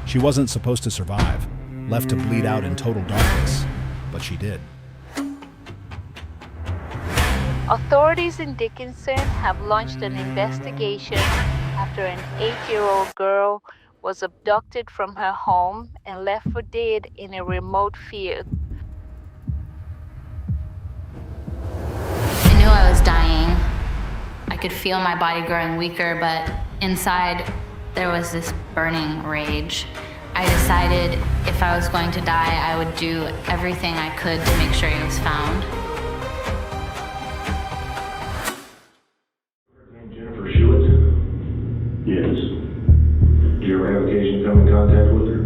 She wasn't supposed to survive, left to bleed out in total darkness, but she did. Authorities in Dickinson have launched an investigation after an 8-year-old girl was abducted from her home and left for dead in a remote field. I knew I was dying. I could feel my body growing weaker, but inside there was this burning rage. I decided if I was going to die, I would do everything I could to make sure he was found. Jennifer Schuett? Yes. Did you ever have occasion to come in contact with her?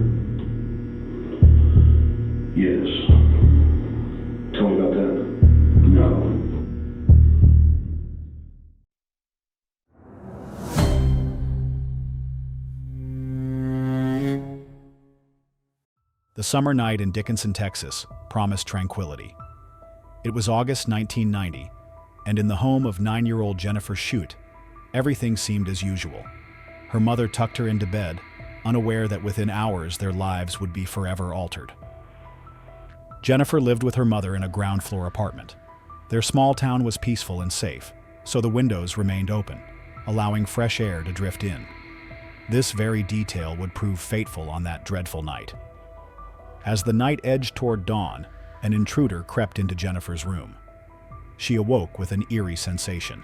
Yes. Tell me about that. No. The summer night in Dickinson, Texas, promised tranquility. It was August 1990, and in the home of 9-year-old Jennifer Schuett, everything seemed as usual. Her mother tucked her into bed, unaware that within hours their lives would be forever altered. Jennifer lived with her mother in a ground-floor apartment. Their small town was peaceful and safe, so the windows remained open, allowing fresh air to drift in. This very detail would prove fateful on that dreadful night. As the night edged toward dawn, an intruder crept into Jennifer's room. She awoke with an eerie sensation.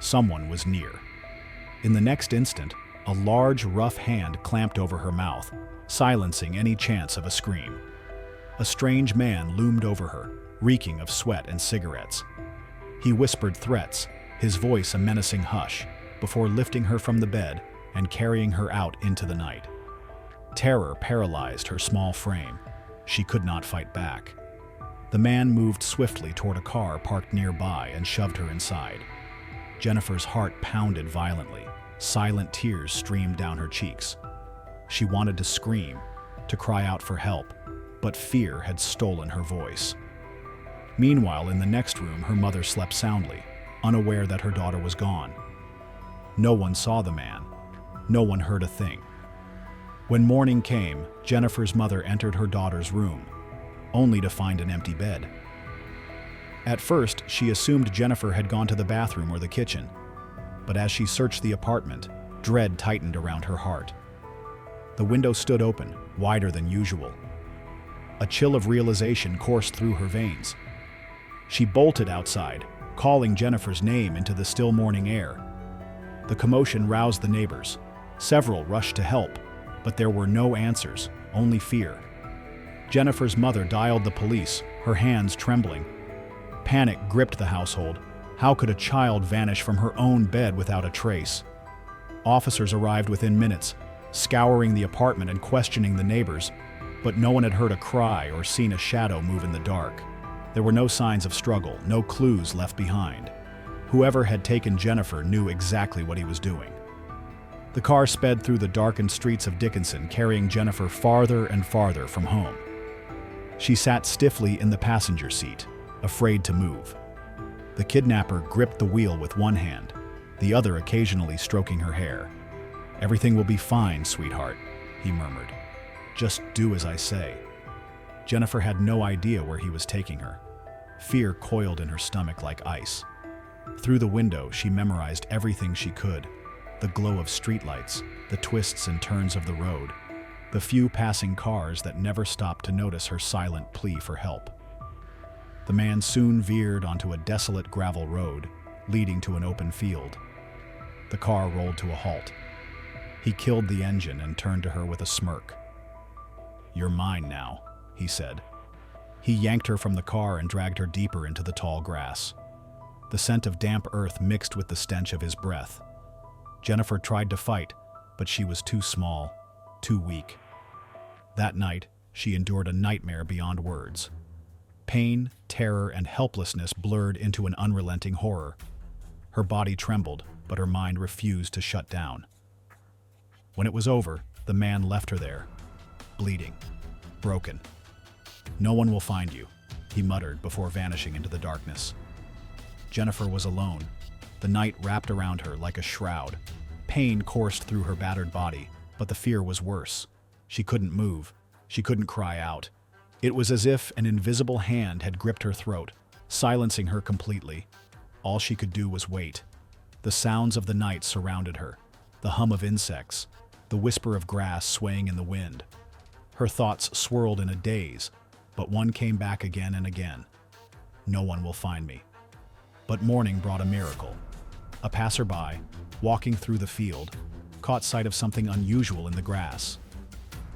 Someone was near. In the next instant, a large, rough hand clamped over her mouth, silencing any chance of a scream. A strange man loomed over her, reeking of sweat and cigarettes. He whispered threats, his voice a menacing hush, before lifting her from the bed and carrying her out into the night. Terror paralyzed her small frame. She could not fight back. The man moved swiftly toward a car parked nearby and shoved her inside. Jennifer's heart pounded violently. Silent tears streamed down her cheeks. She wanted to scream, to cry out for help, but fear had stolen her voice. Meanwhile, in the next room, her mother slept soundly, unaware that her daughter was gone. No one saw the man. No one heard a thing. When morning came, Jennifer's mother entered her daughter's room, only to find an empty bed. At first, she assumed Jennifer had gone to the bathroom or the kitchen, but as she searched the apartment, dread tightened around her heart. The window stood open, wider than usual. A chill of realization coursed through her veins. She bolted outside, calling Jennifer's name into the still morning air. The commotion roused the neighbors. Several rushed to help, but there were no answers, only fear. Jennifer's mother dialed the police, her hands trembling. Panic gripped the household. How could a child vanish from her own bed without a trace? Officers arrived within minutes, scouring the apartment and questioning the neighbors, but no one had heard a cry or seen a shadow move in the dark. There were no signs of struggle, no clues left behind. Whoever had taken Jennifer knew exactly what he was doing. The car sped through the darkened streets of Dickinson, carrying Jennifer farther and farther from home. She sat stiffly in the passenger seat, afraid to move. The kidnapper gripped the wheel with one hand, the other occasionally stroking her hair. "Everything will be fine, sweetheart," he murmured. "Just do as I say." Jennifer had no idea where he was taking her. Fear coiled in her stomach like ice. Through the window, she memorized everything she could. The glow of streetlights, the twists and turns of the road, the few passing cars that never stopped to notice her silent plea for help. The man soon veered onto a desolate gravel road, leading to an open field. The car rolled to a halt. He killed the engine and turned to her with a smirk. "You're mine now," he said. He yanked her from the car and dragged her deeper into the tall grass. The scent of damp earth mixed with the stench of his breath. Jennifer tried to fight, but she was too small, too weak. That night, she endured a nightmare beyond words. Pain, terror, and helplessness blurred into an unrelenting horror. Her body trembled, but her mind refused to shut down. When it was over, the man left her there, bleeding, broken. "No one will find you," he muttered before vanishing into the darkness. Jennifer was alone. The night wrapped around her like a shroud. Pain coursed through her battered body, but the fear was worse. She couldn't move. She couldn't cry out. It was as if an invisible hand had gripped her throat, silencing her completely. All she could do was wait. The sounds of the night surrounded her, the hum of insects, the whisper of grass swaying in the wind. Her thoughts swirled in a daze, but one came back again and again. No one will find me. But morning brought a miracle. A passerby, walking through the field, caught sight of something unusual in the grass.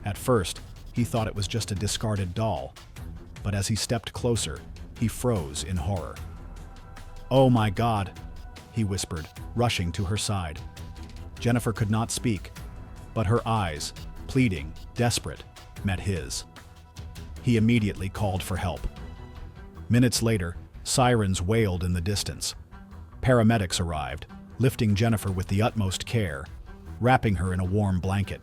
At first, he thought it was just a discarded doll, but as he stepped closer, he froze in horror. "Oh my God," he whispered, rushing to her side. Jennifer could not speak, but her eyes, pleading, desperate, met his. He immediately called for help. Minutes later, sirens wailed in the distance. Paramedics arrived, lifting Jennifer with the utmost care, wrapping her in a warm blanket.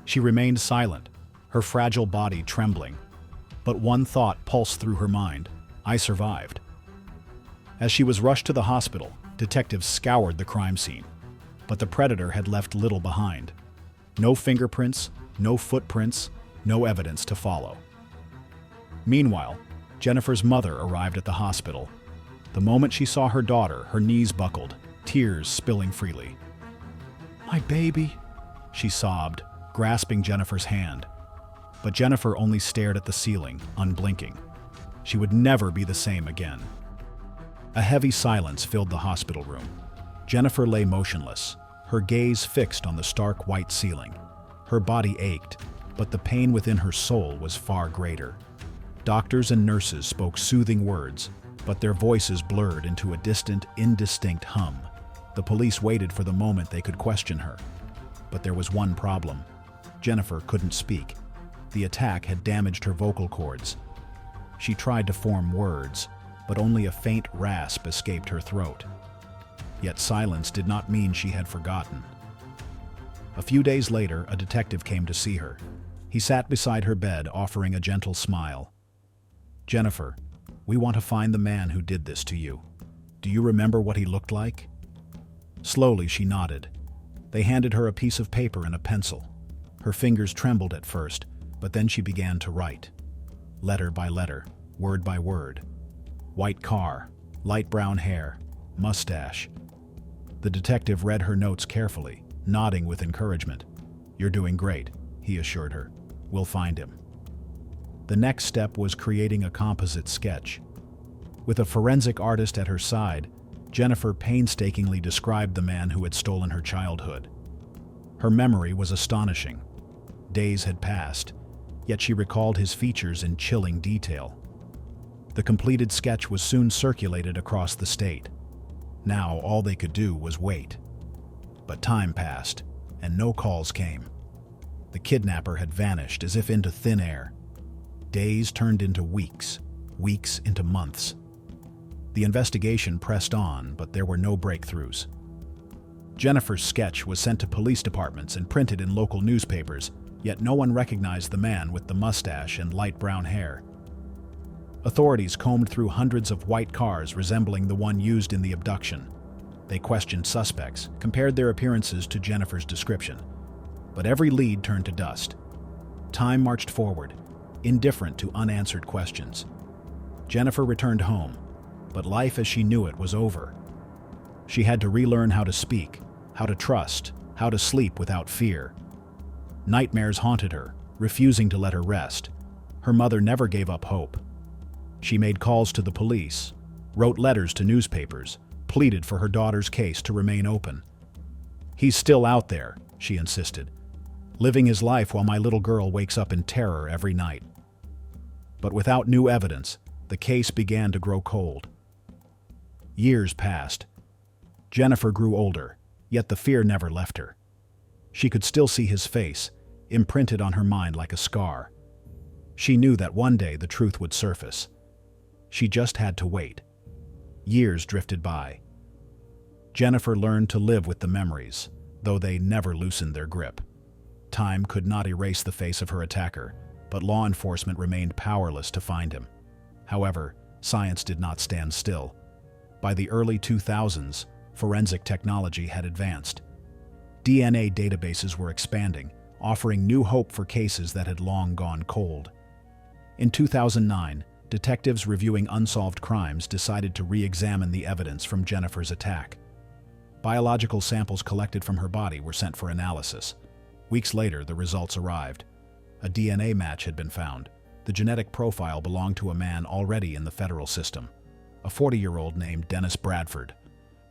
She remained silent, her fragile body trembling. But one thought pulsed through her mind: I survived. As she was rushed to the hospital, detectives scoured the crime scene. But the predator had left little behind. No fingerprints, no footprints, no evidence to follow. Meanwhile, Jennifer's mother arrived at the hospital. The moment she saw her daughter, her knees buckled, tears spilling freely. "My baby," she sobbed, grasping Jennifer's hand. But Jennifer only stared at the ceiling, unblinking. She would never be the same again. A heavy silence filled the hospital room. Jennifer lay motionless, her gaze fixed on the stark white ceiling. Her body ached, but the pain within her soul was far greater. Doctors and nurses spoke soothing words, but their voices blurred into a distant, indistinct hum. The police waited for the moment they could question her. But there was one problem. Jennifer couldn't speak. The attack had damaged her vocal cords. She tried to form words, but only a faint rasp escaped her throat. Yet silence did not mean she had forgotten. A few days later, a detective came to see her. He sat beside her bed, offering a gentle smile. "Jennifer, we want to find the man who did this to you. Do you remember what he looked like?" Slowly, she nodded. They handed her a piece of paper and a pencil. Her fingers trembled at first, but then she began to write. Letter by letter, word by word. White car, light brown hair, mustache. The detective read her notes carefully, nodding with encouragement. "You're doing great," he assured her. "We'll find him." The next step was creating a composite sketch. With a forensic artist at her side, Jennifer painstakingly described the man who had stolen her childhood. Her memory was astonishing. Days had passed, yet she recalled his features in chilling detail. The completed sketch was soon circulated across the state. Now all they could do was wait. But time passed, and no calls came. The kidnapper had vanished as if into thin air. Days turned into weeks, weeks into months. The investigation pressed on, but there were no breakthroughs. Jennifer's sketch was sent to police departments and printed in local newspapers, yet no one recognized the man with the mustache and light brown hair. Authorities combed through hundreds of white cars resembling the one used in the abduction. They questioned suspects, compared their appearances to Jennifer's description. But every lead turned to dust. Time marched forward, indifferent to unanswered questions. Jennifer returned home, but life as she knew it was over. She had to relearn how to speak, how to trust, how to sleep without fear. Nightmares haunted her, refusing to let her rest. Her mother never gave up hope. She made calls to the police, wrote letters to newspapers, pleaded for her daughter's case to remain open. "He's still out there," she insisted, "living his life while my little girl wakes up in terror every night." But without new evidence, the case began to grow cold. Years passed. Jennifer grew older, yet the fear never left her. She could still see his face, imprinted on her mind like a scar. She knew that one day the truth would surface. She just had to wait. Years drifted by. Jennifer learned to live with the memories, though they never loosened their grip. Time could not erase the face of her attacker, but law enforcement remained powerless to find him. However, science did not stand still. By the early 2000s, forensic technology had advanced. DNA databases were expanding, offering new hope for cases that had long gone cold. In 2009, detectives reviewing unsolved crimes decided to re-examine the evidence from Jennifer's attack. Biological samples collected from her body were sent for analysis. Weeks later, the results arrived. A DNA match had been found. The genetic profile belonged to a man already in the federal system, a 40-year-old named Dennis Bradford,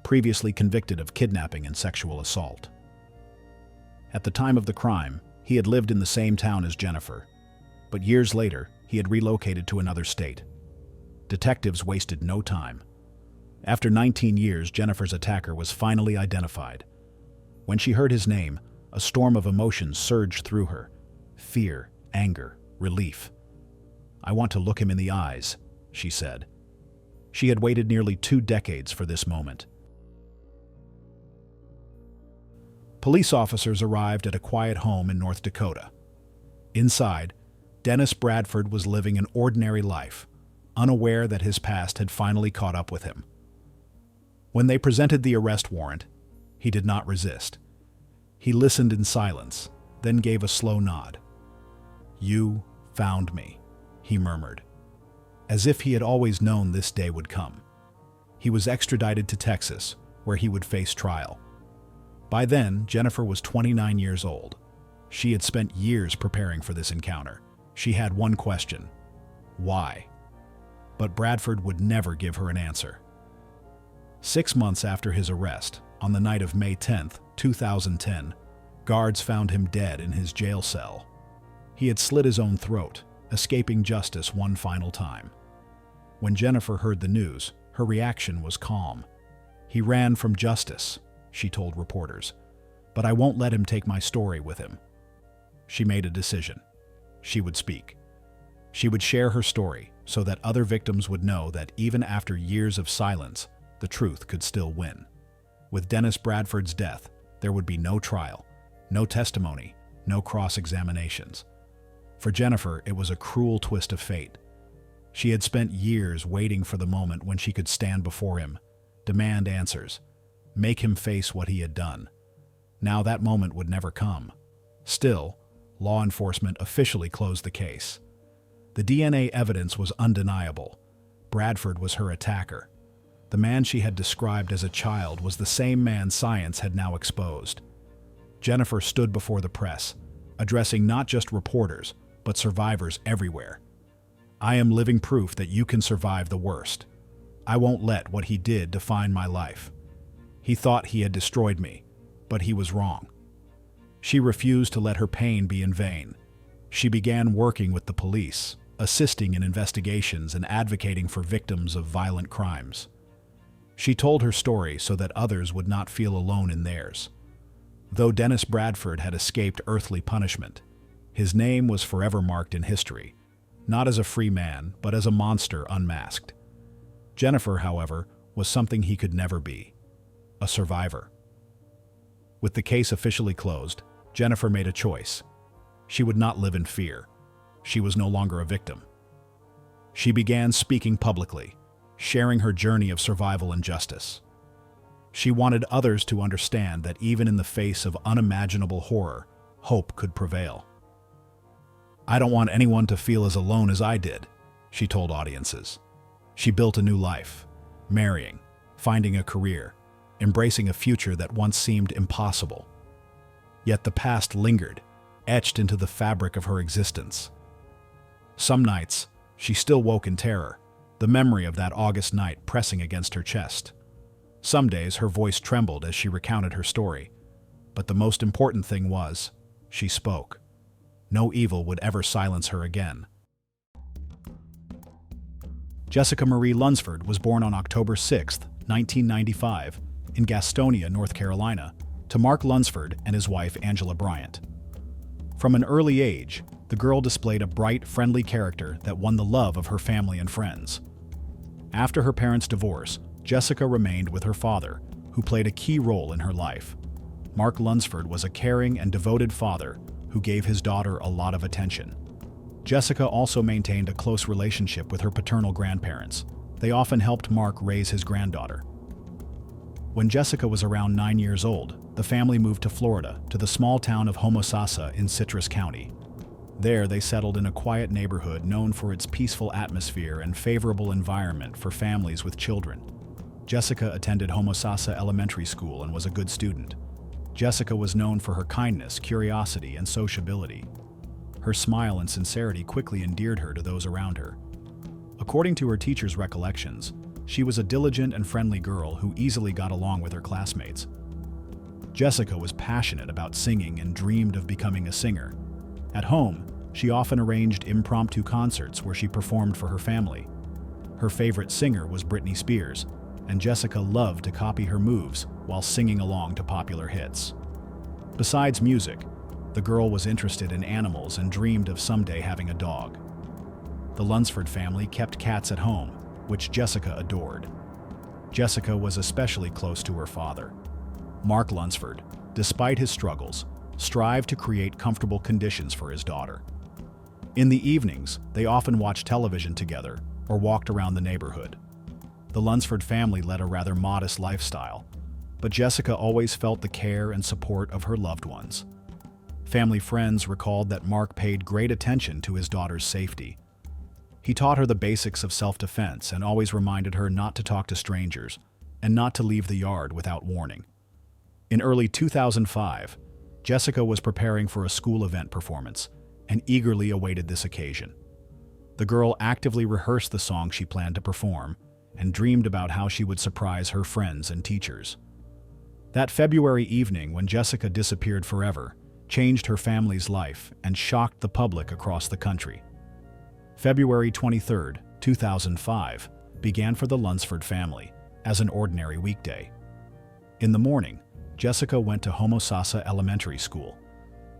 previously convicted of kidnapping and sexual assault. At the time of the crime, he had lived in the same town as Jennifer, but years later, he had relocated to another state. Detectives wasted no time. After 19 years, Jennifer's attacker was finally identified. When she heard his name, a storm of emotions surged through her. Fear, anger, relief. "I want to look him in the eyes," she said. She had waited nearly 2 decades for this moment. Police officers arrived at a quiet home in North Dakota. Inside, Dennis Bradford was living an ordinary life, unaware that his past had finally caught up with him. When they presented the arrest warrant, he did not resist. He listened in silence, then gave a slow nod. "You found me," he murmured, as if he had always known this day would come. He was extradited to Texas, where he would face trial. By then, Jennifer was 29 years old. She had spent years preparing for this encounter. She had one question: why? But Bradford would never give her an answer. 6 months after his arrest, on the night of May 10, 2010, guards found him dead in his jail cell. He had slit his own throat, escaping justice one final time. When Jennifer heard the news, her reaction was calm. "He ran from justice," she told reporters, "but I won't let him take my story with him." She made a decision. She would speak. She would share her story so that other victims would know that even after years of silence, the truth could still win. With Dennis Bradford's death, there would be no trial, no testimony, no cross-examinations. For Jennifer, it was a cruel twist of fate. She had spent years waiting for the moment when she could stand before him, demand answers, make him face what he had done. Now that moment would never come. Still, law enforcement officially closed the case. The DNA evidence was undeniable. Bradford was her attacker. The man she had described as a child was the same man science had now exposed. Jennifer stood before the press, addressing not just reporters, but survivors everywhere. "I am living proof that you can survive the worst. I won't let what he did define my life. He thought he had destroyed me, but he was wrong." She refused to let her pain be in vain. She began working with the police, assisting in investigations and advocating for victims of violent crimes. She told her story so that others would not feel alone in theirs. Though Dennis Bradford had escaped earthly punishment, his name was forever marked in history, not as a free man, but as a monster unmasked. Jennifer, however, was something he could never be: a survivor. With the case officially closed, Jennifer made a choice. She would not live in fear. She was no longer a victim. She began speaking publicly, sharing her journey of survival and justice. She wanted others to understand that even in the face of unimaginable horror, hope could prevail. "I don't want anyone to feel as alone as I did," she told audiences. She built a new life, marrying, finding a career, embracing a future that once seemed impossible. Yet the past lingered, etched into the fabric of her existence. Some nights, she still woke in terror, the memory of that August night pressing against her chest. Some days her voice trembled as she recounted her story, but the most important thing was, she spoke. No evil would ever silence her again. Jessica Marie Lunsford was born on October 6, 1995, in Gastonia, North Carolina, to Mark Lunsford and his wife Angela Bryant. From an early age, the girl displayed a bright, friendly character that won the love of her family and friends. After her parents' divorce, Jessica remained with her father, who played a key role in her life. Mark Lunsford was a caring and devoted father who gave his daughter a lot of attention. Jessica also maintained a close relationship with her paternal grandparents. They often helped Mark raise his granddaughter. When Jessica was around 9 years old, the family moved to Florida, to the small town of Homosassa in Citrus County. There, they settled in a quiet neighborhood known for its peaceful atmosphere and favorable environment for families with children. Jessica attended Homosassa Elementary School and was a good student. Jessica was known for her kindness, curiosity, and sociability. Her smile and sincerity quickly endeared her to those around her. According to her teacher's recollections, she was a diligent and friendly girl who easily got along with her classmates. Jessica was passionate about singing and dreamed of becoming a singer. At home, she often arranged impromptu concerts where she performed for her family. Her favorite singer was Britney Spears, and Jessica loved to copy her moves while singing along to popular hits. Besides music, the girl was interested in animals and dreamed of someday having a dog. The Lunsford family kept cats at home, which Jessica adored. Jessica was especially close to her father. Mark Lunsford, despite his struggles, strived to create comfortable conditions for his daughter. In the evenings, they often watched television together or walked around the neighborhood. The Lunsford family led a rather modest lifestyle, but Jessica always felt the care and support of her loved ones. Family friends recalled that Mark paid great attention to his daughter's safety. He taught her the basics of self-defense and always reminded her not to talk to strangers and not to leave the yard without warning. In early 2005, Jessica was preparing for a school event performance and eagerly awaited this occasion. The girl actively rehearsed the song she planned to perform and dreamed about how she would surprise her friends and teachers. That February evening when Jessica disappeared forever changed her family's life and shocked the public across the country. February 23, 2005, began for the Lunsford family as an ordinary weekday. In the morning, Jessica went to Homosassa Elementary School,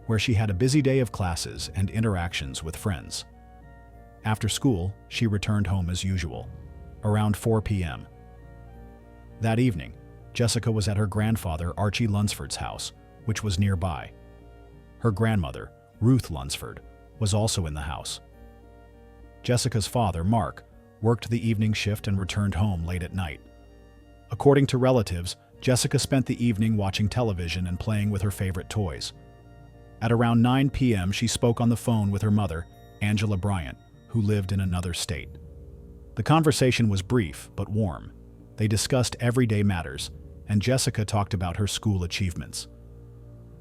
where she had a busy day of classes and interactions with friends. After school, she returned home as usual, around 4 p.m. That evening, Jessica was at her grandfather Archie Lunsford's house, which was nearby. Her grandmother, Ruth Lunsford, was also in the house. Jessica's father, Mark, worked the evening shift and returned home late at night. According to relatives, Jessica spent the evening watching television and playing with her favorite toys. At around 9 p.m., she spoke on the phone with her mother, Angela Bryant, who lived in another state. The conversation was brief but warm. They discussed everyday matters, and Jessica talked about her school achievements.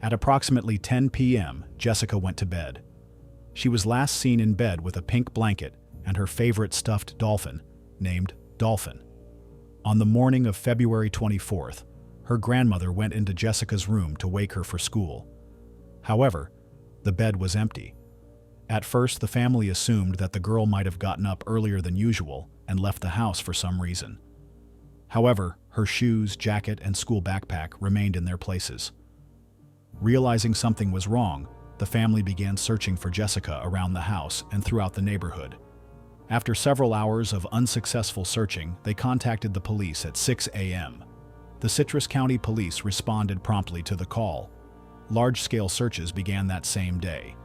At approximately 10 p.m., Jessica went to bed. She was last seen in bed with a pink blanket and her favorite stuffed dolphin, named Dolphin. On the morning of February 24th, her grandmother went into Jessica's room to wake her for school. However, the bed was empty. At first, the family assumed that the girl might have gotten up earlier than usual and left the house for some reason. However, her shoes, jacket, and school backpack remained in their places. Realizing something was wrong, the family began searching for Jessica around the house and throughout the neighborhood. After several hours of unsuccessful searching, they contacted the police at 6 a.m. The Citrus County Police responded promptly to the call. Large-scale searches began that same day.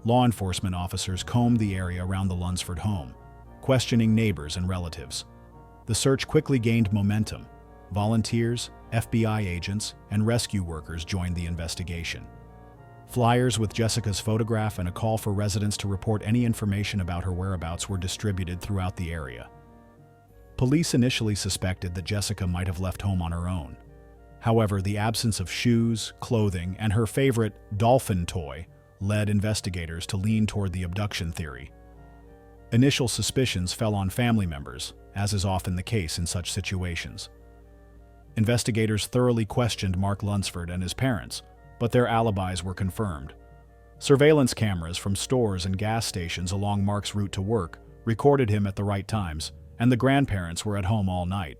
Law enforcement officers combed the area around the Lunsford home, questioning neighbors and relatives. The search quickly gained momentum. Volunteers, FBI agents, and rescue workers joined the investigation. Flyers with Jessica's photograph and a call for residents to report any information about her whereabouts were distributed throughout the area. Police initially suspected that Jessica might have left home on her own. However, the absence of shoes, clothing, and her favorite dolphin toy led investigators to lean toward the abduction theory. Initial suspicions fell on family members, as is often the case in such situations. Investigators thoroughly questioned Mark Lunsford and his parents, but their alibis were confirmed. Surveillance cameras from stores and gas stations along Mark's route to work recorded him at the right times, and the grandparents were at home all night.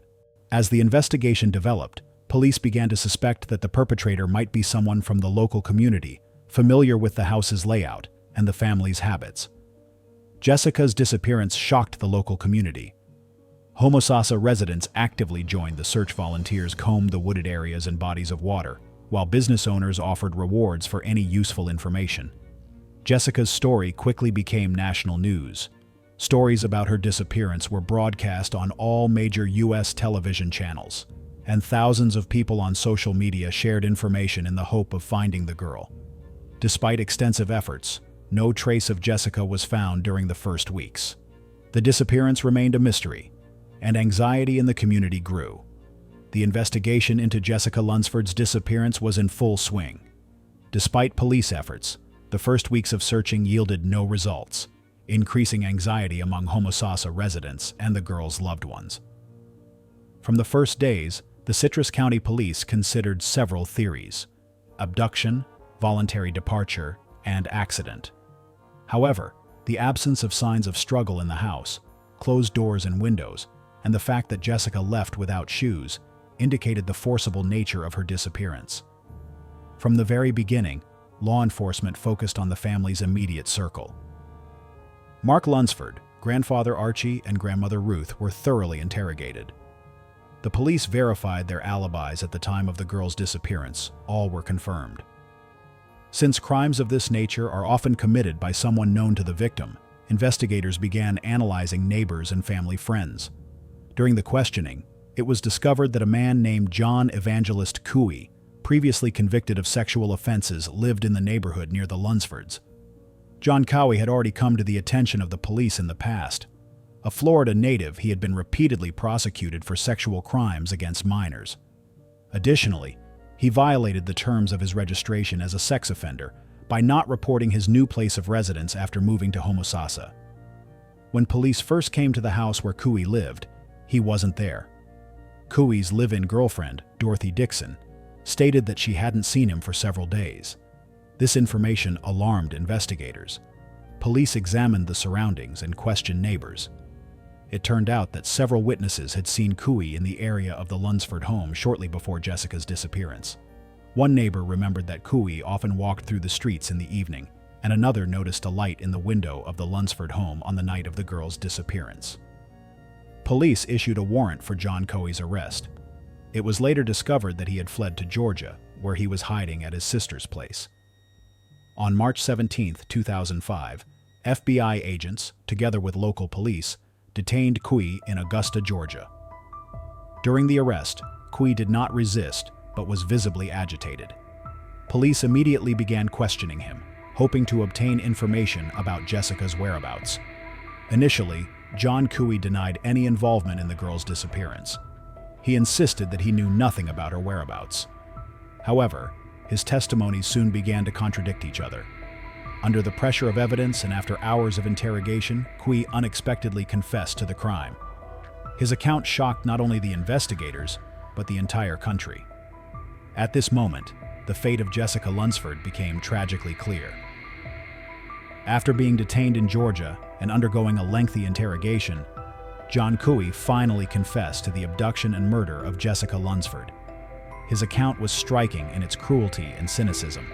As the investigation developed, police began to suspect that the perpetrator might be someone from the local community, familiar with the house's layout and the family's habits. Jessica's disappearance shocked the local community. Homosassa residents actively joined the search. Volunteers combed the wooded areas and bodies of water, while business owners offered rewards for any useful information. Jessica's story quickly became national news. Stories about her disappearance were broadcast on all major U.S. television channels, and thousands of people on social media shared information in the hope of finding the girl. Despite extensive efforts, no trace of Jessica was found during the first weeks. The disappearance remained a mystery, and anxiety in the community grew. The investigation into Jessica Lunsford's disappearance was in full swing. Despite police efforts, the first weeks of searching yielded no results, increasing anxiety among Homosassa residents and the girl's loved ones. From the first days, the Citrus County Police considered several theories: abduction, voluntary departure, and accident. However, the absence of signs of struggle in the house, closed doors and windows, and the fact that Jessica left without shoes indicated the forcible nature of her disappearance. From the very beginning, law enforcement focused on the family's immediate circle. Mark Lunsford, grandfather Archie, and grandmother Ruth were thoroughly interrogated. The police verified their alibis at the time of the girl's disappearance. All were confirmed. Since crimes of this nature are often committed by someone known to the victim, investigators began analyzing neighbors and family friends. During the questioning, it was discovered that a man named John Evangelist Cooey, previously convicted of sexual offenses, lived in the neighborhood near the Lunsfords. John Cooey had already come to the attention of the police in the past. A Florida native, he had been repeatedly prosecuted for sexual crimes against minors. Additionally, he violated the terms of his registration as a sex offender by not reporting his new place of residence after moving to Homosassa. When police first came to the house where Cooey lived, he wasn't there. Cooey's live-in girlfriend, Dorothy Dixon, stated that she hadn't seen him for several days. This information alarmed investigators. Police examined the surroundings and questioned neighbors. It turned out that several witnesses had seen Cooey in the area of the Lunsford home shortly before Jessica's disappearance. One neighbor remembered that Cooey often walked through the streets in the evening, and another noticed a light in the window of the Lunsford home on the night of the girl's disappearance. Police issued a warrant for John Cooey's arrest. It was later discovered that he had fled to Georgia, where he was hiding at his sister's place. On March 17, 2005, FBI agents, together with local police, detained Cooey in Augusta, Georgia. During the arrest, Cooey did not resist, but was visibly agitated. Police immediately began questioning him, hoping to obtain information about Jessica's whereabouts. Initially, John Cooey denied any involvement in the girl's disappearance. He insisted that he knew nothing about her whereabouts. However, his testimonies soon began to contradict each other. Under the pressure of evidence and after hours of interrogation, Cooey unexpectedly confessed to the crime. His account shocked not only the investigators, but the entire country. At this moment, the fate of Jessica Lunsford became tragically clear. After being detained in Georgia and undergoing a lengthy interrogation, John Cooey finally confessed to the abduction and murder of Jessica Lunsford. His account was striking in its cruelty and cynicism.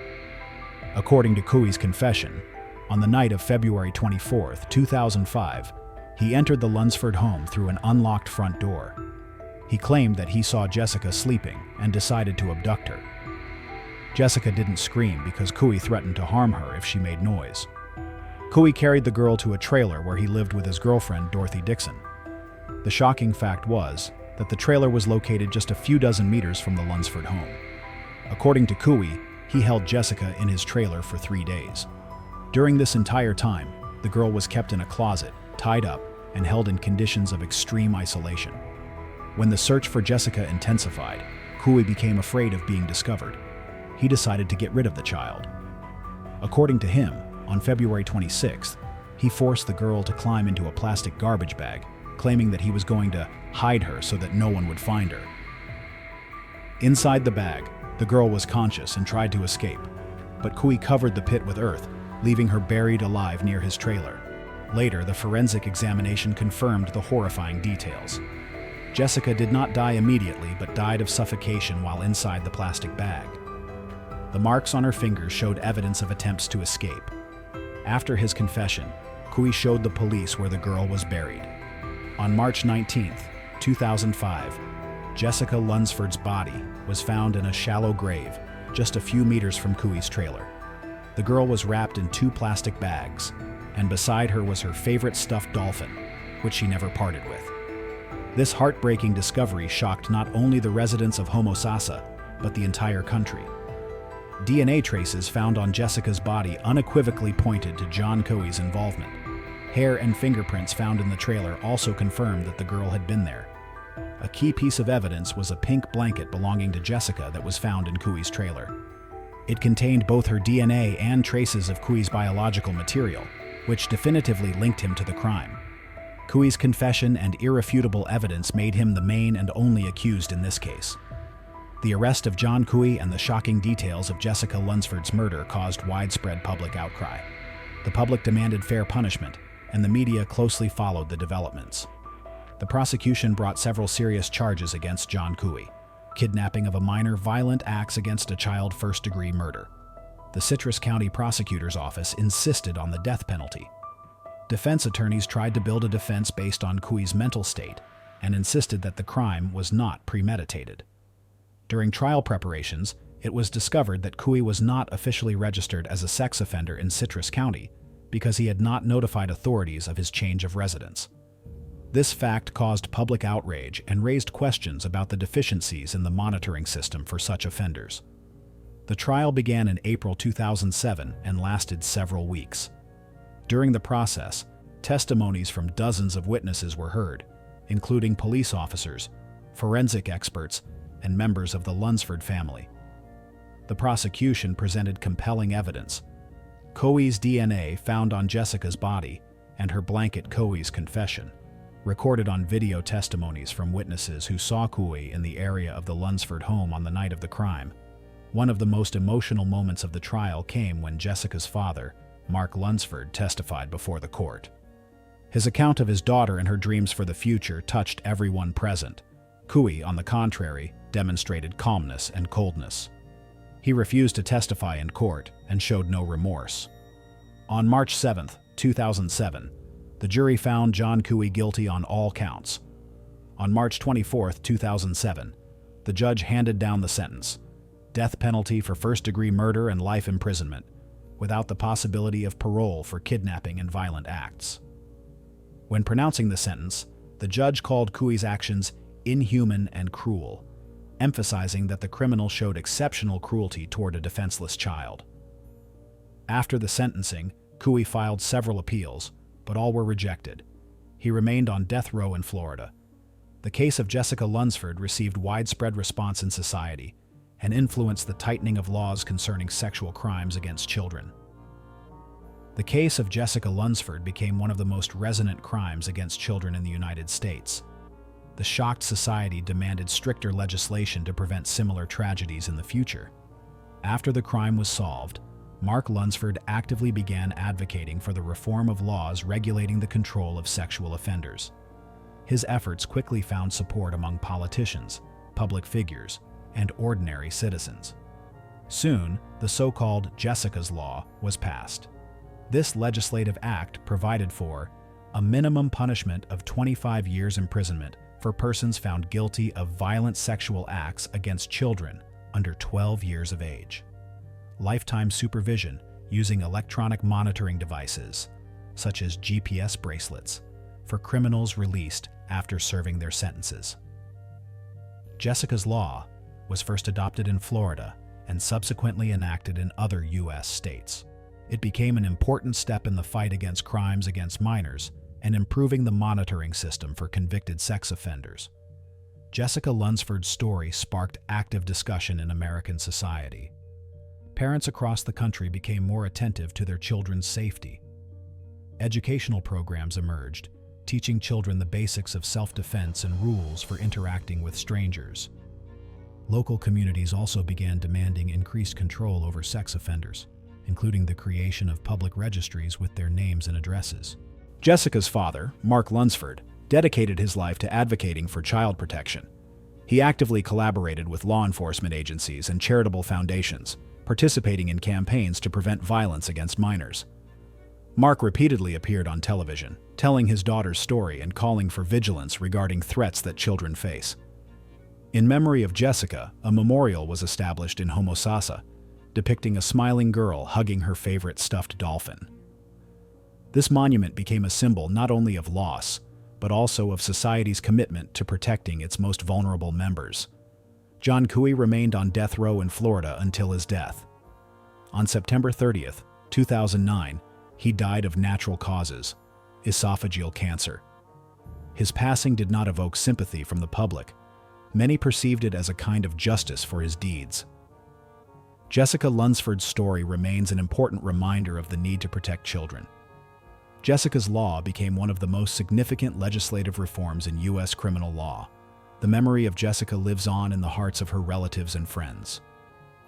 According to Cooey's confession, on the night of February 24, 2005, he entered the Lunsford home through an unlocked front door. He claimed that he saw Jessica sleeping and decided to abduct her. Jessica didn't scream because Cooey threatened to harm her if she made noise. Cooey carried the girl to a trailer where he lived with his girlfriend, Dorothy Dixon. The shocking fact was that the trailer was located just a few dozen meters from the Lunsford home. According to Cooey, he held Jessica in his trailer for 3 days. During this entire time, the girl was kept in a closet, tied up, and held in conditions of extreme isolation. When the search for Jessica intensified, Cooey became afraid of being discovered. He decided to get rid of the child. According to him, on February 26th, he forced the girl to climb into a plastic garbage bag, claiming that he was going to hide her so that no one would find her. Inside the bag, the girl was conscious and tried to escape, but Cooey covered the pit with earth, leaving her buried alive near his trailer. Later, the forensic examination confirmed the horrifying details. Jessica did not die immediately, but died of suffocation while inside the plastic bag. The marks on her fingers showed evidence of attempts to escape. After his confession, Cooey showed the police where the girl was buried. On March 19, 2005, Jessica Lunsford's body was found in a shallow grave just a few meters from Cooey's trailer. The girl was wrapped in 2 plastic bags, and beside her was her favorite stuffed dolphin, which she never parted with. This heartbreaking discovery shocked not only the residents of Homosassa, but the entire country. DNA traces found on Jessica's body unequivocally pointed to John Coey's involvement. Hair and fingerprints found in the trailer also confirmed that the girl had been there. A key piece of evidence was a pink blanket belonging to Jessica that was found in Coey's trailer. It contained both her DNA and traces of Coey's biological material, which definitively linked him to the crime. Coey's confession and irrefutable evidence made him the main and only accused in this case. The arrest of John Coey and the shocking details of Jessica Lunsford's murder caused widespread public outcry. The public demanded fair punishment, and the media closely followed the developments. The prosecution brought several serious charges against John Coey: kidnapping of a minor, violent acts against a child, first-degree murder. The Citrus County Prosecutor's Office insisted on the death penalty. Defense attorneys tried to build a defense based on Coey's mental state and insisted that the crime was not premeditated. During trial preparations, it was discovered that Coey was not officially registered as a sex offender in Citrus County because he had not notified authorities of his change of residence. This fact caused public outrage and raised questions about the deficiencies in the monitoring system for such offenders. The trial began in April 2007 and lasted several weeks. During the process, testimonies from dozens of witnesses were heard, including police officers, forensic experts, and members of the Lunsford family. The prosecution presented compelling evidence: Coey's DNA found on Jessica's body and her blanket, Coey's confession, recorded on video testimonies from witnesses who saw Coey in the area of the Lunsford home on the night of the crime. One of the most emotional moments of the trial came when Jessica's father, Mark Lunsford, testified before the court. His account of his daughter and her dreams for the future touched everyone present. Coey, on the contrary, demonstrated calmness and coldness. He refused to testify in court and showed no remorse. On March 7, 2007, the jury found John Coey guilty on all counts. On March 24, 2007, the judge handed down the sentence: death penalty for first-degree murder and life imprisonment, without the possibility of parole for kidnapping and violent acts. When pronouncing the sentence, the judge called Coey's actions inhuman and cruel, emphasizing that the criminal showed exceptional cruelty toward a defenseless child. After the sentencing, Coey filed several appeals, but all were rejected. He remained on death row in Florida. The case of Jessica Lunsford received widespread response in society and influenced the tightening of laws concerning sexual crimes against children. The case of Jessica Lunsford became one of the most resonant crimes against children in the United States. The shocked society demanded stricter legislation to prevent similar tragedies in the future. After the crime was solved, Mark Lunsford actively began advocating for the reform of laws regulating the control of sexual offenders. His efforts quickly found support among politicians, public figures, and ordinary citizens. Soon, the so-called Jessica's Law was passed. This legislative act provided for a minimum punishment of 25 years imprisonment for persons found guilty of violent sexual acts against children under 12 years of age, lifetime supervision using electronic monitoring devices, such as GPS bracelets, for criminals released after serving their sentences. Jessica's Law was first adopted in Florida and subsequently enacted in other U.S. states. It became an important step in the fight against crimes against minors and improving the monitoring system for convicted sex offenders. Jessica Lunsford's story sparked active discussion in American society. Parents across the country became more attentive to their children's safety. Educational programs emerged, teaching children the basics of self-defense and rules for interacting with strangers. Local communities also began demanding increased control over sex offenders, including the creation of public registries with their names and addresses. Jessica's father, Mark Lunsford, dedicated his life to advocating for child protection. He actively collaborated with law enforcement agencies and charitable foundations, participating in campaigns to prevent violence against minors. Mark repeatedly appeared on television, telling his daughter's story and calling for vigilance regarding threats that children face. In memory of Jessica, a memorial was established in Homosassa, depicting a smiling girl hugging her favorite stuffed dolphin. This monument became a symbol not only of loss, but also of society's commitment to protecting its most vulnerable members. John Cooey remained on death row in Florida until his death. On September 30th, 2009, he died of natural causes, esophageal cancer. His passing did not evoke sympathy from the public. Many perceived it as a kind of justice for his deeds. Jessica Lunsford's story remains an important reminder of the need to protect children. Jessica's Law became one of the most significant legislative reforms in U.S. criminal law. The memory of Jessica lives on in the hearts of her relatives and friends.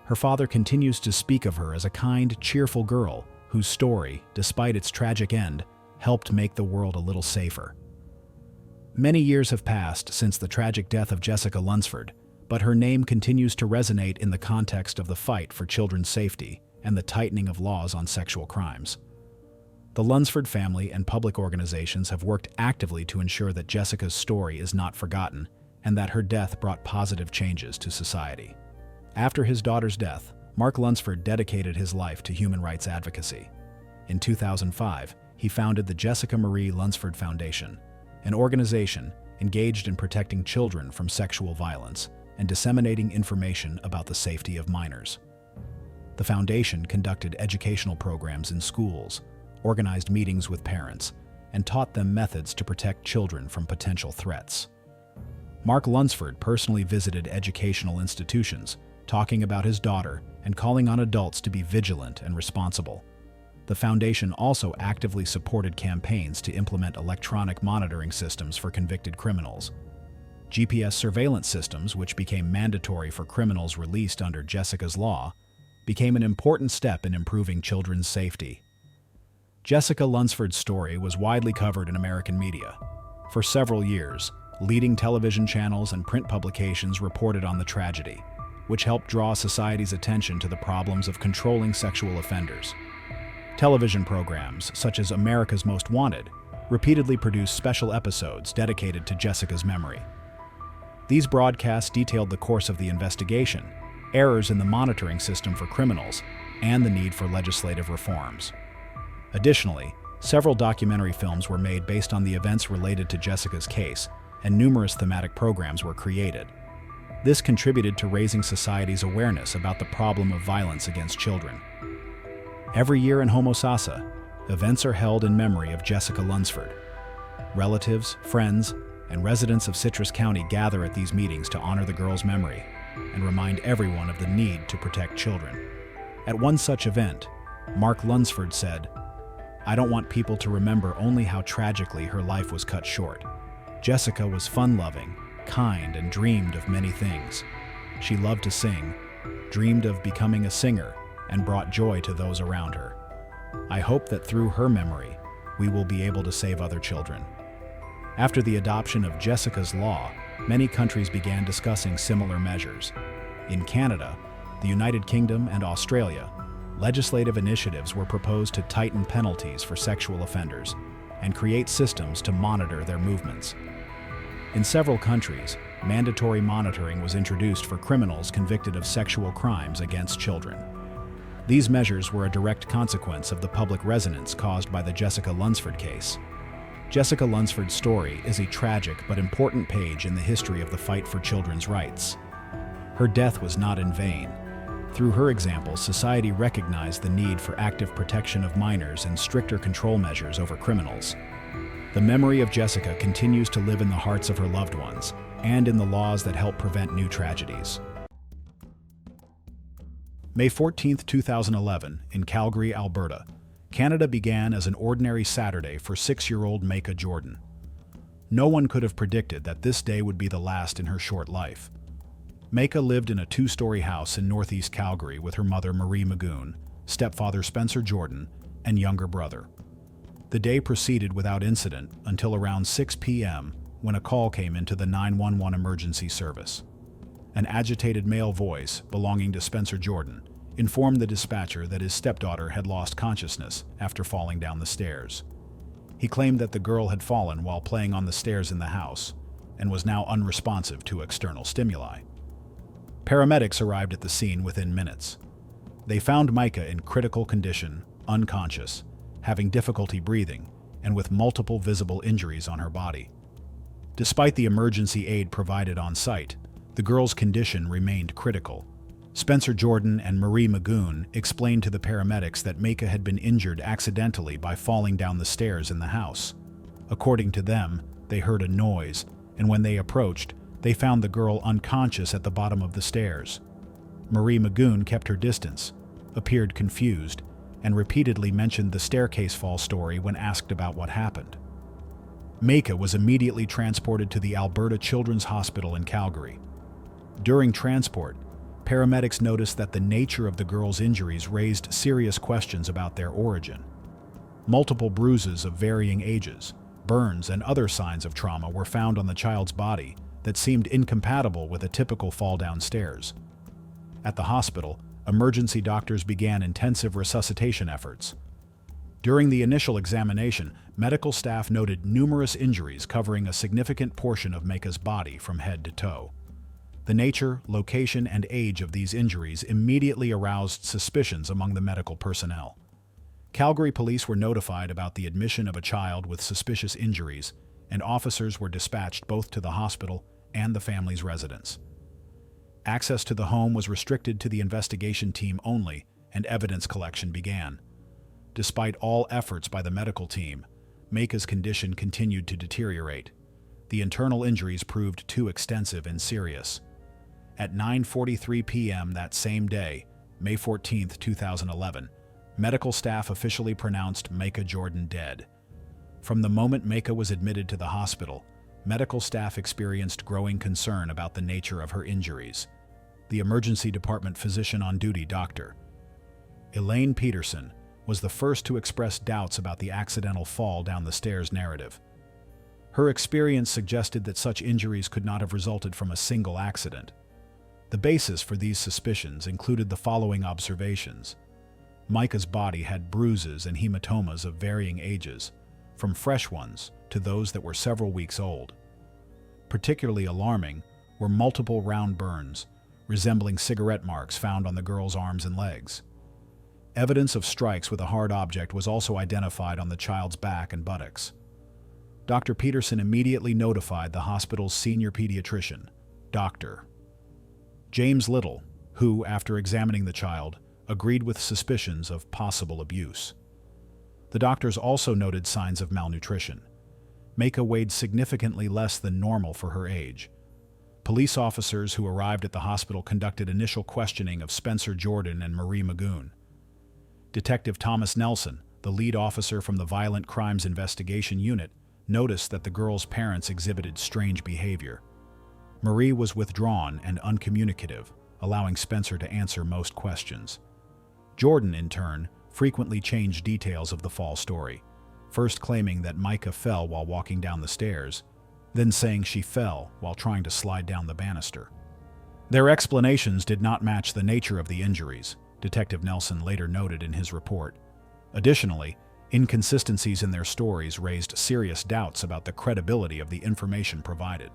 Her father continues to speak of her as a kind, cheerful girl whose story, despite its tragic end, helped make the world a little safer. Many years have passed since the tragic death of Jessica Lunsford, but her name continues to resonate in the context of the fight for children's safety and the tightening of laws on sexual crimes. The Lunsford family and public organizations have worked actively to ensure that Jessica's story is not forgotten and that her death brought positive changes to society. After his daughter's death, Mark Lunsford dedicated his life to human rights advocacy. In 2005, he founded the Jessica Marie Lunsford Foundation, an organization engaged in protecting children from sexual violence and disseminating information about the safety of minors. The foundation conducted educational programs in schools, organized meetings with parents, and taught them methods to protect children from potential threats. Mark Lunsford personally visited educational institutions, talking about his daughter and calling on adults to be vigilant and responsible. The foundation also actively supported campaigns to implement electronic monitoring systems for convicted criminals. GPS surveillance systems, which became mandatory for criminals released under Jessica's Law, became an important step in improving children's safety. Jessica Lunsford's story was widely covered in American media. For several years, leading television channels and print publications reported on the tragedy, which helped draw society's attention to the problems of controlling sexual offenders. Television programs, such as America's Most Wanted, repeatedly produced special episodes dedicated to Jessica's memory. These broadcasts detailed the course of the investigation, errors in the monitoring system for criminals, and the need for legislative reforms. Additionally, several documentary films were made based on the events related to Jessica's case, and numerous thematic programs were created. This contributed to raising society's awareness about the problem of violence against children. Every year in Homosassa, events are held in memory of Jessica Lunsford. Relatives, friends, and residents of Citrus County gather at these meetings to honor the girl's memory and remind everyone of the need to protect children. At one such event, Mark Lunsford said, "I don't want people to remember only how tragically her life was cut short. Jessica was fun-loving, kind, and dreamed of many things. She loved to sing, dreamed of becoming a singer, and brought joy to those around her. I hope that through her memory, we will be able to save other children." After the adoption of Jessica's Law, many countries began discussing similar measures. In Canada, the United Kingdom, and Australia, legislative initiatives were proposed to tighten penalties for sexual offenders and create systems to monitor their movements. In several countries, mandatory monitoring was introduced for criminals convicted of sexual crimes against children. These measures were a direct consequence of the public resonance caused by the Jessica Lunsford case. Jessica Lunsford's story is a tragic but important page in the history of the fight for children's rights. Her death was not in vain. Through her example, society recognized the need for active protection of minors and stricter control measures over criminals. The memory of Jessica continues to live in the hearts of her loved ones and in the laws that help prevent new tragedies. May 14, 2011, in Calgary, Alberta, Canada began as an ordinary Saturday for 6-year-old Micah Jordan. No one could have predicted that this day would be the last in her short life. Micah lived in a 2-story house in northeast Calgary with her mother Marie Magoon, stepfather Spencer Jordan, and younger brother. The day proceeded without incident until around 6 p.m. when a call came into the 911 emergency service. An agitated male voice, belonging to Spencer Jordan, informed the dispatcher that his stepdaughter had lost consciousness after falling down the stairs. He claimed that the girl had fallen while playing on the stairs in the house and was now unresponsive to external stimuli. Paramedics arrived at the scene within minutes. They found Micah in critical condition, unconscious, having difficulty breathing, and with multiple visible injuries on her body. Despite the emergency aid provided on site, the girl's condition remained critical. Spencer Jordan and Marie Magoon explained to the paramedics that Micah had been injured accidentally by falling down the stairs in the house. According to them, they heard a noise, and when they approached, they found the girl unconscious at the bottom of the stairs. Marie Magoon kept her distance, appeared confused, and repeatedly mentioned the staircase fall story when asked about what happened. Micah was immediately transported to the Alberta Children's Hospital in Calgary. During transport, paramedics noticed that the nature of the girl's injuries raised serious questions about their origin. Multiple bruises of varying ages, burns, and other signs of trauma were found on the child's body that seemed incompatible with a typical fall downstairs. At the hospital, emergency doctors began intensive resuscitation efforts. During the initial examination, medical staff noted numerous injuries covering a significant portion of Micah's body from head to toe. The nature, location, and age of these injuries immediately aroused suspicions among the medical personnel. Calgary police were notified about the admission of a child with suspicious injuries, and officers were dispatched both to the hospital and the family's residence. Access to the home was restricted to the investigation team only, and evidence collection began. Despite all efforts by the medical team, Micah's condition continued to deteriorate. The internal injuries proved too extensive and serious. At 9:43 p.m. that same day, May 14, 2011, medical staff officially pronounced Micah Jordan dead. From the moment Micah was admitted to the hospital, medical staff experienced growing concern about the nature of her injuries. The emergency department physician on duty, Dr. Elaine Peterson, was the first to express doubts about the accidental fall down the stairs narrative. Her experience suggested that such injuries could not have resulted from a single accident. The basis for these suspicions included the following observations. Micah's body had bruises and hematomas of varying ages, from fresh ones to those that were several weeks old. Particularly alarming were multiple round burns, resembling cigarette marks found on the girl's arms and legs. Evidence of strikes with a hard object was also identified on the child's back and buttocks. Dr. Peterson immediately notified the hospital's senior pediatrician, Dr. James Little, who, after examining the child, agreed with suspicions of possible abuse. The doctors also noted signs of malnutrition. Micah weighed significantly less than normal for her age. Police officers who arrived at the hospital conducted initial questioning of Spencer Jordan and Marie Magoon. Detective Thomas Nelson, the lead officer from the Violent Crimes Investigation Unit, noticed that the girl's parents exhibited strange behavior. Marie was withdrawn and uncommunicative, allowing Spencer to answer most questions. Jordan, in turn, frequently changed details of the fall story, first claiming that Micah fell while walking down the stairs, then saying she fell while trying to slide down the banister. Their explanations did not match the nature of the injuries, Detective Nelson later noted in his report. Additionally, inconsistencies in their stories raised serious doubts about the credibility of the information provided.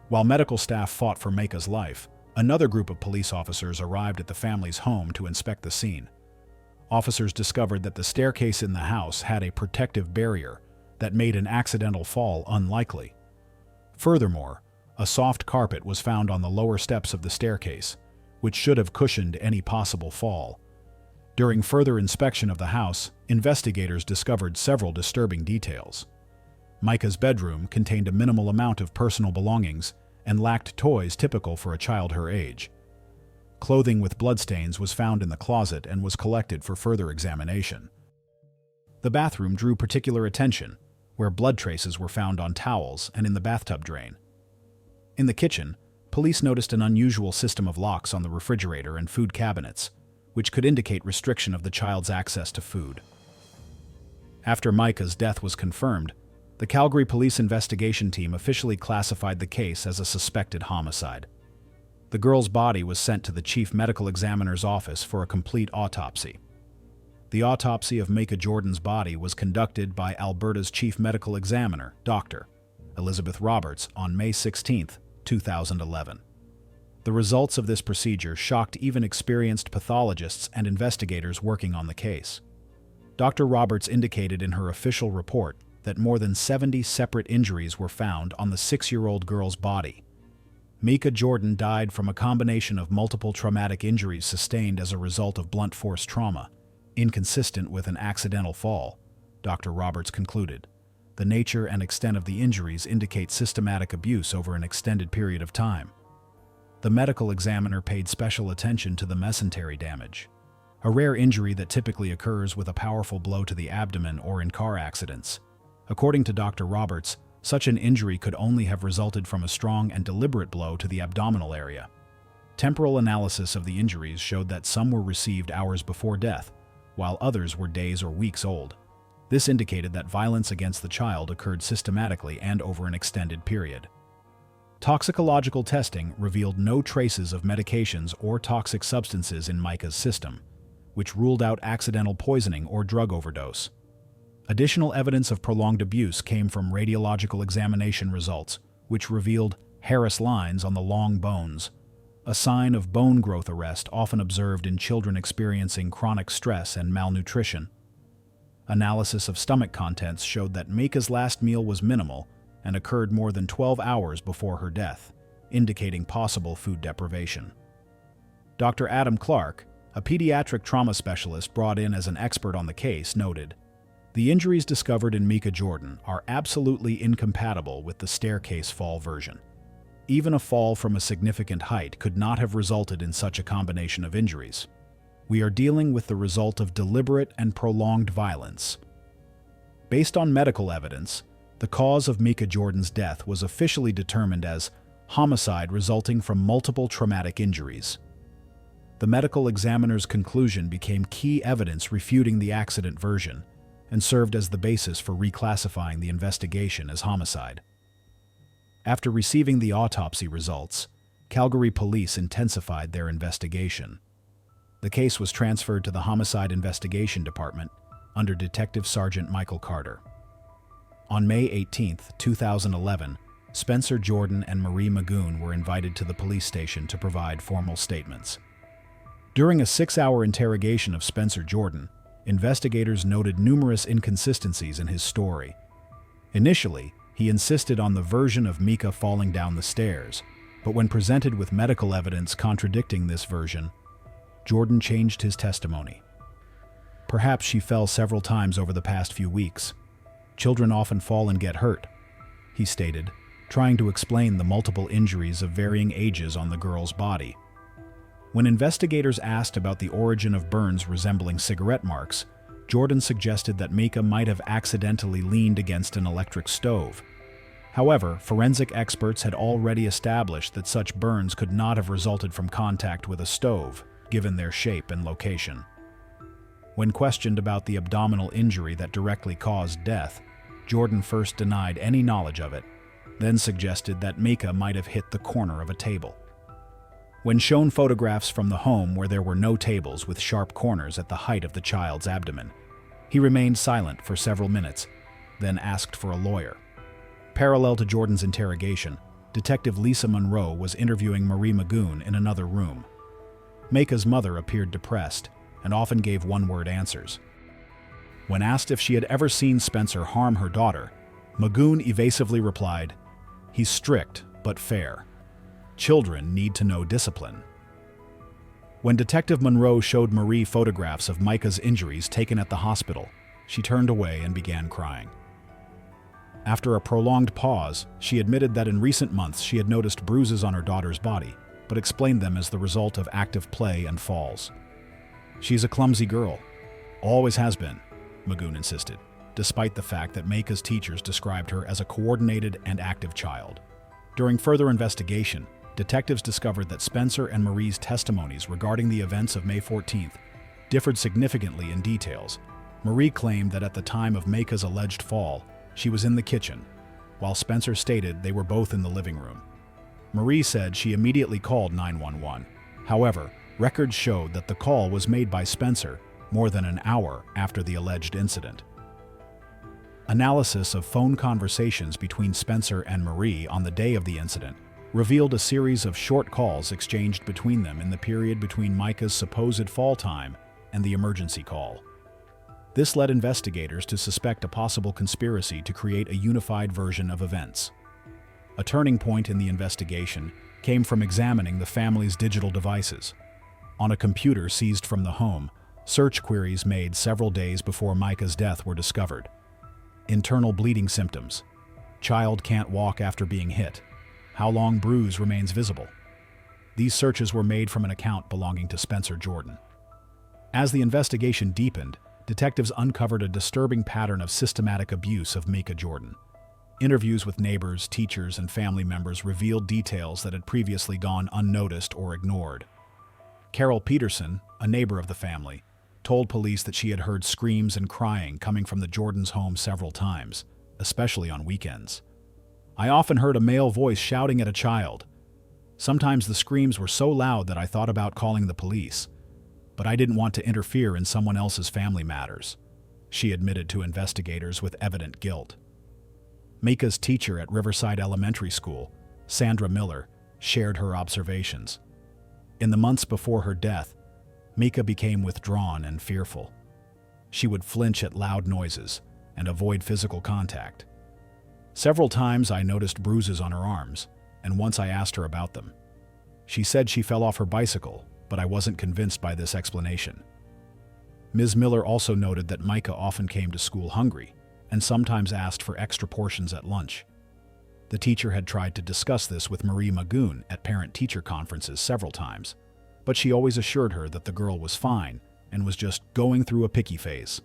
While medical staff fought for Micah's life, another group of police officers arrived at the family's home to inspect the scene. Officers discovered that the staircase in the house had a protective barrier that made an accidental fall unlikely. Furthermore, a soft carpet was found on the lower steps of the staircase, which should have cushioned any possible fall. During further inspection of the house, investigators discovered several disturbing details. Micah's bedroom contained a minimal amount of personal belongings and lacked toys typical for a child her age. Clothing with bloodstains was found in the closet and was collected for further examination. The bathroom drew particular attention, where blood traces were found on towels and in the bathtub drain. In the kitchen, police noticed an unusual system of locks on the refrigerator and food cabinets, which could indicate restriction of the child's access to food. After Micah's death was confirmed, the Calgary Police Investigation Team officially classified the case as a suspected homicide. The girl's body was sent to the Chief Medical Examiner's office for a complete autopsy. The autopsy of Micah Jordan's body was conducted by Alberta's Chief Medical Examiner, Dr. Elizabeth Roberts, on May 16, 2011. The results of this procedure shocked even experienced pathologists and investigators working on the case. Dr. Roberts indicated in her official report that more than 70 separate injuries were found on the 6-year-old girl's body. Micah Jordan died from a combination of multiple traumatic injuries sustained as a result of blunt force trauma, inconsistent with an accidental fall, Dr. Roberts concluded. The nature and extent of the injuries indicate systematic abuse over an extended period of time. The medical examiner paid special attention to the mesentery damage, a rare injury that typically occurs with a powerful blow to the abdomen or in car accidents. According to Dr. Roberts, such an injury could only have resulted from a strong and deliberate blow to the abdominal area. Temporal analysis of the injuries showed that some were received hours before death, while others were days or weeks old. This indicated that violence against the child occurred systematically and over an extended period. Toxicological testing revealed no traces of medications or toxic substances in Micah's system, which ruled out accidental poisoning or drug overdose. Additional evidence of prolonged abuse came from radiological examination results, which revealed Harris lines on the long bones, a sign of bone growth arrest often observed in children experiencing chronic stress and malnutrition. Analysis of stomach contents showed that Micah's last meal was minimal and occurred more than 12 hours before her death, indicating possible food deprivation. Dr. Adam Clark, a pediatric trauma specialist brought in as an expert on the case, noted, "The injuries discovered in Micah Jordan are absolutely incompatible with the staircase fall version. Even a fall from a significant height could not have resulted in such a combination of injuries. We are dealing with the result of deliberate and prolonged violence." Based on medical evidence, the cause of Micah Jordan's death was officially determined as homicide resulting from multiple traumatic injuries. The medical examiner's conclusion became key evidence refuting the accident version and served as the basis for reclassifying the investigation as homicide. After receiving the autopsy results, Calgary police intensified their investigation. The case was transferred to the Homicide Investigation Department under Detective Sergeant Michael Carter. On May 18, 2011, Spencer Jordan and Marie Magoon were invited to the police station to provide formal statements. During a 6-hour interrogation of Spencer Jordan, investigators noted numerous inconsistencies in his story. Initially, he insisted on the version of Micah falling down the stairs, but when presented with medical evidence contradicting this version, Jordan changed his testimony. "Perhaps she fell several times over the past few weeks. Children often fall and get hurt," he stated, trying to explain the multiple injuries of varying ages on the girl's body. When investigators asked about the origin of burns resembling cigarette marks, Jordan suggested that Micah might have accidentally leaned against an electric stove. However, forensic experts had already established that such burns could not have resulted from contact with a stove, given their shape and location. When questioned about the abdominal injury that directly caused death, Jordan first denied any knowledge of it, then suggested that Micah might have hit the corner of a table. When shown photographs from the home where there were no tables with sharp corners at the height of the child's abdomen, he remained silent for several minutes, then asked for a lawyer. Parallel to Jordan's interrogation, Detective Lisa Monroe was interviewing Marie Magoon in another room. Micah's mother appeared depressed and often gave one-word answers. When asked if she had ever seen Spencer harm her daughter, Magoon evasively replied, "He's strict but fair. Children need to know discipline." When Detective Monroe showed Marie photographs of Micah's injuries taken at the hospital, she turned away and began crying. After a prolonged pause, she admitted that in recent months she had noticed bruises on her daughter's body, but explained them as the result of active play and falls. "She's a clumsy girl. Always has been," Magoon insisted, despite the fact that Micah's teachers described her as a coordinated and active child. During further investigation, detectives discovered that Spencer and Marie's testimonies regarding the events of May 14th differed significantly in details. Marie claimed that at the time of Micah's alleged fall, she was in the kitchen, while Spencer stated they were both in the living room. Marie said she immediately called 911. However, records showed that the call was made by Spencer more than an hour after the alleged incident. Analysis of phone conversations between Spencer and Marie on the day of the incident revealed a series of short calls exchanged between them in the period between Micah's supposed fall time and the emergency call. This led investigators to suspect a possible conspiracy to create a unified version of events. A turning point in the investigation came from examining the family's digital devices. On a computer seized from the home, search queries made several days before Micah's death were discovered. Internal bleeding symptoms. Child can't walk after being hit. How long bruise remains visible? These searches were made from an account belonging to Spencer Jordan. As the investigation deepened, detectives uncovered a disturbing pattern of systematic abuse of Micah Jordan. Interviews with neighbors, teachers, and family members revealed details that had previously gone unnoticed or ignored. Carol Peterson, a neighbor of the family, told police that she had heard screams and crying coming from the Jordans' home several times, especially on weekends. I often heard a male voice shouting at a child. Sometimes the screams were so loud that I thought about calling the police, but I didn't want to interfere in someone else's family matters, she admitted to investigators with evident guilt. Micah's teacher at Riverside Elementary School, Sandra Miller, shared her observations. In the months before her death, Micah became withdrawn and fearful. She would flinch at loud noises and avoid physical contact. Several times I noticed bruises on her arms, and once I asked her about them. She said she fell off her bicycle, but I wasn't convinced by this explanation. Ms. Miller also noted that Micah often came to school hungry and sometimes asked for extra portions at lunch. The teacher had tried to discuss this with Marie Magoon at parent-teacher conferences several times, but she always assured her that the girl was fine and was just going through a picky phase.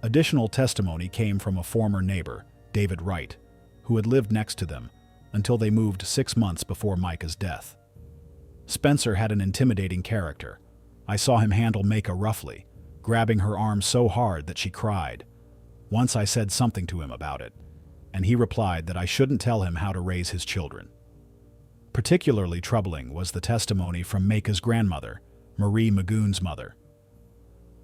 Additional testimony came from a former neighbor, David Wright, who had lived next to them until they moved 6 months before Micah's death. Spencer had an intimidating character. I saw him handle Micah roughly, grabbing her arm so hard that she cried. Once I said something to him about it, and he replied that I shouldn't tell him how to raise his children. Particularly troubling was the testimony from Micah's grandmother, Marie Magoon's mother.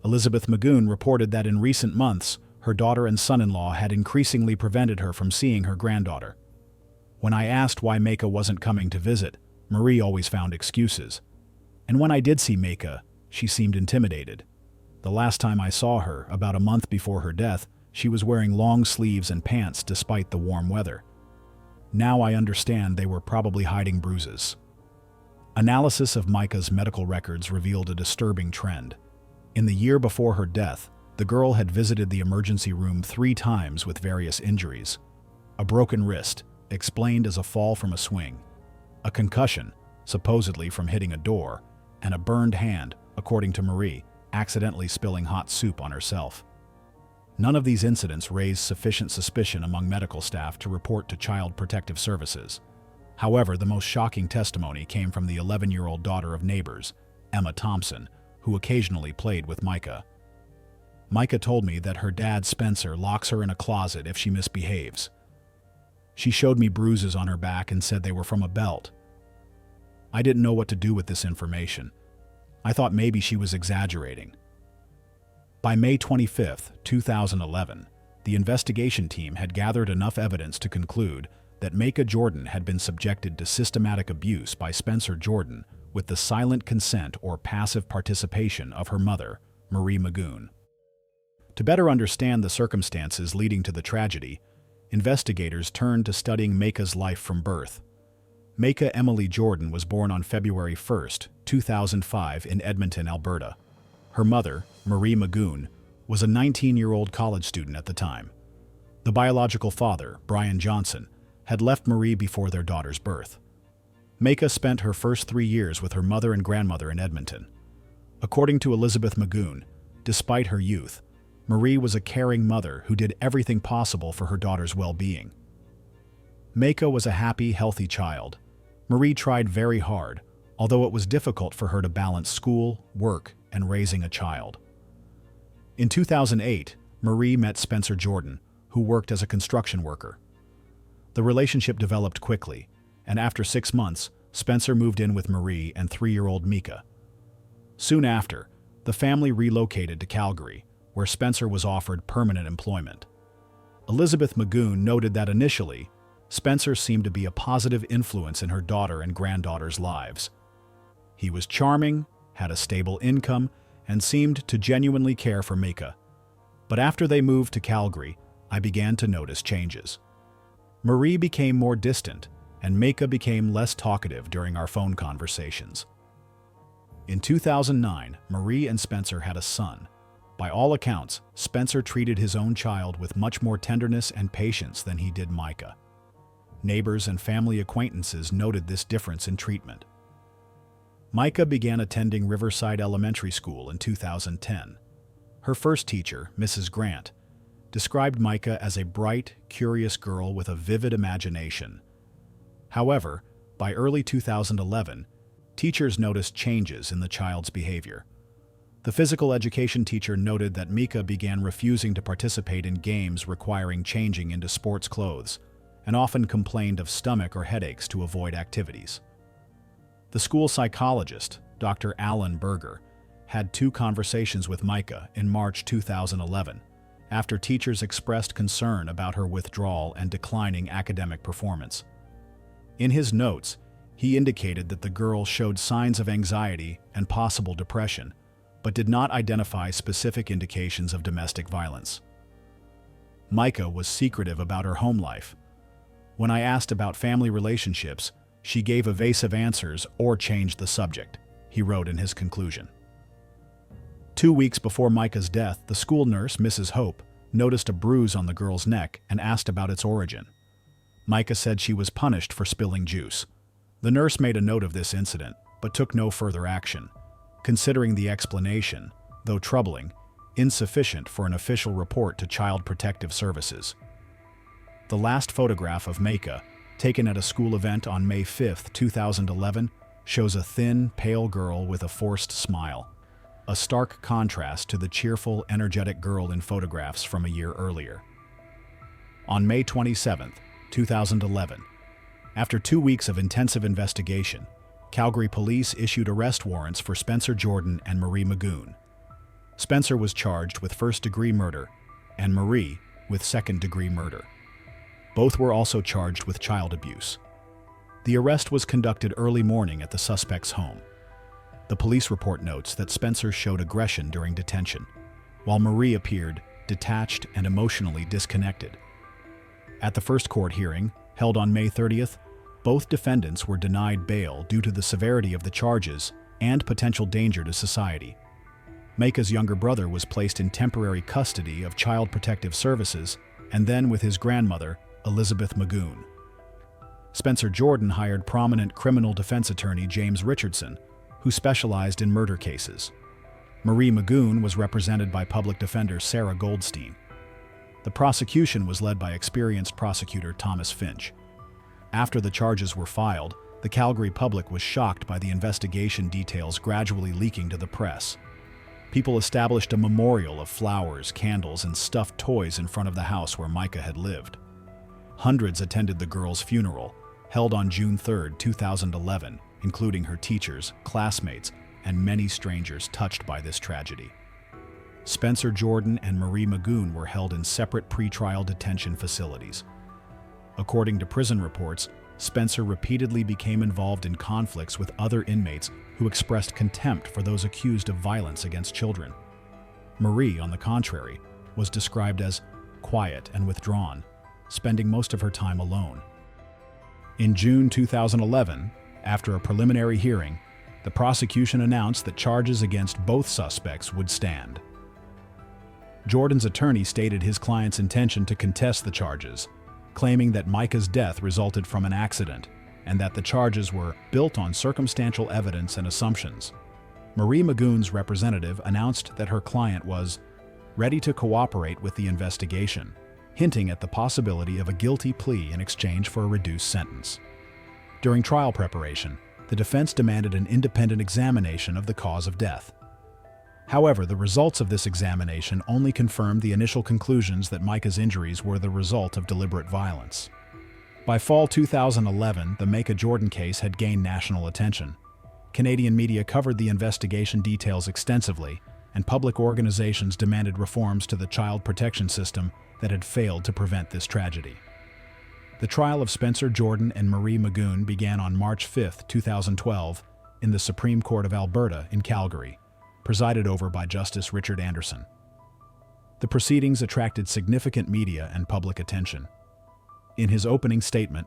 Elizabeth Magoon reported that in recent months, her daughter and son-in-law had increasingly prevented her from seeing her granddaughter. When I asked why Micah wasn't coming to visit, Marie always found excuses. And when I did see Micah, she seemed intimidated. The last time I saw her, about a month before her death, she was wearing long sleeves and pants despite the warm weather. Now I understand they were probably hiding bruises. Analysis of Micah's medical records revealed a disturbing trend. In the year before her death, the girl had visited the emergency room 3 times with various injuries. A broken wrist, explained as a fall from a swing. A concussion, supposedly from hitting a door, and a burned hand, according to Marie, accidentally spilling hot soup on herself. None of these incidents raised sufficient suspicion among medical staff to report to Child Protective Services. However, the most shocking testimony came from the 11-year-old daughter of neighbors, Emma Thompson, who occasionally played with Micah. Micah told me that her dad, Spencer, locks her in a closet if she misbehaves. She showed me bruises on her back and said they were from a belt. I didn't know what to do with this information. I thought maybe she was exaggerating. By May 25, 2011, the investigation team had gathered enough evidence to conclude that Micah Jordan had been subjected to systematic abuse by Spencer Jordan with the silent consent or passive participation of her mother, Marie Magoon. To better understand the circumstances leading to the tragedy, investigators turned to studying Micah's life from birth. Micah Emily Jordan was born on February 1, 2005 in Edmonton, Alberta. Her mother, Marie Magoon, was a 19-year-old college student at the time. The biological father, Brian Johnson, had left Marie before their daughter's birth. Micah spent her first 3 years with her mother and grandmother in Edmonton. According to Elizabeth Magoon, despite her youth, Marie was a caring mother who did everything possible for her daughter's well-being. Micah was a happy, healthy child. Marie tried very hard, although it was difficult for her to balance school, work, and raising a child. In 2008, Marie met Spencer Jordan, who worked as a construction worker. The relationship developed quickly, and after 6 months, Spencer moved in with Marie and 3-year-old Micah. Soon after, the family relocated to Calgary, where Spencer was offered permanent employment. Elizabeth Magoon noted that initially, Spencer seemed to be a positive influence in her daughter and granddaughter's lives. He was charming, had a stable income, and seemed to genuinely care for Micah. But after they moved to Calgary, I began to notice changes. Marie became more distant, and Micah became less talkative during our phone conversations. In 2009, Marie and Spencer had a son. By all accounts, Spencer treated his own child with much more tenderness and patience than he did Micah. Neighbors and family acquaintances noted this difference in treatment. Micah began attending Riverside Elementary School in 2010. Her first teacher, Mrs. Grant, described Micah as a bright, curious girl with a vivid imagination. However, by early 2011, teachers noticed changes in the child's behavior. The physical education teacher noted that Micah began refusing to participate in games requiring changing into sports clothes, and often complained of stomach or headaches to avoid activities. The school psychologist, Dr. Alan Berger, had 2 conversations with Micah in March 2011, after teachers expressed concern about her withdrawal and declining academic performance. In his notes, he indicated that the girl showed signs of anxiety and possible depression, but did not identify specific indications of domestic violence. Micah was secretive about her home life. When I asked about family relationships, she gave evasive answers or changed the subject, he wrote in his conclusion. 2 weeks before Micah's death, the school nurse, Mrs. Hope, noticed a bruise on the girl's neck and asked about its origin. Micah said she was punished for spilling juice. The nurse made a note of this incident, but took no further action, considering the explanation, though troubling, insufficient for an official report to Child Protective Services. The last photograph of Micah, taken at a school event on May 5, 2011, shows a thin, pale girl with a forced smile, a stark contrast to the cheerful, energetic girl in photographs from a year earlier. On May 27, 2011, after 2 weeks of intensive investigation, Calgary police issued arrest warrants for Spencer Jordan and Marie Magoon. Spencer was charged with first-degree murder, and Marie with second-degree murder. Both were also charged with child abuse. The arrest was conducted early morning at the suspect's home. The police report notes that Spencer showed aggression during detention, while Marie appeared detached and emotionally disconnected. At the first court hearing, held on May 30th, both defendants were denied bail due to the severity of the charges and potential danger to society. Micah's younger brother was placed in temporary custody of Child Protective Services and then with his grandmother, Elizabeth Magoon. Spencer Jordan hired prominent criminal defense attorney James Richardson, who specialized in murder cases. Marie Magoon was represented by public defender Sarah Goldstein. The prosecution was led by experienced prosecutor Thomas Finch. After the charges were filed, the Calgary public was shocked by the investigation details gradually leaking to the press. People established a memorial of flowers, candles, and stuffed toys in front of the house where Micah had lived. Hundreds attended the girl's funeral, held on June 3, 2011, including her teachers, classmates, and many strangers touched by this tragedy. Spencer Jordan and Marie Magoon were held in separate pretrial detention facilities. According to prison reports, Spencer repeatedly became involved in conflicts with other inmates who expressed contempt for those accused of violence against children. Marie, on the contrary, was described as quiet and withdrawn, spending most of her time alone. In June 2011, after a preliminary hearing, the prosecution announced that charges against both suspects would stand. Jordan's attorney stated his client's intention to contest the charges, claiming that Micah's death resulted from an accident and that the charges were built on circumstantial evidence and assumptions. Marie Magoon's representative announced that her client was ready to cooperate with the investigation, hinting at the possibility of a guilty plea in exchange for a reduced sentence. During trial preparation, the defense demanded an independent examination of the cause of death. However, the results of this examination only confirmed the initial conclusions that Micah's injuries were the result of deliberate violence. By fall 2011, the Micah Jordan case had gained national attention. Canadian media covered the investigation details extensively, and public organizations demanded reforms to the child protection system that had failed to prevent this tragedy. The trial of Spencer Jordan and Marie Magoon began on March 5, 2012, in the Supreme Court of Alberta in Calgary, presided over by Justice Richard Anderson. The proceedings attracted significant media and public attention. In his opening statement,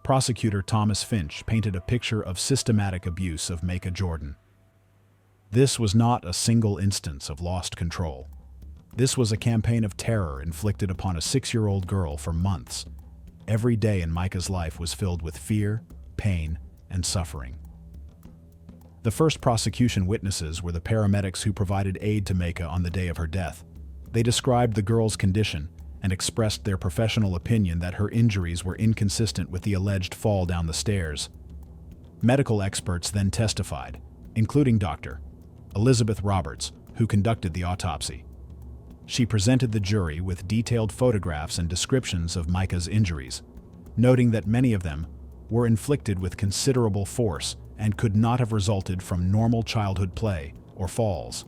prosecutor Thomas Finch painted a picture of systematic abuse of Micah Jordan. This was not a single instance of lost control. This was a campaign of terror inflicted upon a 6-year-old girl for months. Every day in Micah's life was filled with fear, pain, and suffering. The first prosecution witnesses were the paramedics who provided aid to Micah on the day of her death. They described the girl's condition and expressed their professional opinion that her injuries were inconsistent with the alleged fall down the stairs. Medical experts then testified, including Dr. Elizabeth Roberts, who conducted the autopsy. She presented the jury with detailed photographs and descriptions of Micah's injuries, noting that many of them were inflicted with considerable force and could not have resulted from normal childhood play or falls.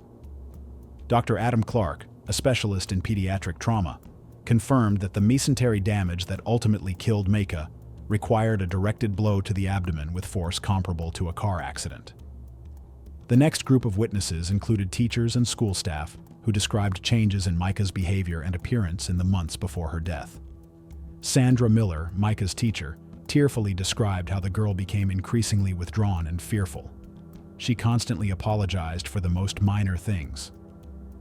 Dr. Adam Clark, a specialist in pediatric trauma, confirmed that the mesentery damage that ultimately killed Micah required a directed blow to the abdomen with force comparable to a car accident. The next group of witnesses included teachers and school staff who described changes in Micah's behavior and appearance in the months before her death. Sandra Miller, Micah's teacher, tearfully described how the girl became increasingly withdrawn and fearful. She constantly apologized for the most minor things.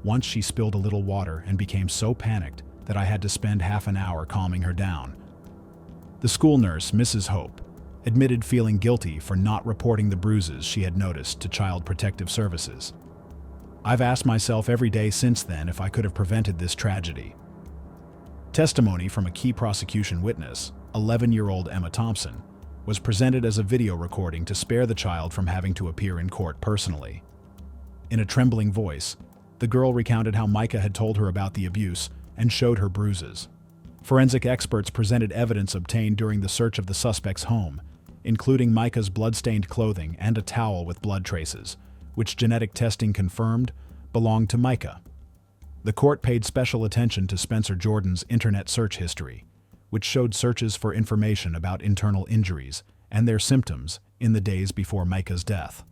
Once she spilled a little water and became so panicked that I had to spend half an hour calming her down. The school nurse, Mrs. Hope, admitted feeling guilty for not reporting the bruises she had noticed to Child Protective Services. I've asked myself every day since then if I could have prevented this tragedy. Testimony from a key prosecution witness, 11-year-old Emma Thompson, was presented as a video recording to spare the child from having to appear in court personally. In a trembling voice, the girl recounted how Micah had told her about the abuse and showed her bruises. Forensic experts presented evidence obtained during the search of the suspect's home, including Micah's blood-stained clothing and a towel with blood traces, which genetic testing confirmed belonged to Micah. The court paid special attention to Spencer Jordan's internet search history, which showed searches for information about internal injuries and their symptoms in the days before Micah's death.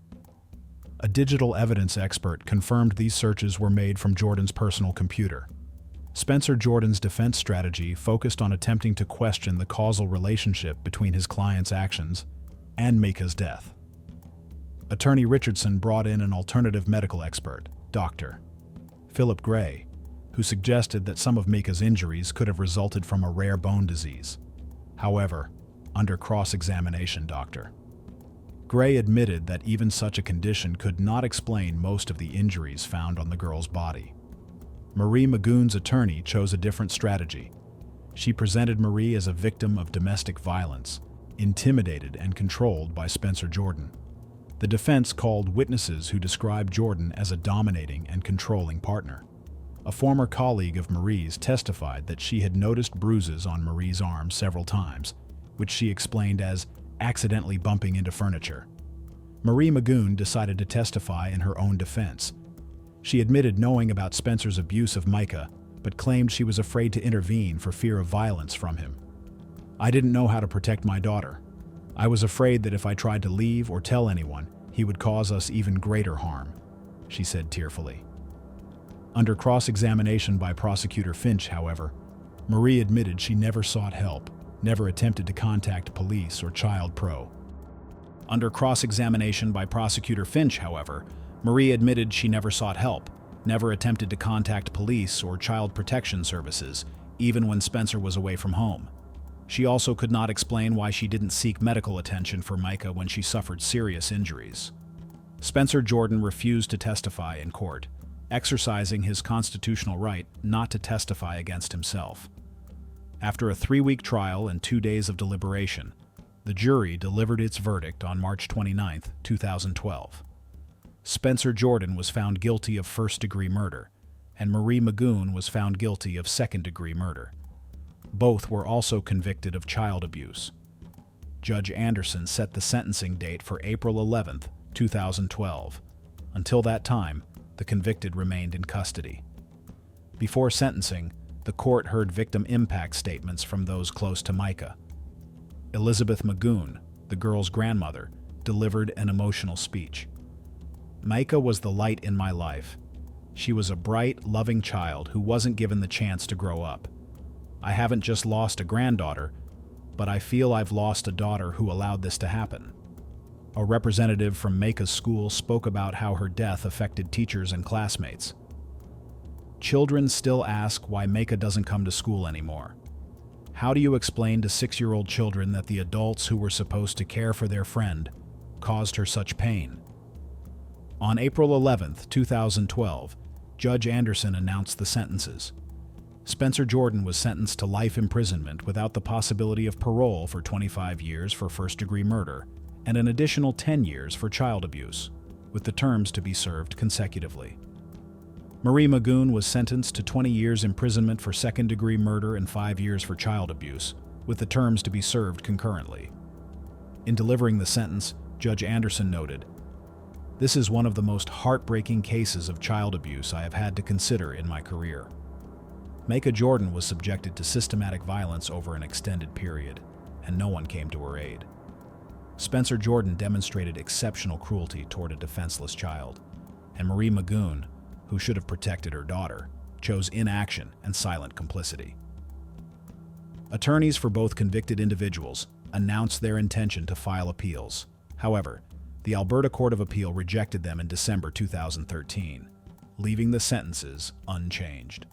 A digital evidence expert confirmed these searches were made from Jordan's personal computer. Spencer Jordan's defense strategy focused on attempting to question the causal relationship between his client's actions and Micah's death. Attorney Richardson brought in an alternative medical expert, Dr. Philip Gray, who suggested that some of Micah's injuries could have resulted from a rare bone disease. However, under cross-examination, Dr. Gray admitted that even such a condition could not explain most of the injuries found on the girl's body. Marie Magoon's attorney chose a different strategy. She presented Marie as a victim of domestic violence, intimidated and controlled by Spencer Jordan. The defense called witnesses who described Jordan as a dominating and controlling partner. A former colleague of Marie's testified that she had noticed bruises on Marie's arm several times, which she explained as accidentally bumping into furniture. Marie Magoon decided to testify in her own defense. She admitted knowing about Spencer's abuse of Micah, but claimed she was afraid to intervene for fear of violence from him. "I didn't know how to protect my daughter. I was afraid that if I tried to leave or tell anyone, he would cause us even greater harm," she said tearfully. Under cross-examination by Prosecutor Finch, however, Marie admitted she never sought help, never attempted to contact police or Child Pro. Under cross-examination by Prosecutor Finch, however, Marie admitted she never sought help, never attempted to contact police or Child Protection Services, even when Spencer was away from home. She also could not explain why she didn't seek medical attention for Micah when she suffered serious injuries. Spencer Jordan refused to testify in court, exercising his constitutional right not to testify against himself. After a 3-week trial and 2 days of deliberation, the jury delivered its verdict on March 29, 2012. Spencer Jordan was found guilty of first-degree murder, and Marie Magoon was found guilty of second-degree murder. Both were also convicted of child abuse. Judge Anderson set the sentencing date for April 11, 2012. Until that time, the convicted remained in custody. Before sentencing, the court heard victim impact statements from those close to Micah. Elizabeth Magoon, the girl's grandmother, delivered an emotional speech. "Micah was the light in my life. She was a bright, loving child who wasn't given the chance to grow up. I haven't just lost a granddaughter, but I feel I've lost a daughter who allowed this to happen. A representative from Maika's school spoke about how her death affected teachers and classmates. Children still ask why Maika doesn't come to school anymore. How do you explain to 6-year-old children that the adults who were supposed to care for their friend caused her such pain? On April 11, 2012, Judge Anderson announced the sentences. Spencer Jordan was sentenced to life imprisonment without the possibility of parole for 25 years for first-degree murder and an additional 10 years for child abuse, with the terms to be served consecutively. Marie Magoon was sentenced to 20 years imprisonment for second-degree murder and 5 years for child abuse, with the terms to be served concurrently. In delivering the sentence, Judge Anderson noted, "This is one of the most heartbreaking cases of child abuse I have had to consider in my career." Maika Jordan was subjected to systematic violence over an extended period, and no one came to her aid. Spencer Jordan demonstrated exceptional cruelty toward a defenseless child, and Marie Magoon, who should have protected her daughter, chose inaction and silent complicity. Attorneys for both convicted individuals announced their intention to file appeals. However, the Alberta Court of Appeal rejected them in December 2013, leaving the sentences unchanged.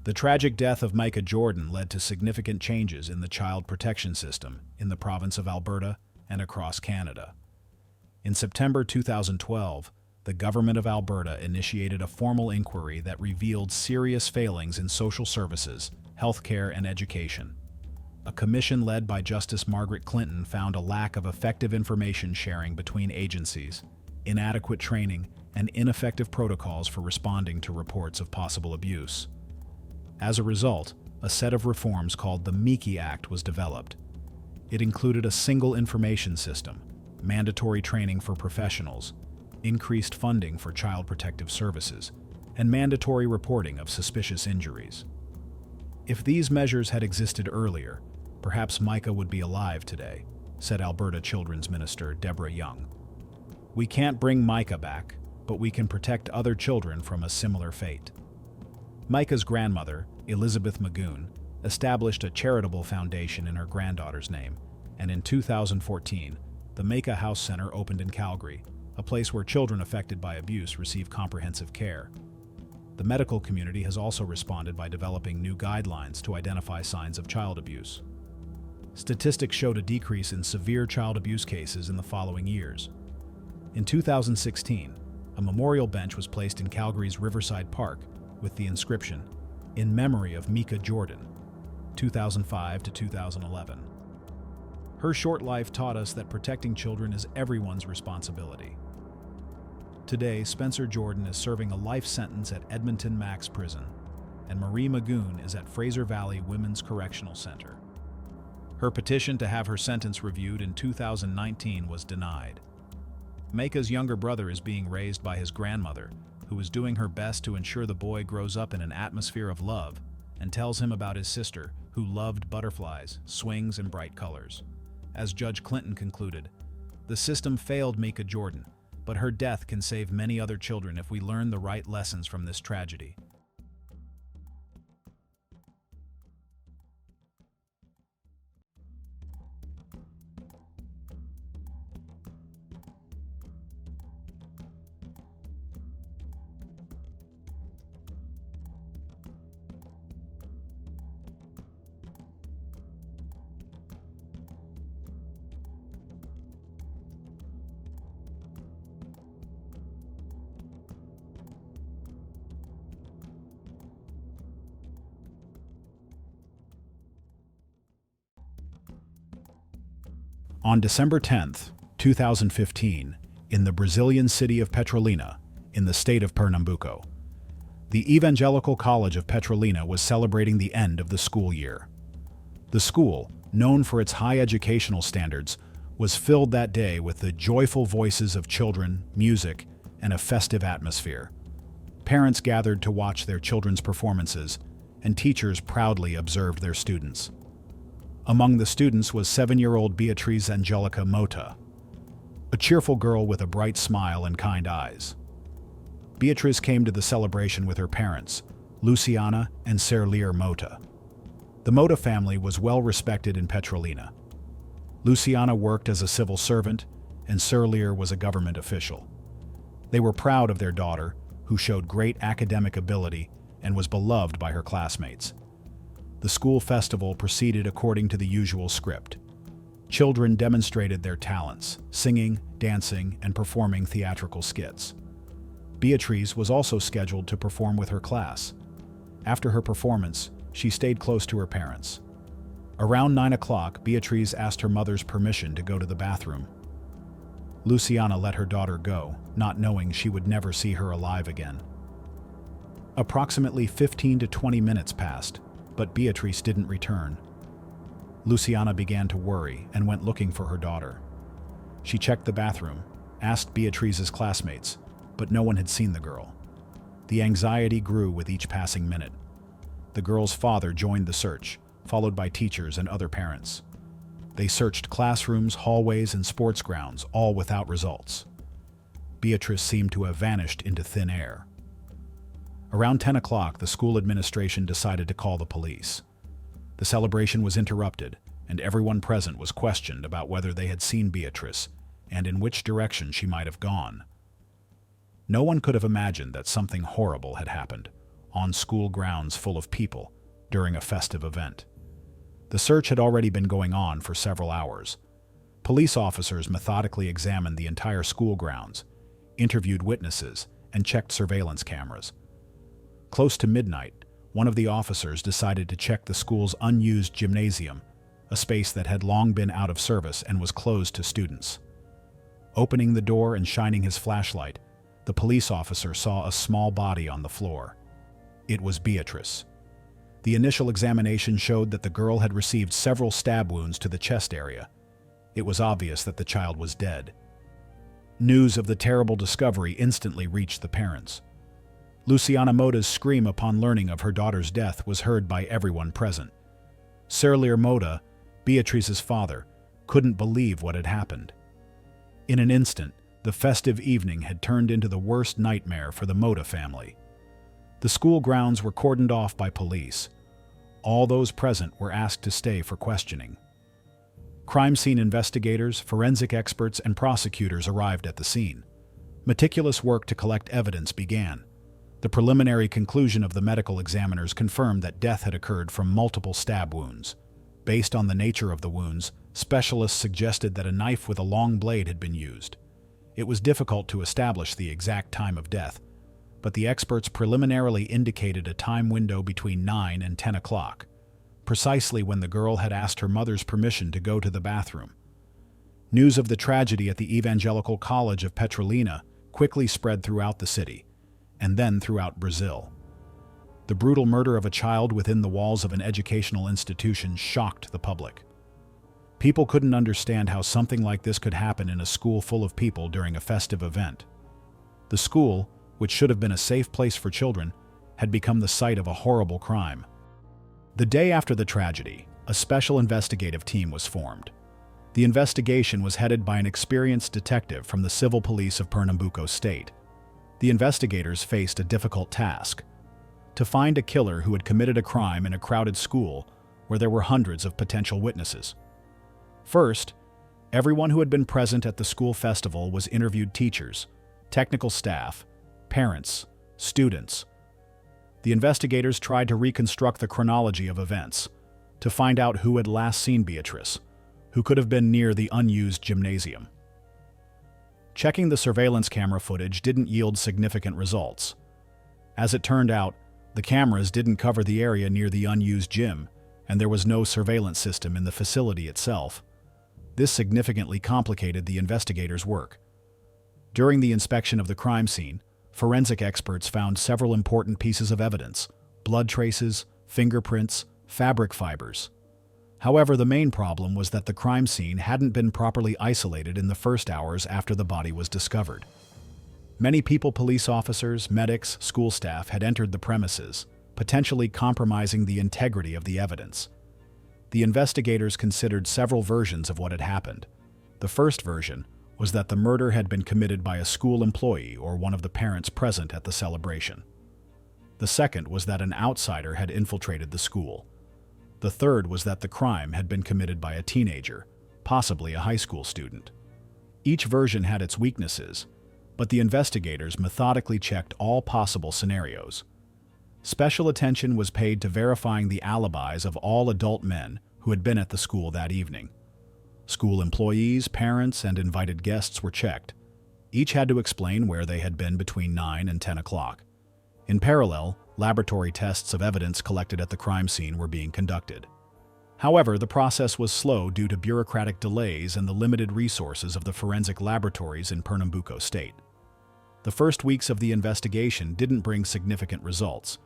The tragic death of Maika Jordan led to significant changes in the child protection system in the province of Alberta and across Canada. In September 2012, the government of Alberta initiated a formal inquiry that revealed serious failings in social services, healthcare, and education. A commission led by Justice Margaret Clinton found a lack of effective information sharing between agencies, inadequate training, and ineffective protocols for responding to reports of possible abuse. As a result, a set of reforms called the Miki Act was developed. It included a single information system, mandatory training for professionals, increased funding for child protective services, and mandatory reporting of suspicious injuries. If these measures had existed earlier, perhaps Maika would be alive today, said Alberta Children's Minister Deborah Young. We can't bring Maika back, but we can protect other children from a similar fate. Maika's grandmother, Elizabeth Magoon, established a charitable foundation in her granddaughter's name, and in 2014, the Maika House Center opened in Calgary, a place where children affected by abuse receive comprehensive care. The medical community has also responded by developing new guidelines to identify signs of child abuse. Statistics showed a decrease in severe child abuse cases in the following years. In 2016, a memorial bench was placed in Calgary's Riverside Park with the inscription, "In memory of Maika Jordan, 2005 to 2011. Her short life taught us that protecting children is everyone's responsibility. Today, Spencer Jordan is serving a life sentence at Edmonton Max Prison, and Marie Magoon is at Fraser Valley Women's Correctional Center. Her petition to have her sentence reviewed in 2019 was denied. Maika's younger brother is being raised by his grandmother, who is doing her best to ensure the boy grows up in an atmosphere of love, and tells him about his sister, who loved butterflies, swings, and bright colors. As Judge Clinton concluded, the system failed Maika Jordan, but her death can save many other children if we learn the right lessons from this tragedy. On December 10, 2015, in the Brazilian city of Petrolina, in the state of Pernambuco, the Evangelical College of Petrolina was celebrating the end of the school year. The school, known for its high educational standards, was filled that day with the joyful voices of children, music, and a festive atmosphere. Parents gathered to watch their children's performances, and teachers proudly observed their students. Among the students was 7-year-old Beatriz Angelica Mota, a cheerful girl with a bright smile and kind eyes. Beatrice came to the celebration with her parents, Luciana and Serlier Mota. The Mota family was well respected in Petrolina. Luciana worked as a civil servant, and Serlier was a government official. They were proud of their daughter, who showed great academic ability and was beloved by her classmates. The school festival proceeded according to the usual script. Children demonstrated their talents, singing, dancing, and performing theatrical skits. Beatrice was also scheduled to perform with her class. After her performance, she stayed close to her parents. Around 9 o'clock, Beatrice asked her mother's permission to go to the bathroom. Luciana let her daughter go, not knowing she would never see her alive again. Approximately 15 to 20 minutes passed, but Beatrice didn't return. Luciana began to worry and went looking for her daughter. She checked the bathroom, asked Beatrice's classmates, but no one had seen the girl. The anxiety grew with each passing minute. The girl's father joined the search, followed by teachers and other parents. They searched classrooms, hallways, and sports grounds, all without results. Beatrice seemed to have vanished into thin air. Around 10 o'clock, the school administration decided to call the police. The celebration was interrupted, and everyone present was questioned about whether they had seen Beatrice and in which direction she might have gone. No one could have imagined that something horrible had happened on school grounds full of people during a festive event. The search had already been going on for several hours. Police officers methodically examined the entire school grounds, interviewed witnesses, and checked surveillance cameras. Close to midnight, one of the officers decided to check the school's unused gymnasium, a space that had long been out of service and was closed to students. Opening the door and shining his flashlight, the police officer saw a small body on the floor. It was Beatrice. The initial examination showed that the girl had received several stab wounds to the chest area. It was obvious that the child was dead. News of the terrible discovery instantly reached the parents. Luciana Mota's scream upon learning of her daughter's death was heard by everyone present. Serlier Mota, Beatrice's father, couldn't believe what had happened. In an instant, the festive evening had turned into the worst nightmare for the Mota family. The school grounds were cordoned off by police. All those present were asked to stay for questioning. Crime scene investigators, forensic experts, and prosecutors arrived at the scene. Meticulous work to collect evidence began. The preliminary conclusion of the medical examiners confirmed that death had occurred from multiple stab wounds. Based on the nature of the wounds, specialists suggested that a knife with a long blade had been used. It was difficult to establish the exact time of death, but the experts preliminarily indicated a time window between 9 and 10 o'clock, precisely when the girl had asked her mother's permission to go to the bathroom. News of the tragedy at the Evangelical College of Petrolina quickly spread throughout the city, and then throughout Brazil. The brutal murder of a child within the walls of an educational institution shocked the public. People couldn't understand how something like this could happen in a school full of people during a festive event. The school, which should have been a safe place for children, had become the site of a horrible crime. The day after the tragedy, a special investigative team was formed. The investigation was headed by an experienced detective from the civil police of Pernambuco state. The investigators faced a difficult task: to find a killer who had committed a crime in a crowded school where there were hundreds of potential witnesses. First, everyone who had been present at the school festival was interviewed: teachers, technical staff, parents, students. The investigators tried to reconstruct the chronology of events, to find out who had last seen Beatrice, who could have been near the unused gymnasium. Checking the surveillance camera footage didn't yield significant results. As it turned out, the cameras didn't cover the area near the unused gym, and there was no surveillance system in the facility itself. This significantly complicated the investigators' work. During the inspection of the crime scene, forensic experts found several important pieces of evidence: blood traces, fingerprints, fabric fibers. However, the main problem was that the crime scene hadn't been properly isolated in the first hours after the body was discovered. Many people, police officers, medics, school staff, had entered the premises, potentially compromising the integrity of the evidence. The investigators considered several versions of what had happened. The first version, was that the murder had been committed by a school employee or one of the parents present at the celebration. The second was that an outsider had infiltrated the school. The third was that the crime had been committed by a teenager, possibly a high school student. Each version had its weaknesses, but the investigators methodically checked all possible scenarios. Special attention was paid to verifying the alibis of all adult men who had been at the school that evening. School employees, parents, and invited guests were checked. Each had to explain where they had been between 9 and 10 o'clock. In parallel, laboratory tests of evidence collected at the crime scene were being conducted. However, the process was slow due to bureaucratic delays and the limited resources of the forensic laboratories in Pernambuco State. The first weeks of the investigation didn't bring significant results.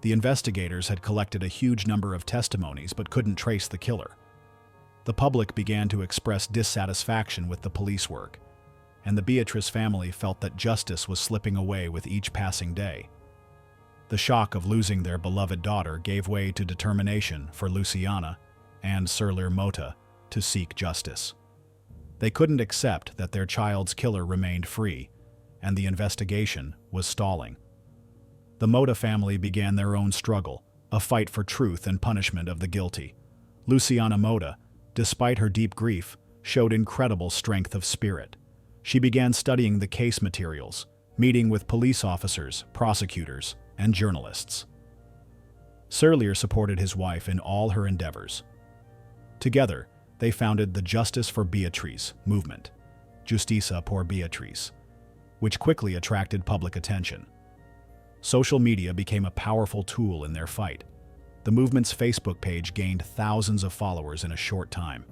The investigators had collected a huge number of testimonies but couldn't trace the killer. The public began to express dissatisfaction with the police work, and the Beatrice family felt that justice was slipping away with each passing day. The shock of losing their beloved daughter gave way to determination for Luciana and Sirlir Mota to seek justice. They couldn't accept that their child's killer remained free, and the investigation was stalling. The Mota family began their own struggle, a fight for truth and punishment of the guilty. Luciana Mota, despite her deep grief, showed incredible strength of spirit. She began studying the case materials, meeting with police officers, prosecutors, and journalists. Sirlir supported his wife in all her endeavors. Together, they founded the Justice for Beatrice movement, Justiça por Beatrice, which quickly attracted public attention. Social media became a powerful tool in their fight. The movement's Facebook page gained thousands of followers in a short time.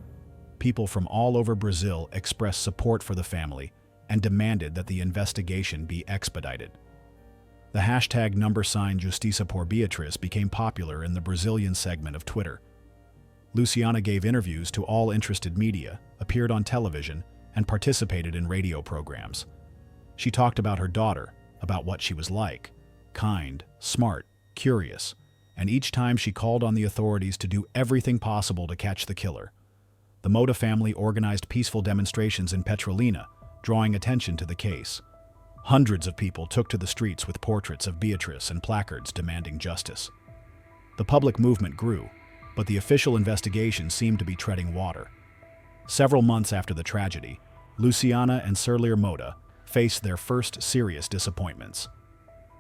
People from all over Brazil expressed support for the family and demanded that the investigation be expedited. The hashtag #Justiça por Beatrice became popular in the Brazilian segment of Twitter. Luciana gave interviews to all interested media, appeared on television, and participated in radio programs. She talked about her daughter, about what she was like, kind, smart, curious, and each time she called on the authorities to do everything possible to catch the killer. The Mota family organized peaceful demonstrations in Petrolina, drawing attention to the case. Hundreds of people took to the streets with portraits of Beatrice and placards demanding justice. The public movement grew, but the official investigation seemed to be treading water. Several months after the tragedy, Luciana and Sirlir Mota faced their first serious disappointments.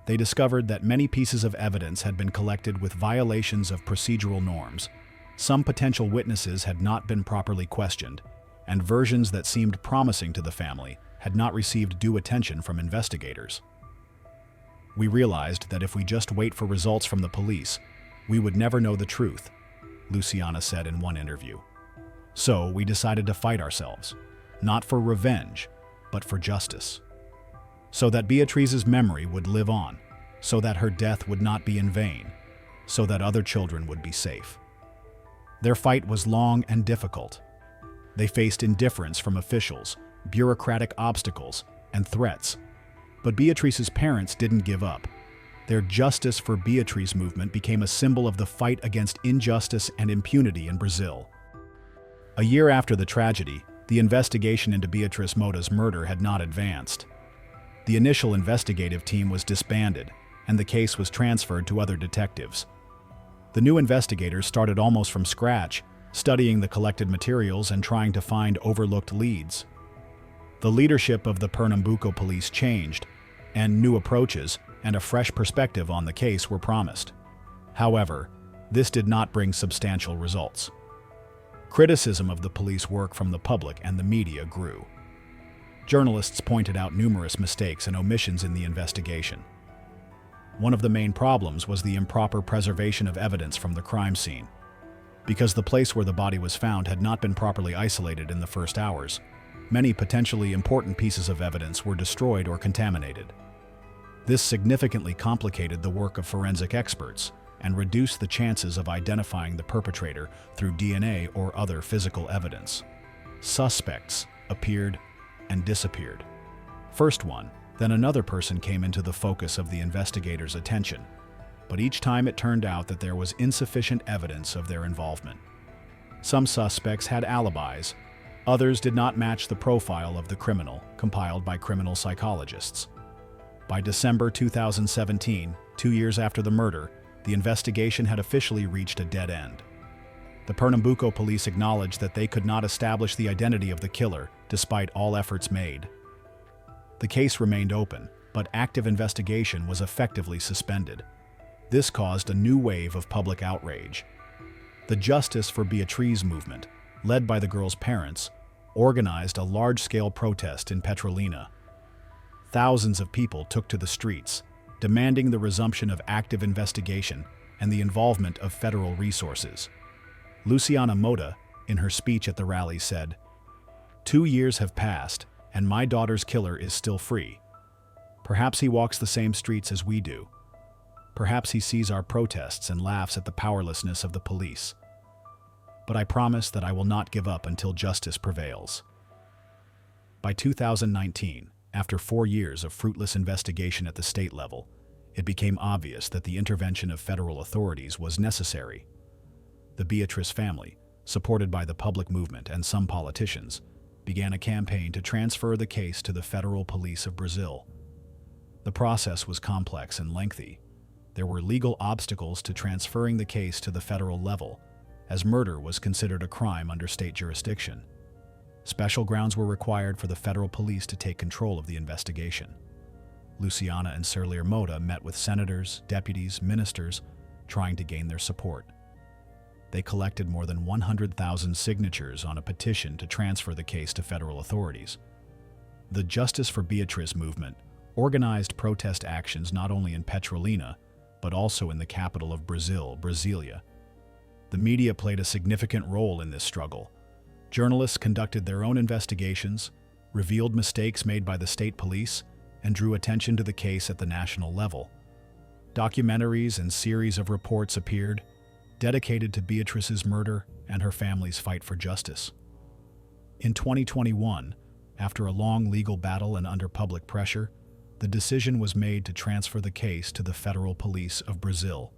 They discovered that many pieces of evidence had been collected with violations of procedural norms. Some potential witnesses had not been properly questioned, and versions that seemed promising to the family had not received due attention from investigators. We realized that if we just wait for results from the police, we would never know the truth, Luciana said in one interview. So we decided to fight ourselves, not for revenge, but for justice. So that Beatrice's memory would live on, so that her death would not be in vain, so that other children would be safe. Their fight was long and difficult. They faced indifference from officials, bureaucratic obstacles, and threats. But Beatrice's parents didn't give up. Their Justice for Beatrice movement became a symbol of the fight against injustice and impunity in Brazil. A year after the tragedy, the investigation into Beatrice Mota's murder had not advanced. The initial investigative team was disbanded, and the case was transferred to other detectives. The new investigators started almost from scratch, studying the collected materials and trying to find overlooked leads. The leadership of the Pernambuco police changed, and new approaches and a fresh perspective on the case were promised. However, this did not bring substantial results. Criticism of the police work from the public and the media grew. Journalists pointed out numerous mistakes and omissions in the investigation. One of the main problems was the improper preservation of evidence from the crime scene. Because the place where the body was found had not been properly isolated in the first hours, many potentially important pieces of evidence were destroyed or contaminated. This significantly complicated the work of forensic experts and reduced the chances of identifying the perpetrator through DNA or other physical evidence. Suspects appeared and disappeared. First one, then another person came into the focus of the investigators' attention, but each time it turned out that there was insufficient evidence of their involvement. Some suspects had alibis, Others did not match the profile of the criminal compiled by criminal psychologists. By December 2017, 2 years after the murder, the investigation had officially reached a dead end. The Pernambuco police acknowledged that they could not establish the identity of the killer despite all efforts made. The case remained open, but active investigation was effectively suspended. This caused a new wave of public outrage. The Justice for Beatriz movement, led by the girl's parents, organized a large-scale protest in Petrolina. Thousands of people took to the streets, demanding the resumption of active investigation and the involvement of federal resources. Luciana Mota, in her speech at the rally, said, "2 years have passed, and my daughter's killer is still free. Perhaps he walks the same streets as we do. Perhaps he sees our protests and laughs at the powerlessness of the police. But I promise that I will not give up until justice prevails." By 2019, after 4 years of fruitless investigation at the state level, it became obvious that the intervention of federal authorities was necessary. The Beatriz family, supported by the public movement and some politicians, began a campaign to transfer the case to the Federal Police of Brazil. The process was complex and lengthy. There were legal obstacles to transferring the case to the federal level, as murder was considered a crime under state jurisdiction. Special grounds were required for the federal police to take control of the investigation. Luciana and Serlier Mota met with senators, deputies, ministers, trying to gain their support. They collected more than 100,000 signatures on a petition to transfer the case to federal authorities. The Justice for Beatriz movement organized protest actions not only in Petrolina, but also in the capital of Brazil, Brasilia. The media played a significant role in this struggle. Journalists conducted their own investigations, revealed mistakes made by the state police, and drew attention to the case at the national level. Documentaries and series of reports appeared, dedicated to Beatriz's murder and her family's fight for justice. In 2021, after a long legal battle and under public pressure, the decision was made to transfer the case to the Federal Police of Brazil.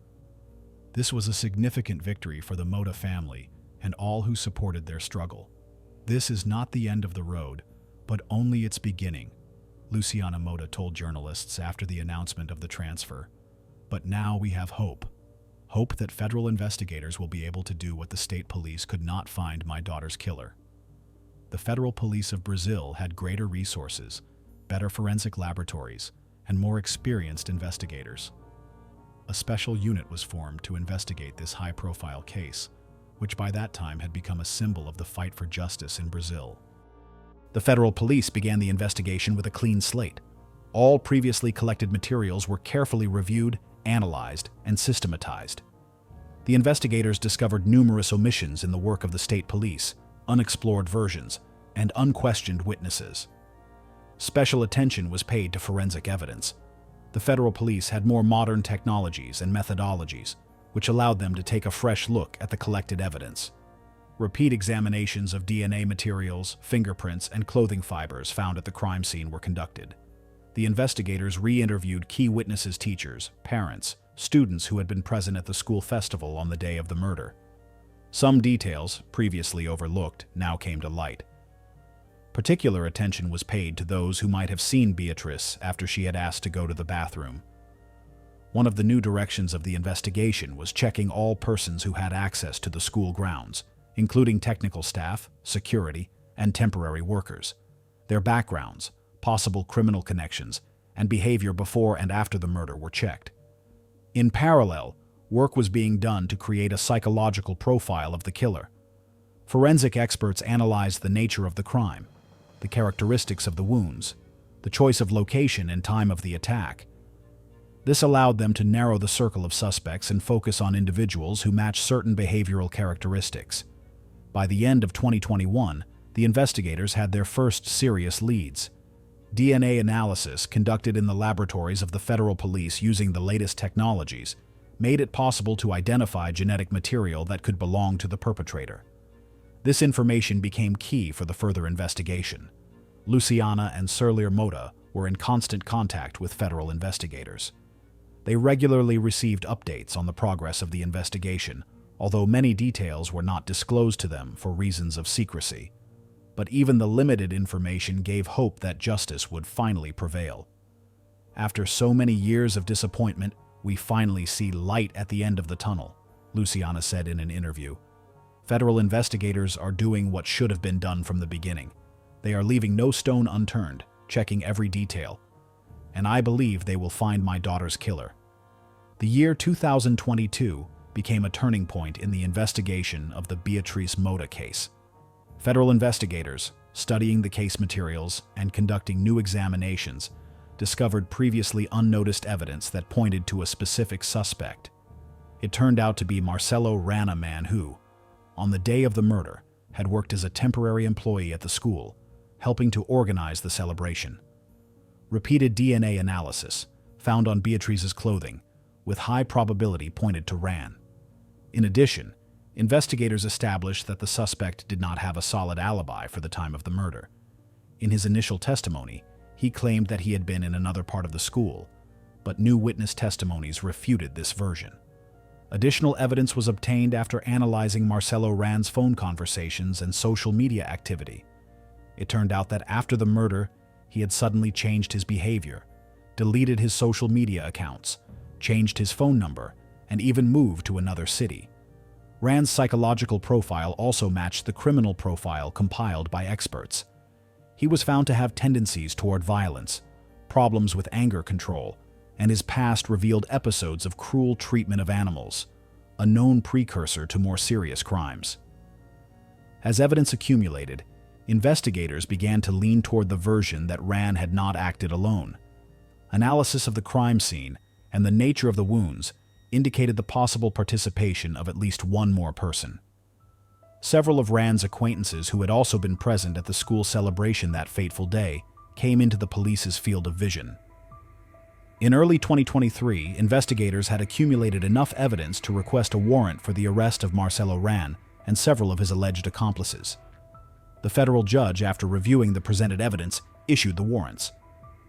This was a significant victory for the Mota family and all who supported their struggle. "This is not the end of the road, but only its beginning," Luciana Mota told journalists after the announcement of the transfer. "But now we have hope. Hope that federal investigators will be able to do what the state police could not find my daughter's killer." The Federal Police of Brazil had greater resources, better forensic laboratories, and more experienced investigators. A special unit was formed to investigate this high-profile case, which by that time had become a symbol of the fight for justice in Brazil. The federal police began the investigation with a clean slate. All previously collected materials were carefully reviewed, analyzed, and systematized. The investigators discovered numerous omissions in the work of the state police, unexplored versions, and unquestioned witnesses. Special attention was paid to forensic evidence. The federal police had more modern technologies and methodologies, which allowed them to take a fresh look at the collected evidence. Repeat examinations of DNA materials, fingerprints, and clothing fibers found at the crime scene were conducted. The investigators re-interviewed key witnesses, teachers, parents, students who had been present at the school festival on the day of the murder. Some details, previously overlooked, now came to light. Particular attention was paid to those who might have seen Beatriz after she had asked to go to the bathroom. One of the new directions of the investigation was checking all persons who had access to the school grounds, including technical staff, security, and temporary workers. Their backgrounds, possible criminal connections, and behavior before and after the murder were checked. In parallel, work was being done to create a psychological profile of the killer. Forensic experts analyzed the nature of the crime, the characteristics of the wounds, the choice of location and time of the attack. This allowed them to narrow the circle of suspects and focus on individuals who match certain behavioral characteristics. By the end of 2021, the investigators had their first serious leads. DNA analysis conducted in the laboratories of the federal police using the latest technologies made it possible to identify genetic material that could belong to the perpetrator. This information became key for the further investigation. Luciana and Serlier Mota were in constant contact with federal investigators. They regularly received updates on the progress of the investigation, although many details were not disclosed to them for reasons of secrecy. but even the limited information gave hope that justice would finally prevail. After so many years of disappointment, we finally see light at the end of the tunnel, Luciana said in an interview. Federal investigators are doing what should have been done from the beginning. They are leaving no stone unturned, checking every detail. And I believe they will find my daughter's killer. The year 2022 became a turning point in the investigation of the Beatrice Mota case. Federal investigators, studying the case materials and conducting new examinations, discovered previously unnoticed evidence that pointed to a specific suspect. It turned out to be Marcelo Ran, a man who, on the day of the murder, had worked as a temporary employee at the school, helping to organize the celebration. Repeated DNA analysis, found on Beatrice's clothing, with high probability pointed to Ran. In addition, investigators established that the suspect did not have a solid alibi for the time of the murder. In his initial testimony, he claimed that he had been in another part of the school, but new witness testimonies refuted this version. Additional evidence was obtained after analyzing Marcelo Ran's phone conversations and social media activity. It turned out that after the murder, he had suddenly changed his behavior, deleted his social media accounts, changed his phone number, and even moved to another city. Ran's psychological profile also matched the criminal profile compiled by experts. He was found to have tendencies toward violence, problems with anger control, and his past revealed episodes of cruel treatment of animals, a known precursor to more serious crimes. As evidence accumulated, investigators began to lean toward the version that Ran had not acted alone. Analysis of the crime scene and the nature of the wounds indicated the possible participation of at least one more person. Several of Ran's acquaintances who had also been present at the school celebration that fateful day came into the police's field of vision. In early 2023, investigators had accumulated enough evidence to request a warrant for the arrest of Marcelo Ran and several of his alleged accomplices. The federal judge, after reviewing the presented evidence, issued the warrants.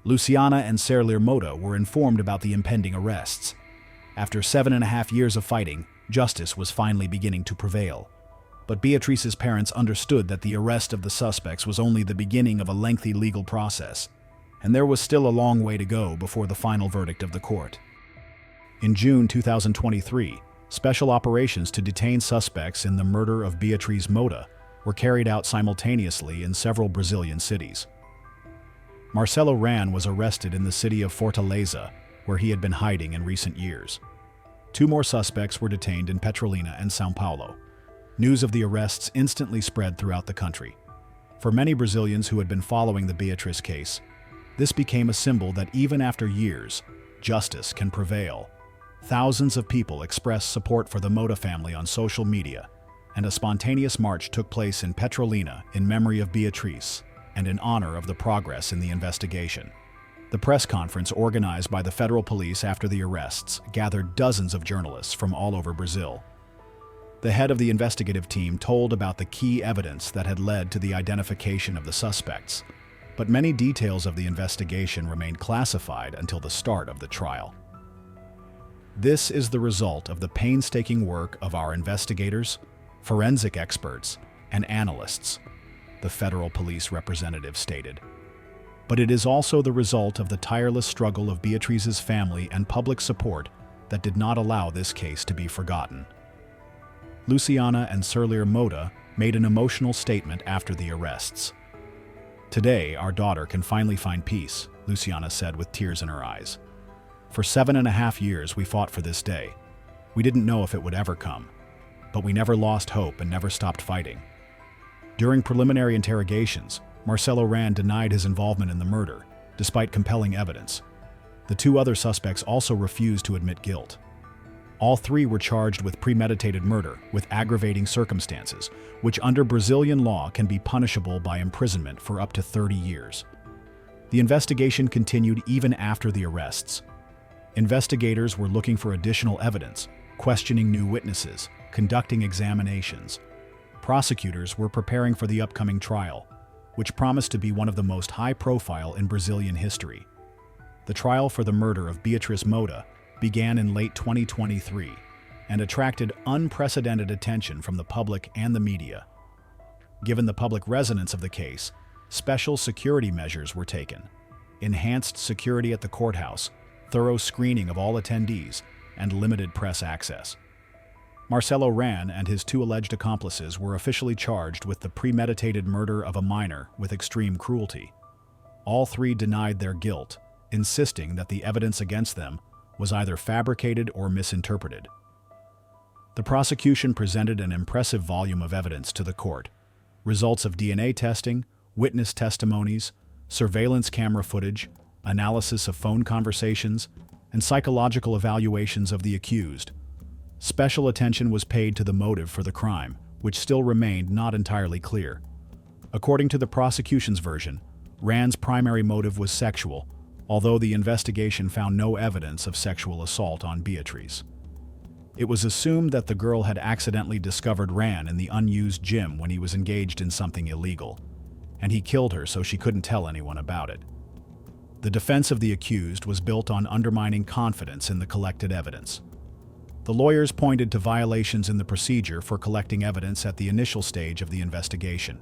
Luciana and Serlir Mota were informed about the impending arrests. After 7.5 years of fighting, justice was finally beginning to prevail. But Beatrice's parents understood that the arrest of the suspects was only the beginning of a lengthy legal process, and there was still a long way to go before the final verdict of the court. In June 2023, special operations to detain suspects in the murder of Beatrice Mota were carried out simultaneously in several Brazilian cities. Marcelo Ran was arrested in the city of Fortaleza, where he had been hiding in recent years. 2 more suspects were detained in Petrolina and São Paulo. News of the arrests instantly spread throughout the country. For many Brazilians who had been following the Beatrice case, this became a symbol that even after years, justice can prevail. Thousands of people expressed support for the Mota family on social media, and a spontaneous march took place in Petrolina in memory of Beatrice and in honor of the progress in the investigation. The press conference organized by the federal police after the arrests gathered dozens of journalists from all over Brazil. The head of the investigative team told about the key evidence that had led to the identification of the suspects, but many details of the investigation remained classified until the start of the trial. This is the result of the painstaking work of our investigators, forensic experts, and analysts, the federal police representative stated. But it is also the result of the tireless struggle of Beatrice's family and public support that did not allow this case to be forgotten. Luciana and Serlir Mota made an emotional statement after the arrests. "Today, our daughter can finally find peace," Luciana said with tears in her eyes. "For 7.5 years, we fought for this day. We didn't know if it would ever come, but we never lost hope and never stopped fighting." During preliminary interrogations, Marcelo Ran denied his involvement in the murder, despite compelling evidence. The 2 other suspects also refused to admit guilt. All 3 were charged with premeditated murder with aggravating circumstances, which under Brazilian law can be punishable by imprisonment for up to 30 years. The investigation continued even after the arrests. Investigators were looking for additional evidence, questioning new witnesses, conducting examinations. Prosecutors were preparing for the upcoming trial, which promised to be one of the most high-profile in Brazilian history. The trial for the murder of Beatrice Mota began in late 2023 and attracted unprecedented attention from the public and the media. Given the public resonance of the case, special security measures were taken. Enhanced security at the courthouse, thorough screening of all attendees, and limited press access. Marcelo Ran and his two alleged accomplices were officially charged with the premeditated murder of a minor with extreme cruelty. All three denied their guilt, insisting that the evidence against them was either fabricated or misinterpreted. The prosecution presented an impressive volume of evidence to the court: results of DNA testing, witness testimonies, surveillance camera footage, analysis of phone conversations, and psychological evaluations of the accused. Special attention was paid to the motive for the crime, which still remained not entirely clear. According to the prosecution's version, Rand's primary motive was sexual, although the investigation found no evidence of sexual assault on Beatrice. It was assumed that the girl had accidentally discovered Rand in the unused gym when he was engaged in something illegal, and he killed her so she couldn't tell anyone about it. The defense of the accused was built on undermining confidence in the collected evidence. The lawyers pointed to violations in the procedure for collecting evidence at the initial stage of the investigation,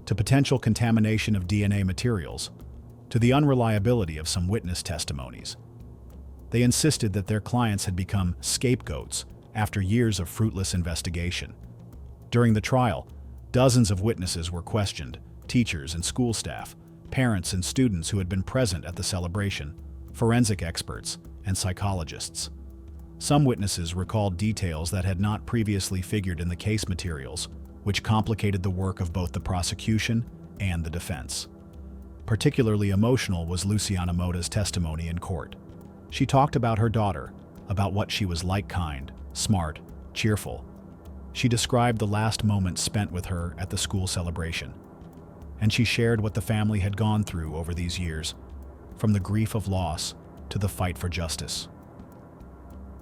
to potential contamination of DNA materials, to the unreliability of some witness testimonies. They insisted that their clients had become scapegoats after years of fruitless investigation. During the trial, dozens of witnesses were questioned: teachers and school staff, parents and students who had been present at the celebration, forensic experts, and psychologists. Some witnesses recalled details that had not previously figured in the case materials, which complicated the work of both the prosecution and the defense. Particularly emotional was Luciana Moda's testimony in court. She talked about her daughter, about what she was like: kind, smart, cheerful. She described the last moments spent with her at the school celebration. And she shared what the family had gone through over these years, from the grief of loss to the fight for justice.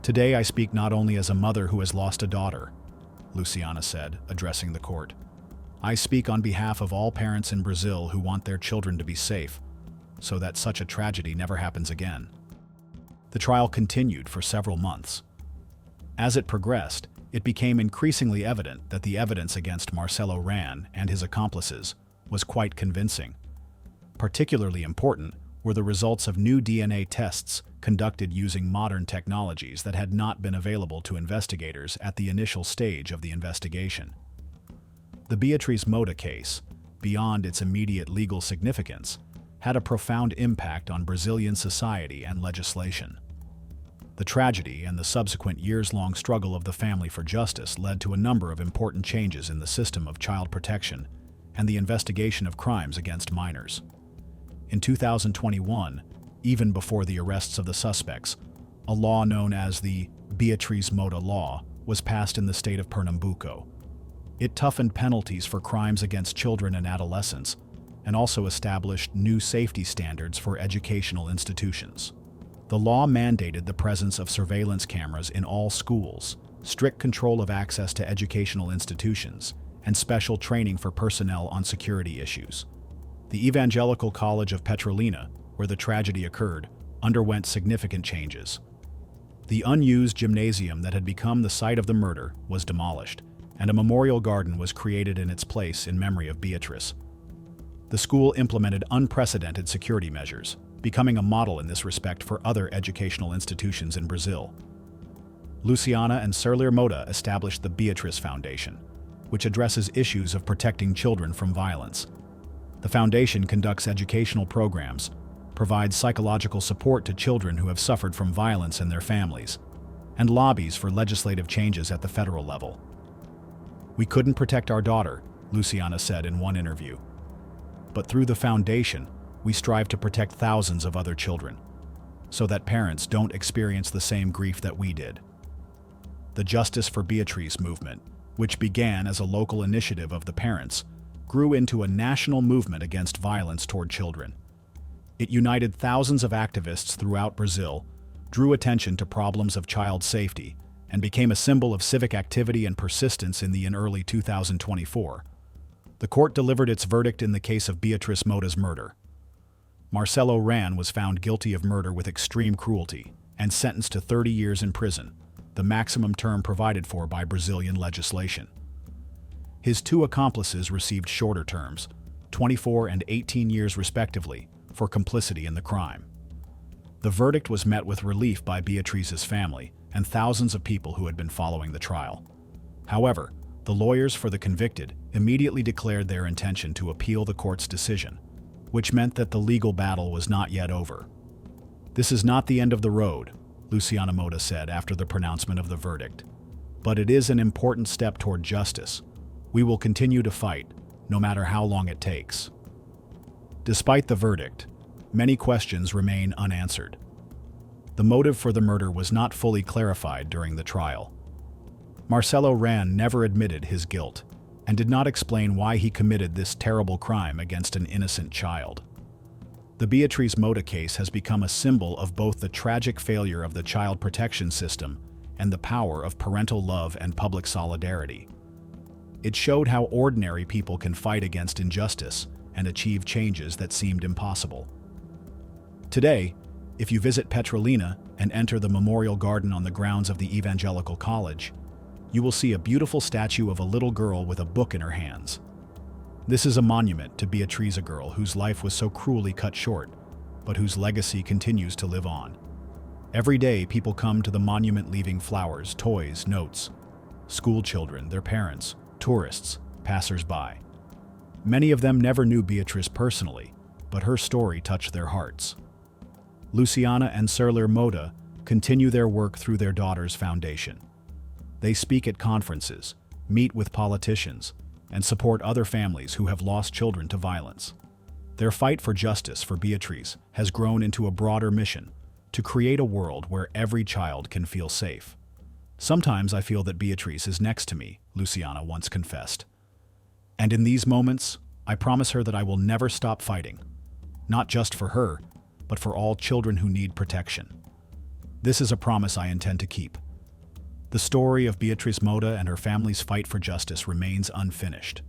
"Today I speak not only as a mother who has lost a daughter," Luciana said, addressing the court. "I speak on behalf of all parents in Brazil who want their children to be safe, so that such a tragedy never happens again." The trial continued for several months. As it progressed, it became increasingly evident that the evidence against Marcelo Ran and his accomplices was quite convincing. Particularly important were the results of new DNA tests conducted using modern technologies that had not been available to investigators at the initial stage of the investigation. The Beatrice Moda case, beyond its immediate legal significance, had a profound impact on Brazilian society and legislation. The tragedy and the subsequent years-long struggle of the family for justice led to a number of important changes in the system of child protection and the investigation of crimes against minors. In 2021, even before the arrests of the suspects, a law known as the Beatrice Moda Law was passed in the state of Pernambuco. It toughened penalties for crimes against children and adolescents, and also established new safety standards for educational institutions. The law mandated the presence of surveillance cameras in all schools, strict control of access to educational institutions, and special training for personnel on security issues. The Evangelical College of Petrolina, where the tragedy occurred, underwent significant changes. The unused gymnasium that had become the site of the murder was demolished, and a memorial garden was created in its place in memory of Beatrice. The school implemented unprecedented security measures, becoming a model in this respect for other educational institutions in Brazil. Luciana and Serlir Moda established the Beatrice Foundation, which addresses issues of protecting children from violence. The foundation conducts educational programs, provides psychological support to children who have suffered from violence in their families, and lobbies for legislative changes at the federal level. "We couldn't protect our daughter," Luciana said in one interview. "But through the foundation, we strive to protect thousands of other children, so that parents don't experience the same grief that we did." The Justice for Beatrice movement, which began as a local initiative of the parents, grew into a national movement against violence toward children. It united thousands of activists throughout Brazil, drew attention to problems of child safety, and became a symbol of civic activity and persistence in early 2024. The court delivered its verdict in the case of Beatrice Moda's murder. Marcelo Ran was found guilty of murder with extreme cruelty and sentenced to 30 years in prison, the maximum term provided for by Brazilian legislation. His two accomplices received shorter terms, 24 and 18 years respectively, for complicity in the crime. The verdict was met with relief by Beatrice's family and thousands of people who had been following the trial. However, the lawyers for the convicted immediately declared their intention to appeal the court's decision, which meant that the legal battle was not yet over. "This is not the end of the road," Luciana Moda said after the pronouncement of the verdict. "But it is an important step toward justice. We will continue to fight, no matter how long it takes." Despite the verdict, many questions remain unanswered. The motive for the murder was not fully clarified during the trial. Marcelo Ran never admitted his guilt and did not explain why he committed this terrible crime against an innocent child. The Beatrice Moda case has become a symbol of both the tragic failure of the child protection system and the power of parental love and public solidarity. It showed how ordinary people can fight against injustice and achieve changes that seemed impossible. Today, if you visit Petrolina and enter the memorial garden on the grounds of the Evangelical College, you will see a beautiful statue of a little girl with a book in her hands. This is a monument to Beatrice, a girl whose life was so cruelly cut short, but whose legacy continues to live on. Every day, people come to the monument leaving flowers, toys, notes. School children, their parents, tourists, passers-by. Many of them never knew Beatrice personally, but her story touched their hearts. Luciana and Serler Moda continue their work through their daughter's foundation. They speak at conferences, meet with politicians, and support other families who have lost children to violence. Their fight for justice for Beatrice has grown into a broader mission to create a world where every child can feel safe. "Sometimes I feel that Beatrice is next to me," Luciana once confessed. "And in these moments, I promise her that I will never stop fighting, not just for her, but for all children who need protection." This is a promise I intend to keep. The story of Beatrice Moda and her family's fight for justice remains unfinished,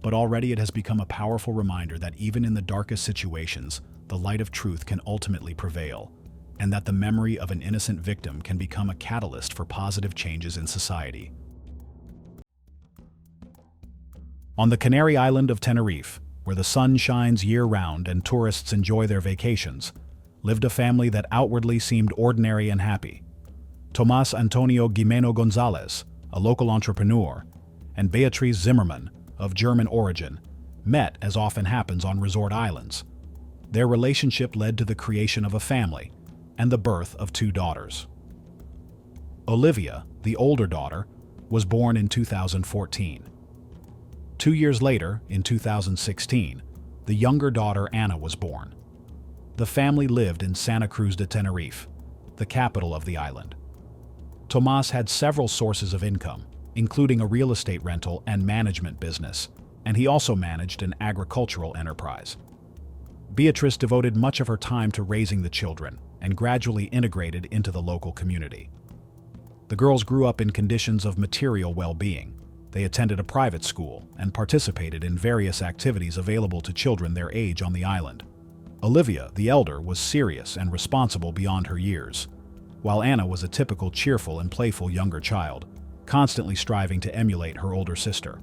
but already it has become a powerful reminder that even in the darkest situations, the light of truth can ultimately prevail, and that the memory of an innocent victim can become a catalyst for positive changes in society. On the Canary Island of Tenerife, where the sun shines year-round and tourists enjoy their vacations, lived a family that outwardly seemed ordinary and happy. Tomás Antonio Gimeno González, a local entrepreneur, and Beatrice Zimmermann, of German origin, met as often happens on resort islands. Their relationship led to the creation of a family and the birth of two daughters. Olivia, the older daughter, was born in 2014. 2 years later, in 2016, the younger daughter Anna was born. The family lived in Santa Cruz de Tenerife, the capital of the island. Tomás had several sources of income, including a real estate rental and management business, and he also managed an agricultural enterprise. Beatrice devoted much of her time to raising the children and gradually integrated into the local community. The girls grew up in conditions of material well-being. They attended a private school and participated in various activities available to children their age on the island. Olivia, the elder, was serious and responsible beyond her years, while Anna was a typical cheerful and playful younger child, constantly striving to emulate her older sister.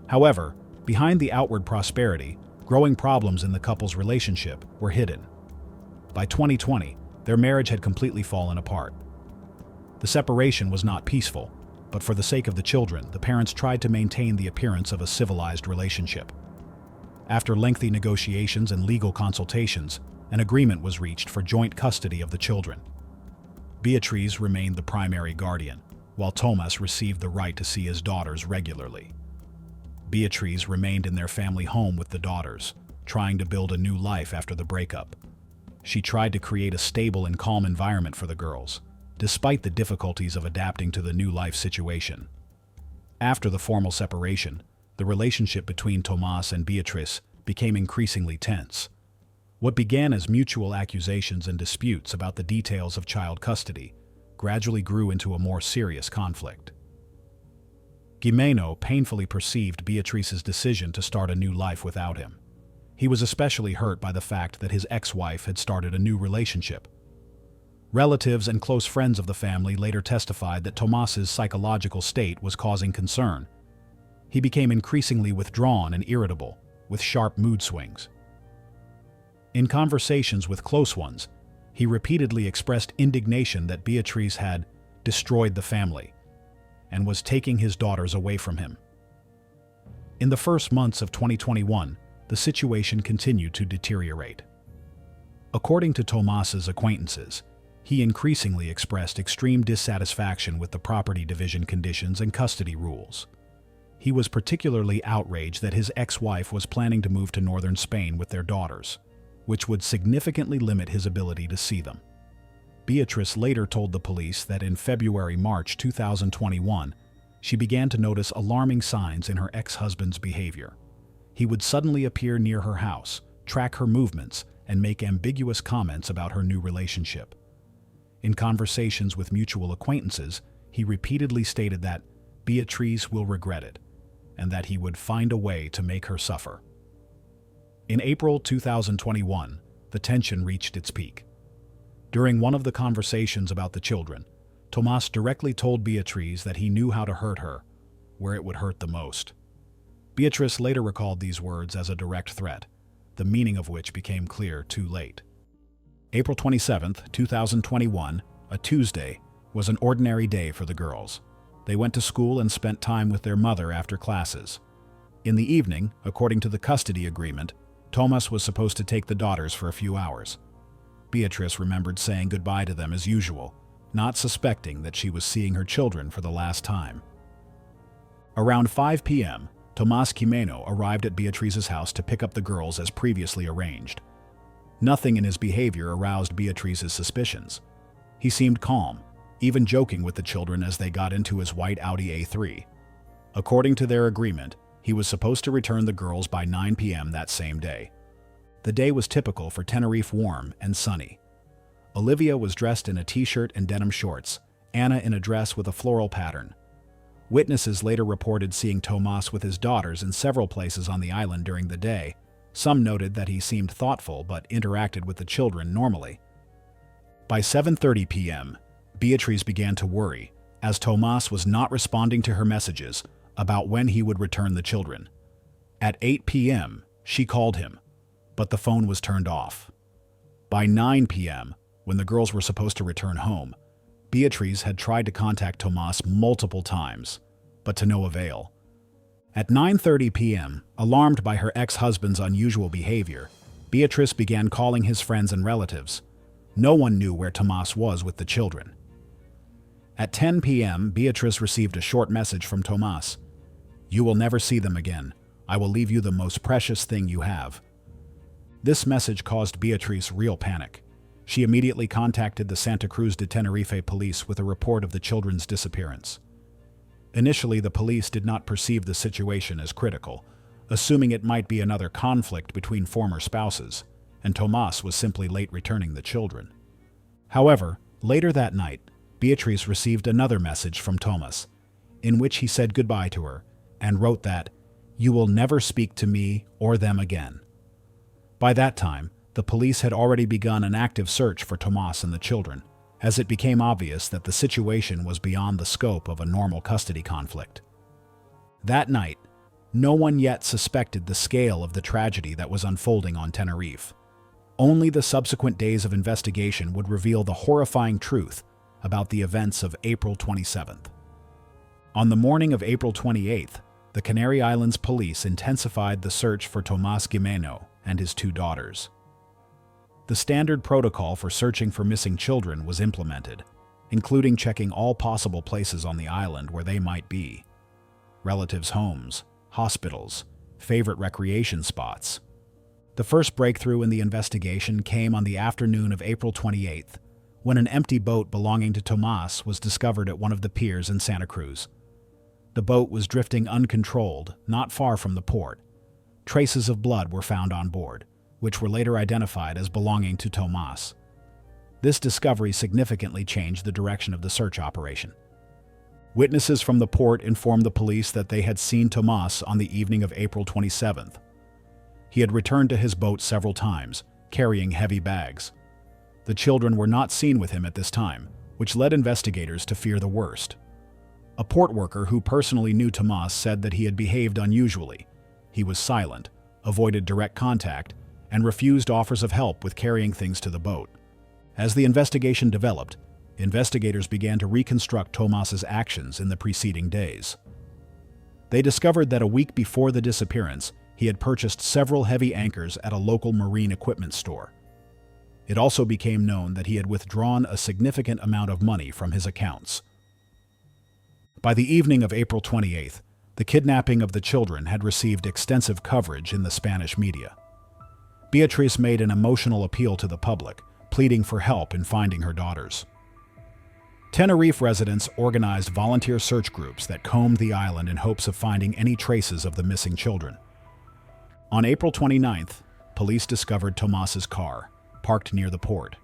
However, behind the outward prosperity, growing problems in the couple's relationship were hidden. By 2020, their marriage had completely fallen apart. The separation was not peaceful, but for the sake of the children, the parents tried to maintain the appearance of a civilized relationship. After lengthy negotiations and legal consultations, an agreement was reached for joint custody of the children. Beatrice remained the primary guardian, while Tomás received the right to see his daughters regularly. Beatrice remained in their family home with the daughters, trying to build a new life after the breakup. She tried to create a stable and calm environment for the girls, despite the difficulties of adapting to the new life situation. After the formal separation, the relationship between Tomás and Beatrice became increasingly tense. What began as mutual accusations and disputes about the details of child custody gradually grew into a more serious conflict. Gimeno painfully perceived Beatrice's decision to start a new life without him. He was especially hurt by the fact that his ex-wife had started a new relationship. Relatives and close friends of the family later testified that Tomás's psychological state was causing concern. He became increasingly withdrawn and irritable, with sharp mood swings. In conversations with close ones, he repeatedly expressed indignation that Beatrice had destroyed the family and was taking his daughters away from him. In the first months of 2021, the situation continued to deteriorate. According to Tomas's acquaintances, he increasingly expressed extreme dissatisfaction with the property division conditions and custody rules. He was particularly outraged that his ex-wife was planning to move to northern Spain with their daughters, which would significantly limit his ability to see them. Beatrice later told the police that in February-March 2021, she began to notice alarming signs in her ex-husband's behavior. He would suddenly appear near her house, track her movements, and make ambiguous comments about her new relationship. In conversations with mutual acquaintances, he repeatedly stated that Beatrice will regret it, and that he would find a way to make her suffer. In April 2021, the tension reached its peak. During one of the conversations about the children, Tomas directly told Beatrice that he knew how to hurt her, where it would hurt the most. Beatrice later recalled these words as a direct threat, the meaning of which became clear too late. April 27, 2021, a Tuesday, was an ordinary day for the girls. They went to school and spent time with their mother after classes. In the evening, according to the custody agreement, Tomas was supposed to take the daughters for a few hours. Beatrice remembered saying goodbye to them as usual, not suspecting that she was seeing her children for the last time. Around 5 p.m., Tomas Gimeno arrived at Beatrice's house to pick up the girls as previously arranged. Nothing in his behavior aroused Beatrice's suspicions. He seemed calm, even joking with the children as they got into his white Audi A3. According to their agreement, he was supposed to return the girls by 9 p.m. that same day. The day was typical for Tenerife, warm and sunny. Olivia was dressed in a t-shirt and denim shorts, Anna in a dress with a floral pattern. Witnesses later reported seeing Tomas with his daughters in several places on the island during the day. Some noted that he seemed thoughtful but interacted with the children normally. By 7:30 p.m., Beatrice began to worry, as Tomas was not responding to her messages about when he would return the children. At 8 p.m., she called him, but the phone was turned off. By 9 p.m., when the girls were supposed to return home, Beatrice had tried to contact Tomas multiple times, but to no avail. At 9:30 p.m., alarmed by her ex-husband's unusual behavior, Beatrice began calling his friends and relatives. No one knew where Tomas was with the children. At 10 p.m., Beatrice received a short message from Tomas. "You will never see them again. I will leave you the most precious thing you have." This message caused Beatrice real panic. She immediately contacted the Santa Cruz de Tenerife police with a report of the children's disappearance. Initially, the police did not perceive the situation as critical, assuming it might be another conflict between former spouses, and Tomas was simply late returning the children. However, later that night, Beatrice received another message from Tomas, in which he said goodbye to her and wrote that, "You will never speak to me or them again." By that time, the police had already begun an active search for Tomas and the children, as it became obvious that the situation was beyond the scope of a normal custody conflict. That night, no one yet suspected the scale of the tragedy that was unfolding on Tenerife. Only the subsequent days of investigation would reveal the horrifying truth about the events of April 27th. On the morning of April 28th, the Canary Islands police intensified the search for Tomas Gimeno and his two daughters. The standard protocol for searching for missing children was implemented, including checking all possible places on the island where they might be: relatives' homes, hospitals, favorite recreation spots. The first breakthrough in the investigation came on the afternoon of April 28th, when an empty boat belonging to Tomas was discovered at one of the piers in Santa Cruz. The boat was drifting uncontrolled, not far from the port. Traces of blood were found on board, which were later identified as belonging to Tomas. This discovery significantly changed the direction of the search operation. Witnesses from the port informed the police that they had seen Tomas on the evening of April 27th. He had returned to his boat several times, carrying heavy bags. The children were not seen with him at this time, which led investigators to fear the worst. A port worker who personally knew Tomas said that he had behaved unusually. He was silent, avoided direct contact, and refused offers of help with carrying things to the boat. As the investigation developed, investigators began to reconstruct Tomas's actions in the preceding days. They discovered that a week before the disappearance, he had purchased several heavy anchors at a local marine equipment store. It also became known that he had withdrawn a significant amount of money from his accounts. By the evening of April 28th, the kidnapping of the children had received extensive coverage in the Spanish media. Beatriz made an emotional appeal to the public, pleading for help in finding her daughters. Tenerife residents organized volunteer search groups that combed the island in hopes of finding any traces of the missing children. On April 29th, police discovered Tomas's car, parked near the port.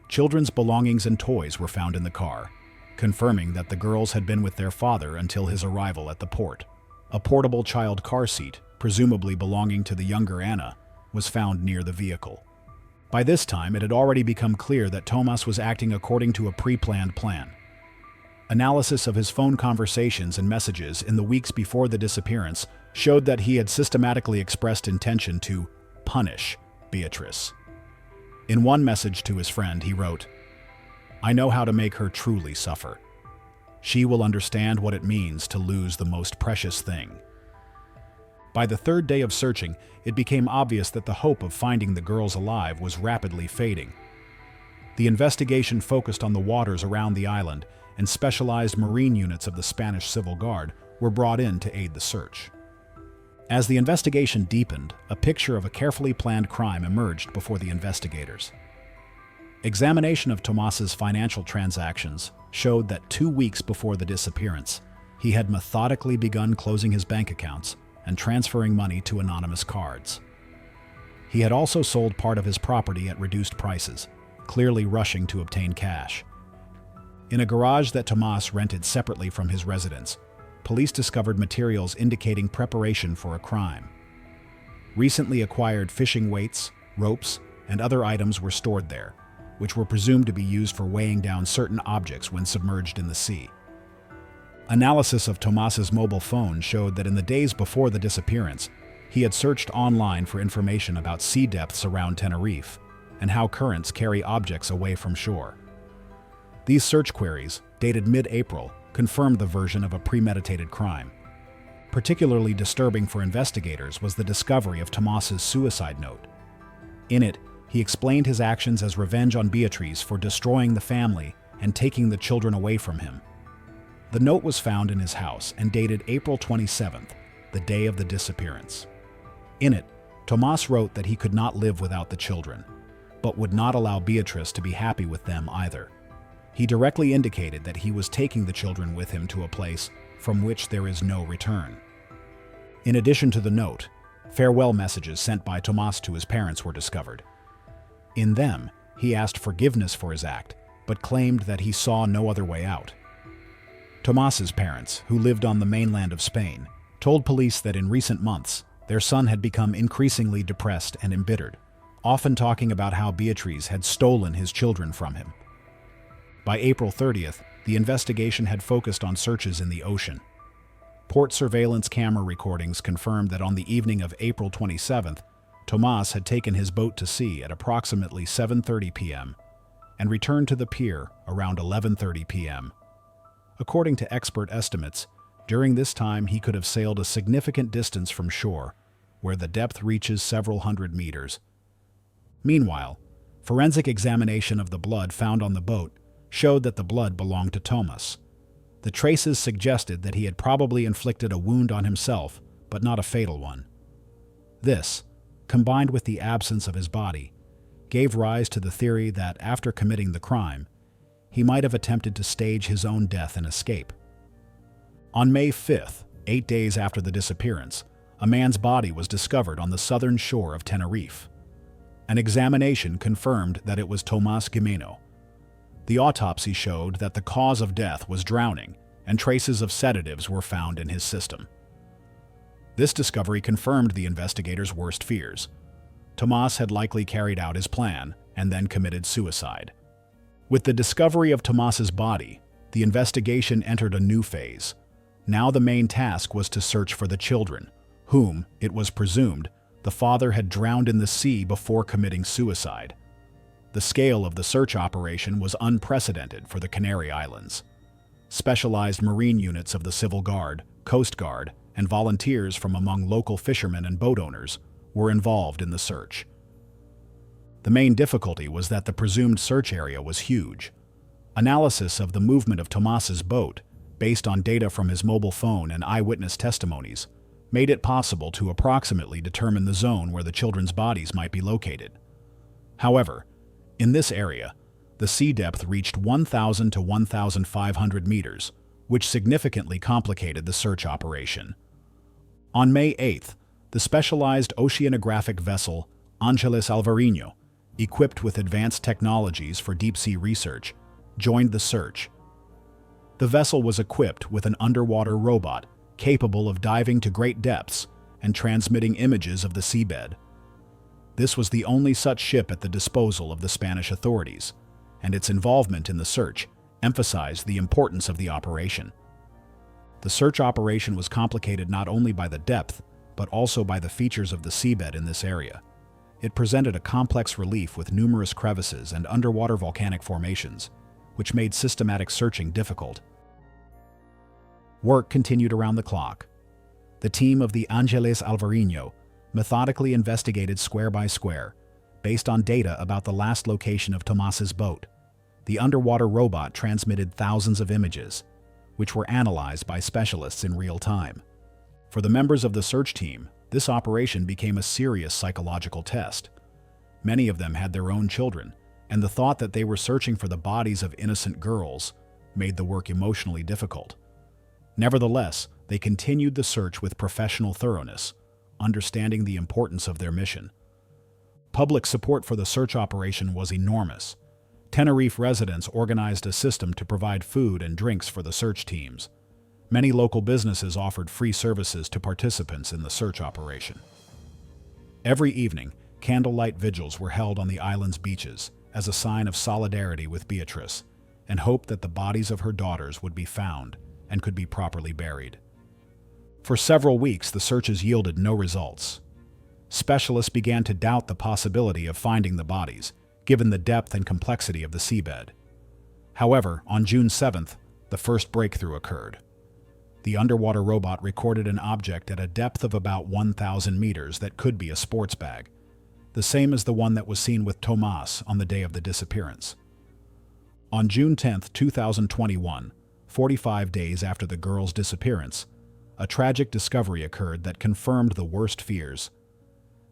Children's belongings and toys were found in the car, confirming that the girls had been with their father until his arrival at the port. A portable child car seat, presumably belonging to the younger Anna, was found near the vehicle. By this time, it had already become clear that Tomas was acting according to a pre-planned plan. Analysis of his phone conversations and messages in the weeks before the disappearance showed that he had systematically expressed intention to punish Beatriz. In one message to his friend, he wrote, "I know how to make her truly suffer. She will understand what it means to lose the most precious thing." By the third day of searching, it became obvious that the hope of finding the girls alive was rapidly fading. The investigation focused on the waters around the island, and specialized marine units of the Spanish Civil Guard were brought in to aid the search. As the investigation deepened, a picture of a carefully planned crime emerged before the investigators. Examination of Tomas's financial transactions showed that 2 weeks before the disappearance, he had methodically begun closing his bank accounts and transferring money to anonymous cards. He had also sold part of his property at reduced prices, clearly rushing to obtain cash. In a garage that Tomas rented separately from his residence, police discovered materials indicating preparation for a crime. Recently acquired fishing weights, ropes, and other items were stored there, which were presumed to be used for weighing down certain objects when submerged in the sea. Analysis of Tomas's mobile phone showed that in the days before the disappearance, he had searched online for information about sea depths around Tenerife and how currents carry objects away from shore. These search queries, dated mid-April, confirmed the version of a premeditated crime. Particularly disturbing for investigators was the discovery of Tomas's suicide note. In it, he explained his actions as revenge on Beatriz for destroying the family and taking the children away from him. The note was found in his house and dated April 27th, the day of the disappearance. In it, Tomas wrote that he could not live without the children, but would not allow Beatriz to be happy with them either. He directly indicated that he was taking the children with him to a place from which there is no return. In addition to the note, farewell messages sent by Tomas to his parents were discovered. In them, he asked forgiveness for his act, but claimed that he saw no other way out. Tomas's parents, who lived on the mainland of Spain, told police that in recent months, their son had become increasingly depressed and embittered, often talking about how Beatriz had stolen his children from him. By April 30th, the investigation had focused on searches in the ocean. Port surveillance camera recordings confirmed that on the evening of April 27th, Tomas had taken his boat to sea at approximately 7:30 p.m. and returned to the pier around 11:30 p.m. According to expert estimates, during this time he could have sailed a significant distance from shore, where the depth reaches several hundred meters. Meanwhile, forensic examination of the blood found on the boat showed that the blood belonged to Tomas. The traces suggested that he had probably inflicted a wound on himself, but not a fatal one. This, combined with the absence of his body, gave rise to the theory that after committing the crime, he might have attempted to stage his own death and escape. On May 5th, 8 days after the disappearance, a man's body was discovered on the southern shore of Tenerife. An examination confirmed that it was Tomas Gimeno. The autopsy showed that the cause of death was drowning, and traces of sedatives were found in his system. This discovery confirmed the investigators' worst fears. Tomas had likely carried out his plan and then committed suicide. With the discovery of Tomas's body, the the investigation entered a new phase. Now the main task was to search for the children, whom, it was presumed, the father had drowned in the sea before committing suicide. The scale of the search operation was unprecedented for the Canary Islands. Specialized marine units of the Civil Guard, Coast Guard, and volunteers from among local fishermen and boat owners were involved in the search. The main difficulty was that the presumed search area was huge. Analysis of the movement of Tomas's boat, based on data from his mobile phone and eyewitness testimonies, made it possible to approximately determine the zone where the children's bodies might be located. However, in this area, the sea depth reached 1,000 to 1,500 meters, which significantly complicated the search operation. On May 8th, the specialized oceanographic vessel Angeles Alvarinho, equipped with advanced technologies for deep-sea research, joined the search. The vessel was equipped with an underwater robot capable of diving to great depths and transmitting images of the seabed. This was the only such ship at the disposal of the Spanish authorities, and its involvement in the search emphasized the importance of the operation. The search operation was complicated not only by the depth, but also by the features of the seabed in this area. It presented a complex relief with numerous crevices and underwater volcanic formations, which made systematic searching difficult. Work continued around the clock. The team of the Angeles Alvarinho methodically investigated square by square, based on data about the last location of Tomas's boat. The underwater robot transmitted thousands of images, which were analyzed by specialists in real time. For the members of the search team, this operation became a serious psychological test. Many of them had their own children, and the thought that they were searching for the bodies of innocent girls made the work emotionally difficult. Nevertheless, they continued the search with professional thoroughness, understanding the importance of their mission. Public support for the search operation was enormous. Tenerife residents organized a system to provide food and drinks for the search teams. Many local businesses offered free services to participants in the search operation. Every evening, candlelight vigils were held on the island's beaches as a sign of solidarity with Beatrice and hope that the bodies of her daughters would be found and could be properly buried. For several weeks, the searches yielded no results. Specialists began to doubt the possibility of finding the bodies, given the depth and complexity of the seabed. However, on June 7th, the first breakthrough occurred. The underwater robot recorded an object at a depth of about 1,000 meters that could be a sports bag, the same as the one that was seen with Tomas on the day of the disappearance. On June 10, 2021, 45 days after the girl's disappearance, a tragic discovery occurred that confirmed the worst fears.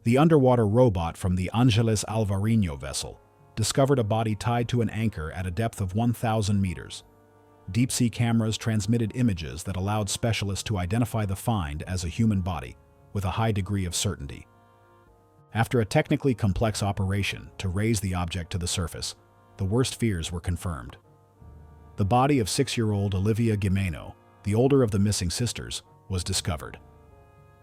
The underwater robot from the Angeles Alvarinho vessel discovered a body tied to an anchor at a depth of 1,000 meters. Deep-sea cameras transmitted images that allowed specialists to identify the find as a human body with a high degree of certainty. After a technically complex operation to raise the object to the surface, the worst fears were confirmed. The body of 6-year-old Olivia Gimeno, the older of the missing sisters, was discovered.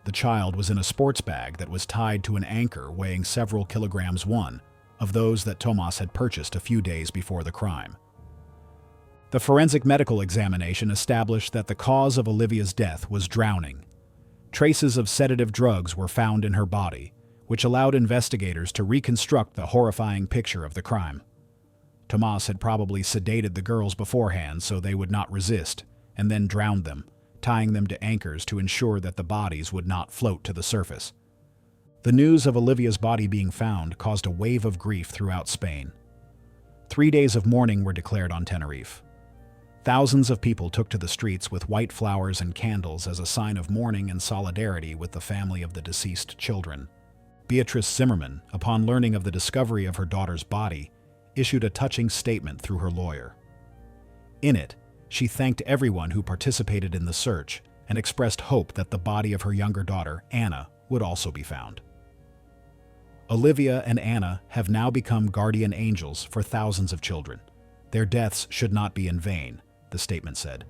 The child was in a sports bag that was tied to an anchor weighing several kilograms, one of those that Tomas had purchased a few days before the crime. The forensic medical examination established that the cause of Olivia's death was drowning. Traces of sedative drugs were found in her body, which allowed investigators to reconstruct the horrifying picture of the crime. Tomas had probably sedated the girls beforehand so they would not resist, and then drowned them, tying them to anchors to ensure that the bodies would not float to the surface. The news of Olivia's body being found caused a wave of grief throughout Spain. 3 days of mourning were declared on Tenerife. Thousands of people took to the streets with white flowers and candles as a sign of mourning and solidarity with the family of the deceased children. Beatrice Zimmerman, upon learning of the discovery of her daughter's body, issued a touching statement through her lawyer. In it, she thanked everyone who participated in the search and expressed hope that the body of her younger daughter, Anna, would also be found. Olivia and Anna have now become guardian angels for thousands of children. Their deaths should not be in vain, the statement said.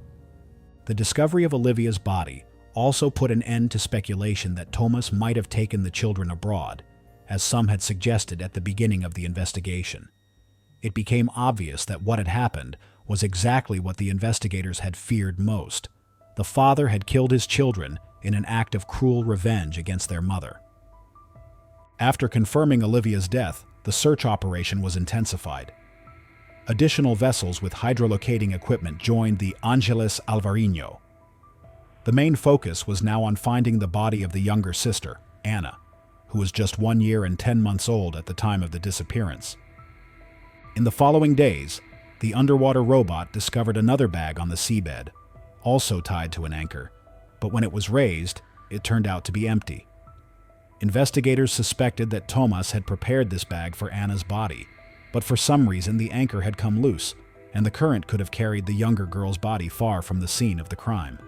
The discovery of Olivia's body also put an end to speculation that Tomas might have taken the children abroad, as some had suggested at the beginning of the investigation. It became obvious that what had happened was exactly what the investigators had feared most. The father had killed his children in an act of cruel revenge against their mother. After confirming Olivia's death, the search operation was intensified. Additional vessels with hydrolocating equipment joined the Angeles Alvarinho. The main focus was now on finding the body of the younger sister, Anna, who was just 1 year and 10 months old at the time of the disappearance. In the following days, the underwater robot discovered another bag on the seabed, also tied to an anchor, but when it was raised, it turned out to be empty. Investigators suspected that Tomas had prepared this bag for Anna's body, but for some reason the anchor had come loose, and the current could have carried the younger girl's body far from the scene of the crime.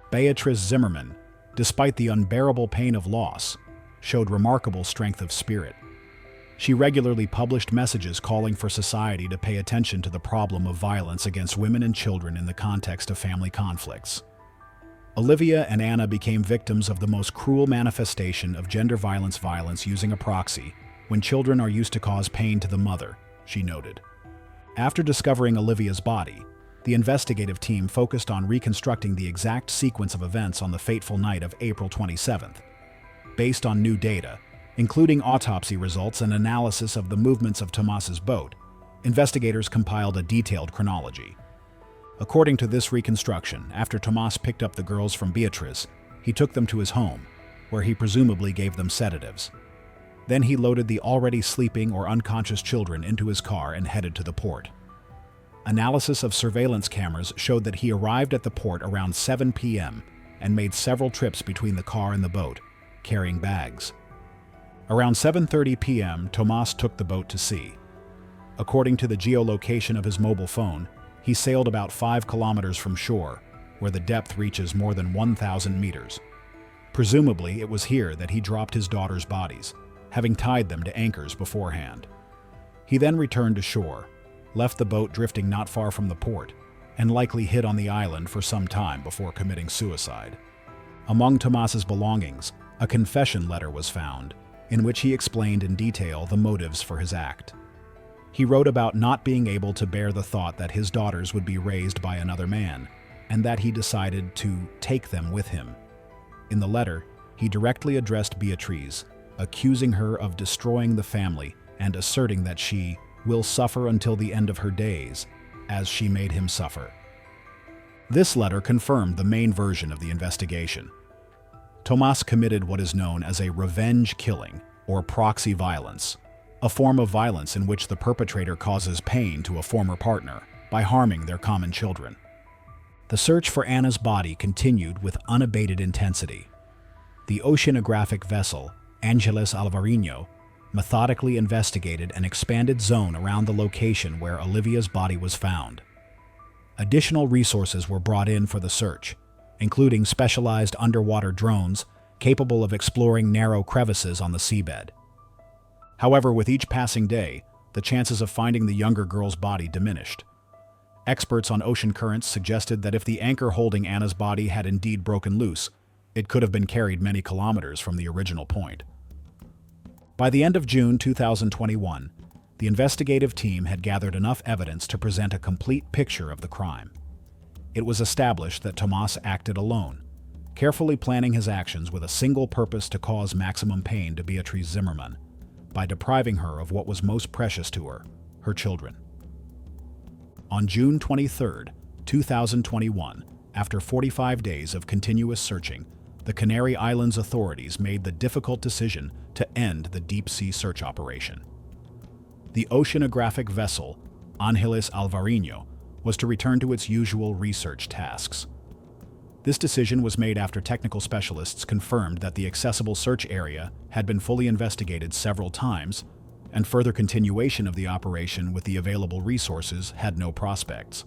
Beatrice Zimmerman, despite the unbearable pain of loss, showed remarkable strength of spirit. She regularly published messages calling for society to pay attention to the problem of violence against women and children in the context of family conflicts. Olivia and Anna became victims of the most cruel manifestation of gender violence using a proxy, when children are used to cause pain to the mother, she noted. After discovering Olivia's body, the investigative team focused on reconstructing the exact sequence of events on the fateful night of April 27th. Based on new data, including autopsy results and analysis of the movements of Tomas's boat, investigators compiled a detailed chronology. According to this reconstruction, after Tomas picked up the girls from Beatrice, he took them to his home, where he presumably gave them sedatives. Then he loaded the already sleeping or unconscious children into his car and headed to the port. Analysis of surveillance cameras showed that he arrived at the port around 7 p.m. and made several trips between the car and the boat, carrying bags. Around 7:30 p.m., Tomas took the boat to sea. According to the geolocation of his mobile phone, he sailed about 5 kilometers from shore, where the depth reaches more than 1,000 meters. Presumably, it was here that he dropped his daughter's bodies, having tied them to anchors beforehand. He then returned to shore, left the boat drifting not far from the port, and likely hid on the island for some time before committing suicide. Among Tomas's belongings, a confession letter was found, in which he explained in detail the motives for his act. He wrote about not being able to bear the thought that his daughters would be raised by another man, and that he decided to take them with him. In the letter, he directly addressed Beatrice, accusing her of destroying the family and asserting that she will suffer until the end of her days, as she made him suffer. This letter confirmed the main version of the investigation. Tomas committed what is known as a revenge killing, or proxy violence, a form of violence in which the perpetrator causes pain to a former partner by harming their common children. The search for Anna's body continued with unabated intensity. The oceanographic vessel, Angeles Alvarinho, methodically investigated an expanded zone around the location where Olivia's body was found. Additional resources were brought in for the search, including specialized underwater drones capable of exploring narrow crevices on the seabed. However, with each passing day, the chances of finding the younger girl's body diminished. Experts on ocean currents suggested that if the anchor holding Anna's body had indeed broken loose, it could have been carried many kilometers from the original point. By the end of June 2021, the investigative team had gathered enough evidence to present a complete picture of the crime. It was established that Tomas acted alone, carefully planning his actions with a single purpose to cause maximum pain to Beatrice Zimmerman, by depriving her of what was most precious to her, her children. On June 23, 2021, after 45 days of continuous searching, the Canary Islands authorities made the difficult decision to end the deep-sea search operation. The oceanographic vessel, Angeles Alvarinho, was to return to its usual research tasks. This decision was made after technical specialists confirmed that the accessible search area had been fully investigated several times, and further continuation of the operation with the available resources had no prospects.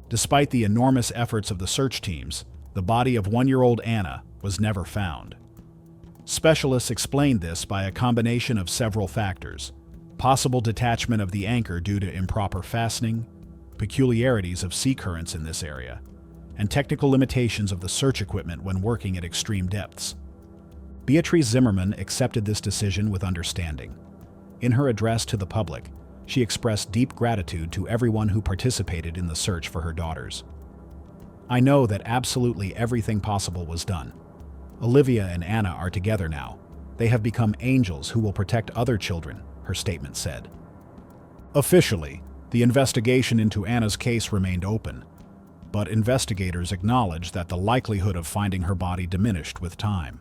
Despite the enormous efforts of the search teams, the body of 1-year-old Anna was never found. Specialists explained this by a combination of several factors: possible detachment of the anchor due to improper fastening, peculiarities of sea currents in this area, and technical limitations of the search equipment when working at extreme depths. Beatrice Zimmerman accepted this decision with understanding. In her address to the public, She expressed deep gratitude to everyone who participated in the search for her daughters. "I know that absolutely everything possible was done. Olivia and Anna are together now. They have become angels who will protect other children," her statement said. Officially, the investigation into Anna's case remained open, but investigators acknowledged that the likelihood of finding her body diminished with time.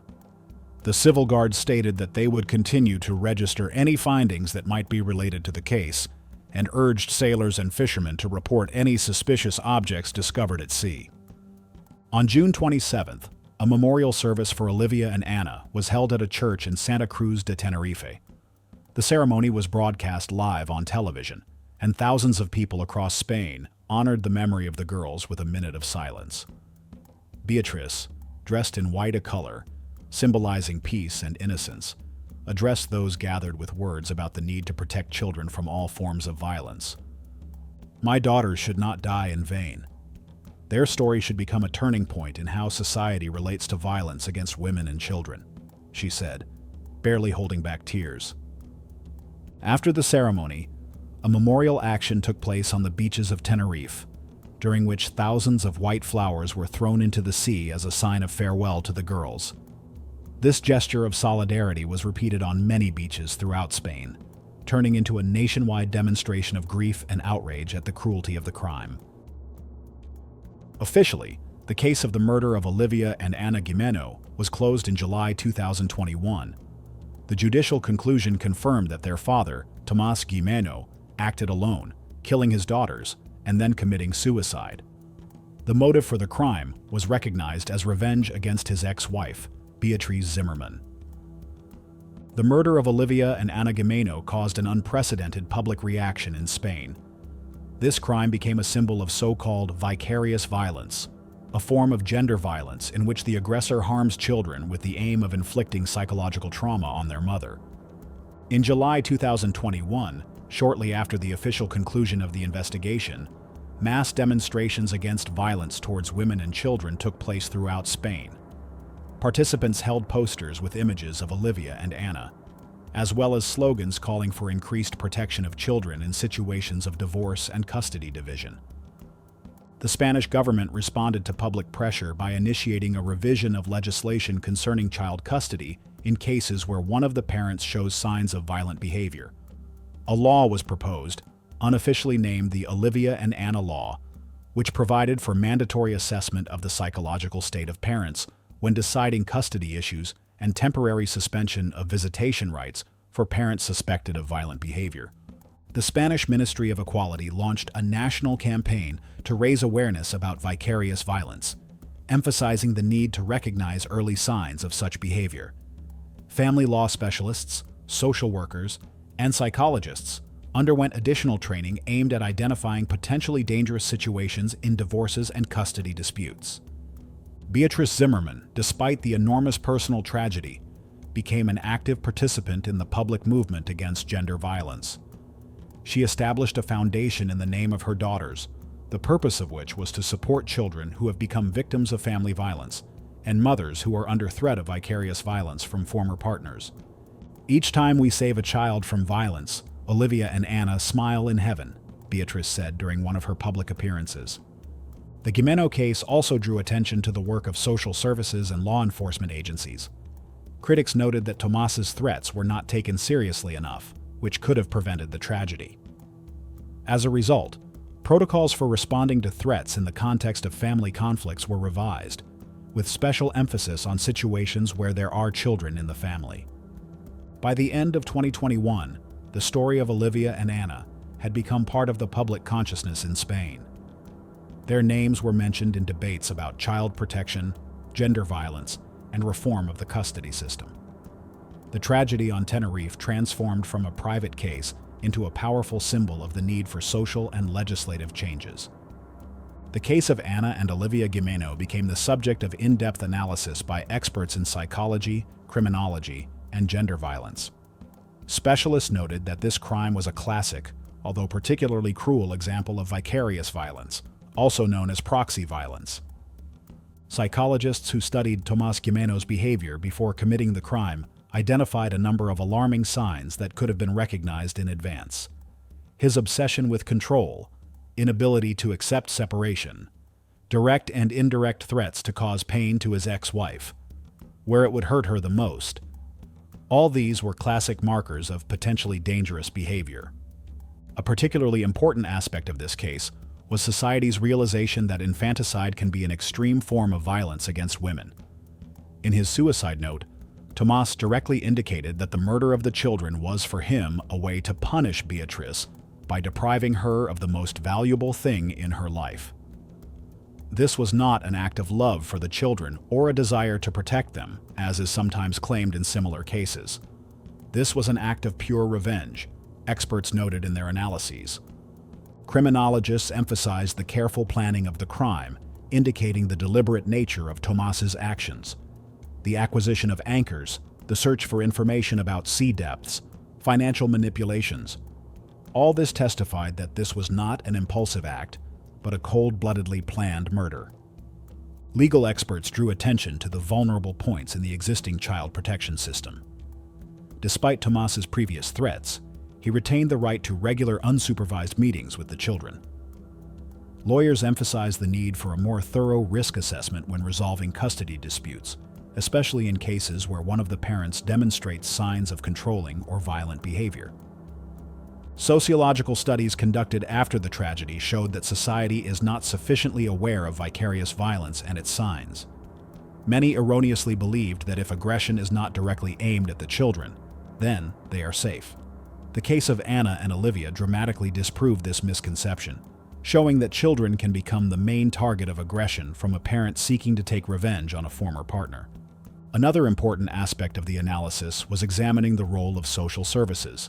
The Civil Guard stated that they would continue to register any findings that might be related to the case and urged sailors and fishermen to report any suspicious objects discovered at sea. On June 27th, a memorial service for Olivia and Anna was held at a church in Santa Cruz de Tenerife. The ceremony was broadcast live on television, and thousands of people across Spain honored the memory of the girls with a minute of silence. Beatriz, dressed in white color, symbolizing peace and innocence, addressed those gathered with words about the need to protect children from all forms of violence. "My daughters should not die in vain. Their story should become a turning point in how society relates to violence against women and children," she said, barely holding back tears. After the ceremony, a memorial action took place on the beaches of Tenerife, during which thousands of white flowers were thrown into the sea as a sign of farewell to the girls. This gesture of solidarity was repeated on many beaches throughout Spain, turning into a nationwide demonstration of grief and outrage at the cruelty of the crime. Officially, the case of the murder of Olivia and Ana Gimeno was closed in July 2021. The judicial conclusion confirmed that their father, Tomás Gimeno, acted alone, killing his daughters and then committing suicide. The motive for the crime was recognized as revenge against his ex-wife, Beatriz Zimmerman. The murder of Olivia and Ana Gimeno caused an unprecedented public reaction in Spain. This crime became a symbol of so-called vicarious violence, a form of gender violence in which the aggressor harms children with the aim of inflicting psychological trauma on their mother. In July 2021, shortly after the official conclusion of the investigation, mass demonstrations against violence towards women and children took place throughout Spain. Participants held posters with images of Olivia and Anna, as well as slogans calling for increased protection of children in situations of divorce and custody division. The Spanish government responded to public pressure by initiating a revision of legislation concerning child custody in cases where one of the parents shows signs of violent behavior. A law was proposed, unofficially named the Olivia and Anna Law, which provided for mandatory assessment of the psychological state of parents when deciding custody issues and temporary suspension of visitation rights for parents suspected of violent behavior. The Spanish Ministry of Equality launched a national campaign to raise awareness about vicarious violence, emphasizing the need to recognize early signs of such behavior. Family law specialists, social workers, and psychologists underwent additional training aimed at identifying potentially dangerous situations in divorces and custody disputes. Beatriz Zimmerman, despite the enormous personal tragedy, became an active participant in the public movement against gender violence. She established a foundation in the name of her daughters, the purpose of which was to support children who have become victims of family violence and mothers who are under threat of vicarious violence from former partners. "Each time we save a child from violence, Olivia and Anna smile in heaven," Beatriz said during one of her public appearances. The Gimeno case also drew attention to the work of social services and law enforcement agencies. Critics noted that Tomás's threats were not taken seriously enough, which could have prevented the tragedy. As a result, protocols for responding to threats in the context of family conflicts were revised, with special emphasis on situations where there are children in the family. By the end of 2021, the story of Olivia and Anna had become part of the public consciousness in Spain. Their names were mentioned in debates about child protection, gender violence, and reform of the custody system. The tragedy on Tenerife transformed from a private case into a powerful symbol of the need for social and legislative changes. The case of Anna and Olivia Gimeno became the subject of in-depth analysis by experts in psychology, criminology, and gender violence. Specialists noted that this crime was a classic, although particularly cruel example of vicarious violence, also known as proxy violence. Psychologists who studied Tomás Gimeno's behavior before committing the crime identified a number of alarming signs that could have been recognized in advance. His obsession with control, inability to accept separation, direct and indirect threats to cause pain to his ex-wife, where it would hurt her the most. All these were classic markers of potentially dangerous behavior. A particularly important aspect of this case was society's realization that infanticide can be an extreme form of violence against women. In his suicide note, Tomas directly indicated that the murder of the children was for him a way to punish Beatrice by depriving her of the most valuable thing in her life. This was not an act of love for the children or a desire to protect them, as is sometimes claimed in similar cases. This was an act of pure revenge, experts noted in their analyses. Criminologists emphasized the careful planning of the crime, indicating the deliberate nature of Tomas's actions. The acquisition of anchors, the search for information about sea depths, financial manipulations. All this testified that this was not an impulsive act, but a cold-bloodedly planned murder. Legal experts drew attention to the vulnerable points in the existing child protection system. Despite Tomas's previous threats, he retained the right to regular unsupervised meetings with the children. Lawyers emphasized the need for a more thorough risk assessment when resolving custody disputes, especially in cases where one of the parents demonstrates signs of controlling or violent behavior. Sociological studies conducted after the tragedy showed that society is not sufficiently aware of vicarious violence and its signs. Many erroneously believed that if aggression is not directly aimed at the children, then they are safe. The case of Anna and Olivia dramatically disproved this misconception, showing that children can become the main target of aggression from a parent seeking to take revenge on a former partner. Another important aspect of the analysis was examining the role of social services.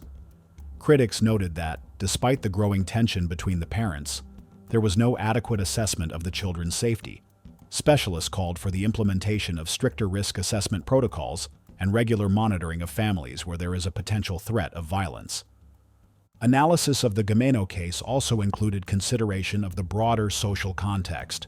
Critics noted that, despite the growing tension between the parents, there was no adequate assessment of the children's safety. Specialists called for the implementation of stricter risk assessment protocols and regular monitoring of families where there is a potential threat of violence. Analysis of the Gimeno case also included consideration of the broader social context.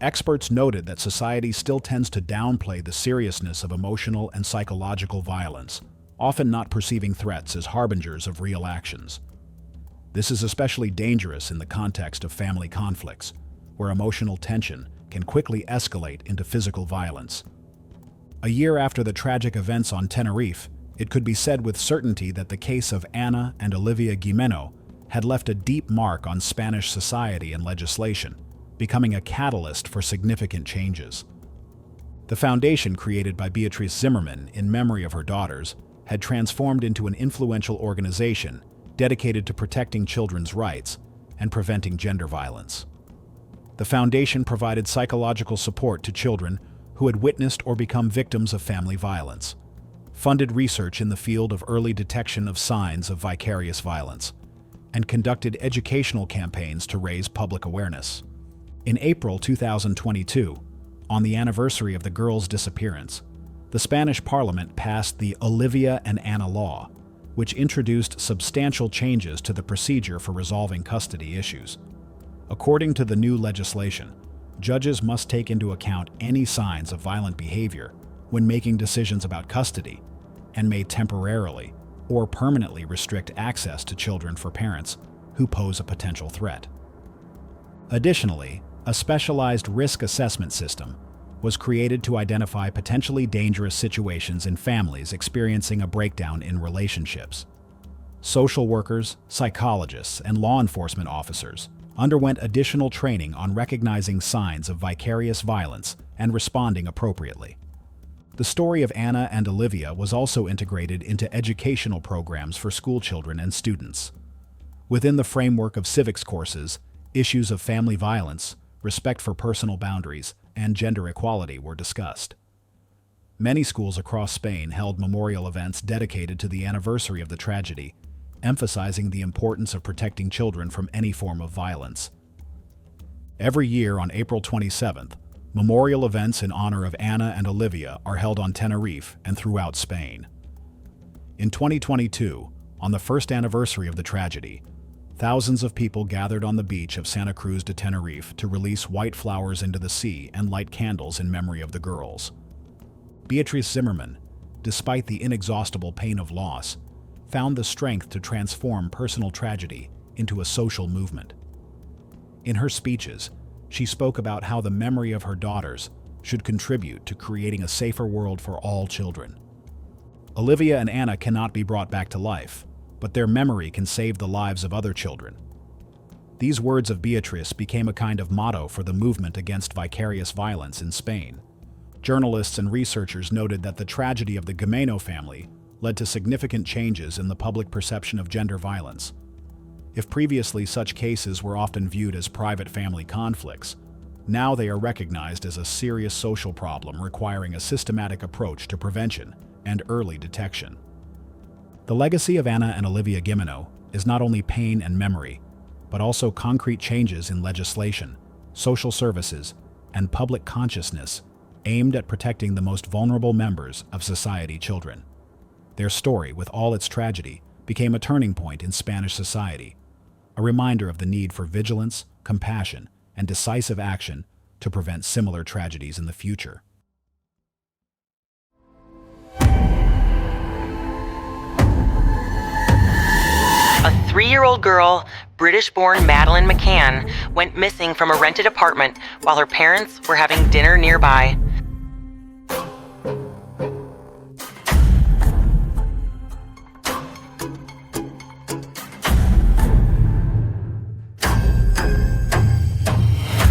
Experts noted that society still tends to downplay the seriousness of emotional and psychological violence, often not perceiving threats as harbingers of real actions. This is especially dangerous in the context of family conflicts, where emotional tension can quickly escalate into physical violence. A year after the tragic events on Tenerife, it could be said with certainty that the case of Ana and Olivia Gimeno had left a deep mark on Spanish society and legislation, becoming a catalyst for significant changes. The foundation created by Beatrice Zimmerman in memory of her daughters had transformed into an influential organization dedicated to protecting children's rights and preventing gender violence. The foundation provided psychological support to children who had witnessed or become victims of family violence, funded research in the field of early detection of signs of vicarious violence, and conducted educational campaigns to raise public awareness. In April 2022, on the anniversary of the girls' disappearance, the Spanish Parliament passed the Olivia and Ana Law, which introduced substantial changes to the procedure for resolving custody issues. According to the new legislation, judges must take into account any signs of violent behavior when making decisions about custody, and may temporarily or permanently restrict access to children for parents who pose a potential threat. Additionally, a specialized risk assessment system was created to identify potentially dangerous situations in families experiencing a breakdown in relationships. Social workers, psychologists, and law enforcement officers underwent additional training on recognizing signs of vicarious violence and responding appropriately. The story of Anna and Olivia was also integrated into educational programs for schoolchildren and students. Within the framework of civics courses, issues of family violence, respect for personal boundaries, and gender equality were discussed. Many schools across Spain held memorial events dedicated to the anniversary of the tragedy, emphasizing the importance of protecting children from any form of violence. Every year on April 27th, memorial events in honor of Anna and Olivia are held on Tenerife and throughout Spain. In 2022, on the first anniversary of the tragedy, thousands of people gathered on the beach of Santa Cruz de Tenerife to release white flowers into the sea and light candles in memory of the girls. Beatrice Zimmerman, despite the inexhaustible pain of loss, found the strength to transform personal tragedy into a social movement. In her speeches, she spoke about how the memory of her daughters should contribute to creating a safer world for all children. Olivia and Anna cannot be brought back to life, but their memory can save the lives of other children. These words of Beatrice became a kind of motto for the movement against vicarious violence in Spain. Journalists and researchers noted that the tragedy of the Gimeno family led to significant changes in the public perception of gender violence. If previously such cases were often viewed as private family conflicts, now they are recognized as a serious social problem requiring a systematic approach to prevention and early detection. The legacy of Anna and Olivia Gimeno is not only pain and memory, but also concrete changes in legislation, social services, and public consciousness aimed at protecting the most vulnerable members of society, children. Their story, with all its tragedy, became a turning point in Spanish society, a reminder of the need for vigilance, compassion, and decisive action to prevent similar tragedies in the future. A 3-year-old girl, British-born Madeleine McCann, went missing from a rented apartment while her parents were having dinner nearby.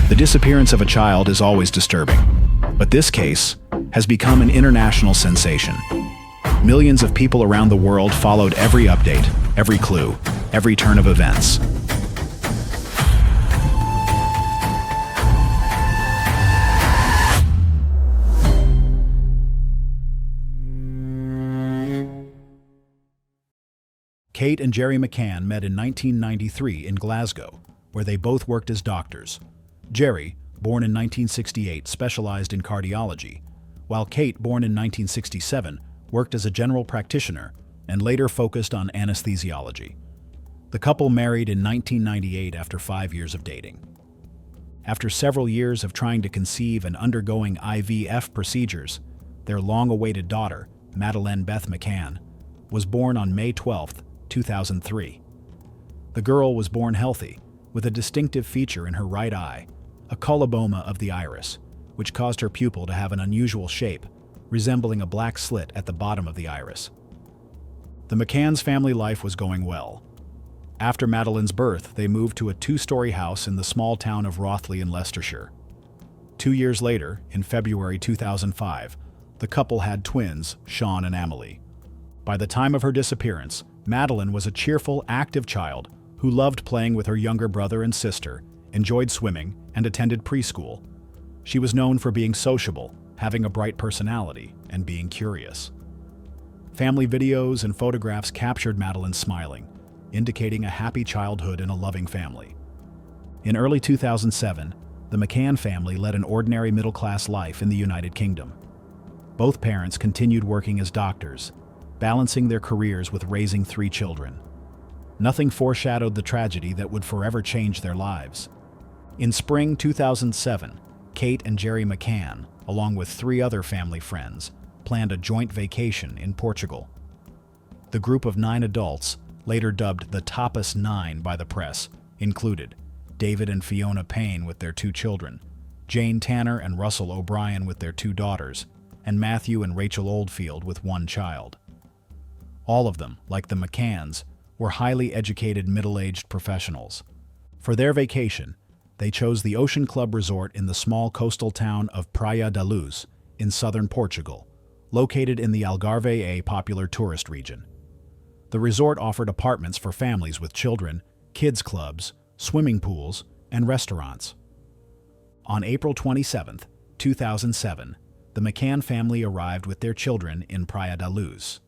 The disappearance of a child is always disturbing, but this case has become an international sensation. Millions of people around the world followed every update, every clue, every turn of events. Kate and Jerry McCann met in 1993 in Glasgow, where they both worked as doctors. Jerry, born in 1968, specialized in cardiology, while Kate, born in 1967, worked as a general practitioner and later focused on anesthesiology. The couple married in 1998 after 5 years of dating. After several years of trying to conceive and undergoing IVF procedures, their long-awaited daughter, Madeleine Beth McCann, was born on May 12, 2003. The girl was born healthy, with a distinctive feature in her right eye, a coloboma of the iris, which caused her pupil to have an unusual shape, resembling a black slit at the bottom of the iris. The McCann's family life was going well. After Madeleine's birth, they moved to a 2-story house in the small town of Rothley in Leicestershire. 2 years later, in February 2005, the couple had twins, Sean and Amelie. By the time of her disappearance, Madeleine was a cheerful, active child who loved playing with her younger brother and sister, enjoyed swimming, and attended preschool. She was known for being sociable, having a bright personality, and being curious. Family videos and photographs captured Madeleine smiling, indicating a happy childhood in a loving family. In early 2007, the McCann family led an ordinary middle-class life in the United Kingdom. Both parents continued working as doctors, balancing their careers with raising 3 children. Nothing foreshadowed the tragedy that would forever change their lives. In spring 2007, Kate and Jerry McCann, along with 3 other family friends, planned a joint vacation in Portugal. The group of 9 adults, later dubbed the Tapas 9 by the press, included David and Fiona Payne with their 2 children, Jane Tanner and Russell O'Brien with their 2 daughters, and Matthew and Rachel Oldfield with 1 child. All of them, like the McCanns, were highly educated middle-aged professionals. For their vacation, they chose the Ocean Club Resort in the small coastal town of Praia da Luz in southern Portugal, located in the Algarve, a popular tourist region. The resort offered apartments for families with children, kids clubs, swimming pools, and restaurants. On April 27, 2007, the McCann family arrived with their children in Praia da Luz.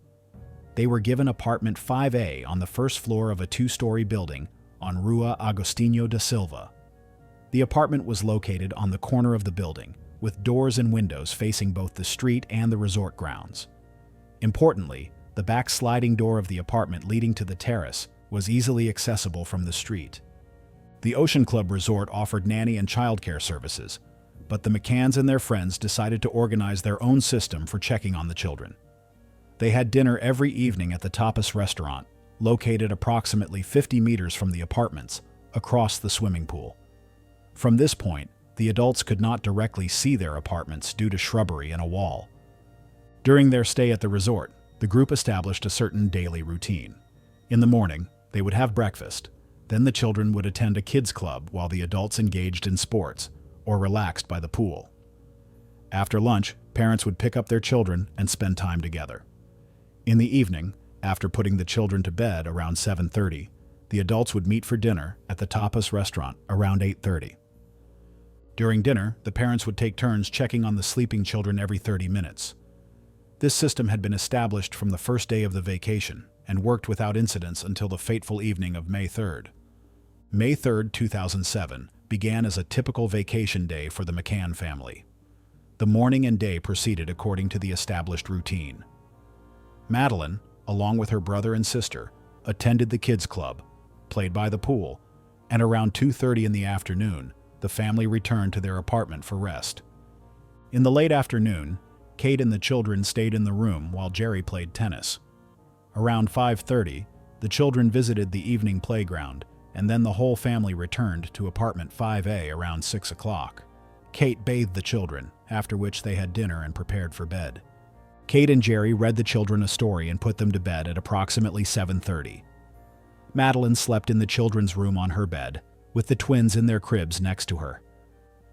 They were given apartment 5A on the first floor of a 2-story building on Rua Agostinho da Silva. The apartment was located on the corner of the building, with doors and windows facing both the street and the resort grounds. Importantly, the back sliding door of the apartment leading to the terrace was easily accessible from the street. The Ocean Club Resort offered nanny and childcare services, but the McCanns and their friends decided to organize their own system for checking on the children. They had dinner every evening at the Tapas restaurant, located approximately 50 meters from the apartments, across the swimming pool. From this point, the adults could not directly see their apartments due to shrubbery and a wall. During their stay at the resort, the group established a certain daily routine. In the morning, they would have breakfast. Then the children would attend a kids' club while the adults engaged in sports or relaxed by the pool. After lunch, parents would pick up their children and spend time together. In the evening, after putting the children to bed around 7:30, the adults would meet for dinner at the Tapas restaurant around 8:30. During dinner, the parents would take turns checking on the sleeping children every 30 minutes. This system had been established from the first day of the vacation and worked without incidents until the fateful evening of May 3rd. May 3rd, 2007, began as a typical vacation day for the McCann family. The morning and day proceeded according to the established routine. Madeline, along with her brother and sister, attended the kids' club, played by the pool, and around 2:30 in the afternoon, the family returned to their apartment for rest. In the late afternoon, Kate and the children stayed in the room while Jerry played tennis. Around 5:30, the children visited the evening playground, and then the whole family returned to apartment 5A around 6 o'clock. Kate bathed the children, after which they had dinner and prepared for bed. Kate and Jerry read the children a story and put them to bed at approximately 7:30. Madeline slept in the children's room on her bed, with the twins in their cribs next to her.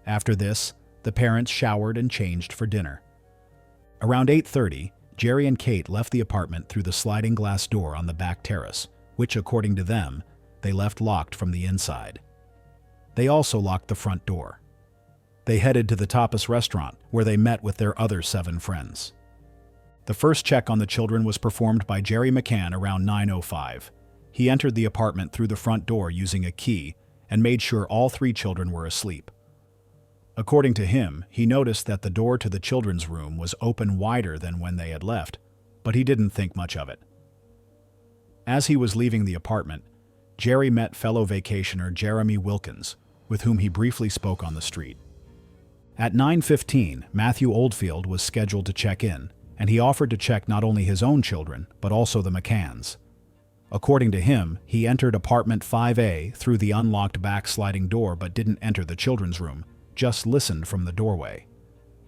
After this, the parents showered and changed for dinner. Around 8:30, Jerry and Kate left the apartment through the sliding glass door on the back terrace, which, according to them, they left locked from the inside. They also locked the front door. They headed to the Tapas restaurant, where they met with their other 7 friends. The first check on the children was performed by Jerry McCann around 9:05. He entered the apartment through the front door using a key and made sure all 3 children were asleep. According to him, he noticed that the door to the children's room was open wider than when they had left, but he didn't think much of it. As he was leaving the apartment, Jerry met fellow vacationer Jeremy Wilkins, with whom he briefly spoke on the street. At 9:15, Matthew Oldfield was scheduled to check in, and he offered to check not only his own children, but also the McCanns. According to him, he entered apartment 5A through the unlocked back sliding door but didn't enter the children's room, just listened from the doorway.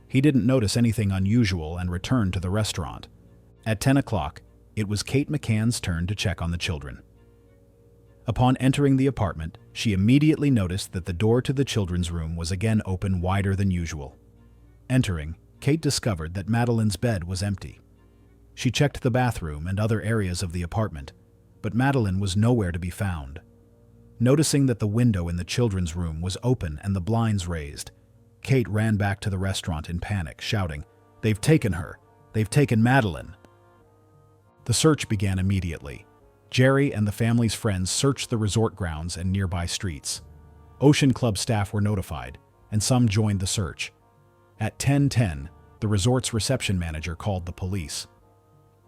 He didn't notice anything unusual and returned to the restaurant. At 10 o'clock, it was Kate McCann's turn to check on the children. Upon entering the apartment, she immediately noticed that the door to the children's room was again open wider than usual. Entering, Kate discovered that Madeline's bed was empty. She checked the bathroom and other areas of the apartment, but Madeline was nowhere to be found. Noticing that the window in the children's room was open and the blinds raised, Kate ran back to the restaurant in panic, shouting, "They've taken her! They've taken Madeline!" The search began immediately. Jerry and the family's friends searched the resort grounds and nearby streets. Ocean Club staff were notified, and some joined the search. At 10:10, the resort's reception manager called the police.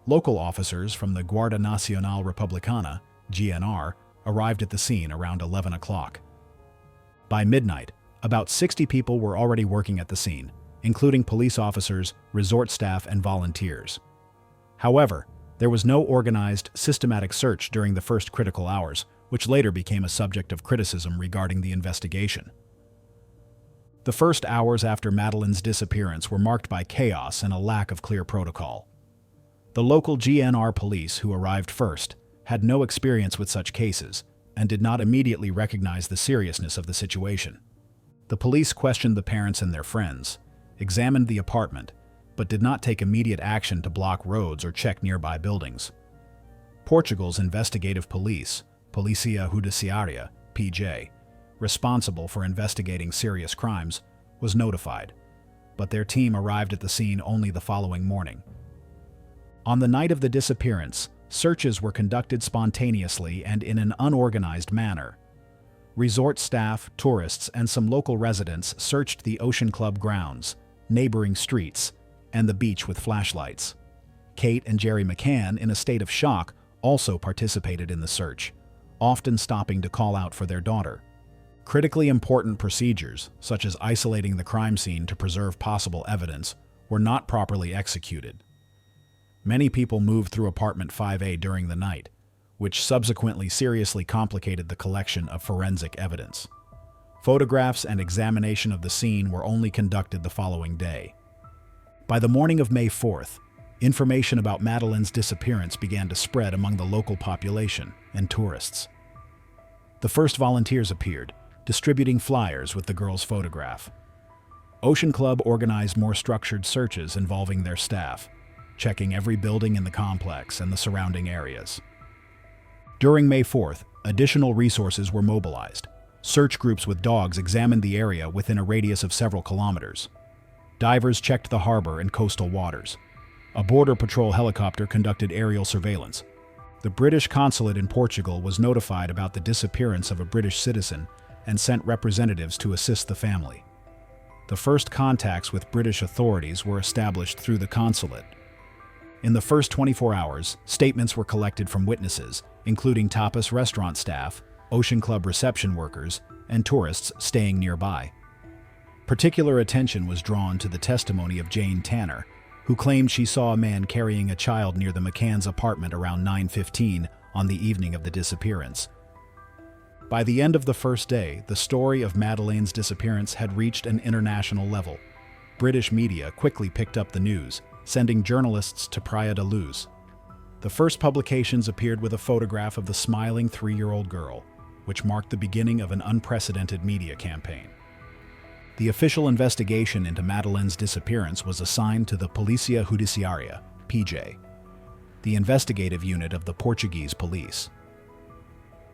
Local officers from the Guardia Nacional Republicana, GNR, arrived at the scene around 11 o'clock. By midnight, about 60 people were already working at the scene, including police officers, resort staff, and volunteers. However, there was no organized, systematic search during the first critical hours, which later became a subject of criticism regarding the investigation. The first hours after Madeline's disappearance were marked by chaos and a lack of clear protocol. The local GNR police, who arrived first, had no experience with such cases and did not immediately recognize the seriousness of the situation. The police questioned the parents and their friends, examined the apartment, but did not take immediate action to block roads or check nearby buildings. Portugal's investigative police, Policia Judiciária, PJ, responsible for investigating serious crimes, was notified, but their team arrived at the scene only the following morning. On the night of the disappearance, searches were conducted spontaneously and in an unorganized manner. Resort staff, tourists, and some local residents searched the Ocean Club grounds, neighboring streets, and the beach with flashlights. Kate and Jerry McCann, in a state of shock, also participated in the search, often stopping to call out for their daughter. Critically important procedures, such as isolating the crime scene to preserve possible evidence, were not properly executed. Many people moved through apartment 5A during the night, which subsequently seriously complicated the collection of forensic evidence. Photographs and examination of the scene were only conducted the following day. By the morning of May 4th, information about Madeleine's disappearance began to spread among the local population and tourists. The first volunteers appeared, distributing flyers with the girl's photograph. Ocean Club organized more structured searches involving their staff, checking every building in the complex and the surrounding areas. During May 4th, additional resources were mobilized. Search groups with dogs examined the area within a radius of several kilometers. Divers checked the harbor and coastal waters. A border patrol helicopter conducted aerial surveillance. The British consulate in Portugal was notified about the disappearance of a British citizen and sent representatives to assist the family. The first contacts with British authorities were established through the consulate. In the first 24 hours, statements were collected from witnesses, including tapas restaurant staff, Ocean Club reception workers, and tourists staying nearby. Particular attention was drawn to the testimony of Jane Tanner, who claimed she saw a man carrying a child near the McCann's apartment around 9:15 on the evening of the disappearance. By the end of the first day, the story of Madeleine's disappearance had reached an international level. British media quickly picked up the news, sending journalists to Praia da Luz. The first publications appeared with a photograph of the smiling 3-year-old girl, which marked the beginning of an unprecedented media campaign. The official investigation into Madeleine's disappearance was assigned to the Polícia Judiciária, PJ, the investigative unit of the Portuguese police.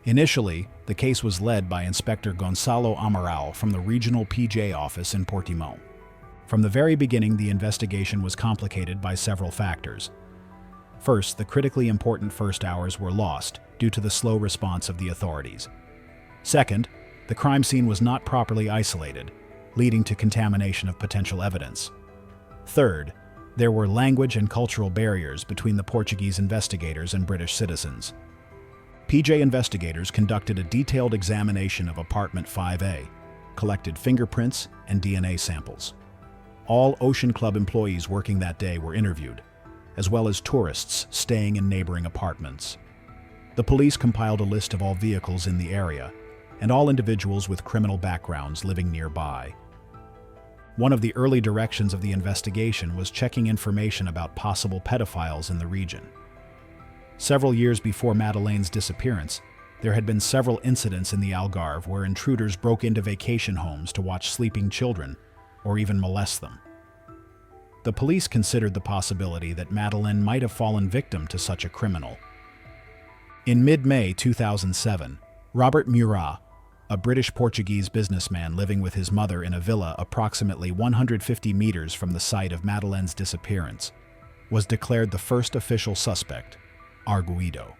Initially, the case was led by Inspector Gonçalo Amaral from the regional PJ office in Portimão. From the very beginning, the investigation was complicated by several factors. First, the critically important first hours were lost due to the slow response of the authorities. Second, the crime scene was not properly isolated, leading to contamination of potential evidence. Third, there were language and cultural barriers between the Portuguese investigators and British citizens. PJ investigators conducted a detailed examination of apartment 5A, collected fingerprints and DNA samples. All Ocean Club employees working that day were interviewed, as well as tourists staying in neighboring apartments. The police compiled a list of all vehicles in the area and all individuals with criminal backgrounds living nearby. One of the early directions of the investigation was checking information about possible pedophiles in the region. Several years before Madeleine's disappearance, there had been several incidents in the Algarve where intruders broke into vacation homes to watch sleeping children or even molest them. The police considered the possibility that Madeleine might have fallen victim to such a criminal. In mid-May 2007, Robert Murat, a British-Portuguese businessman living with his mother in a villa approximately 150 meters from the site of Madeleine's disappearance, was declared the first official suspect, arguido.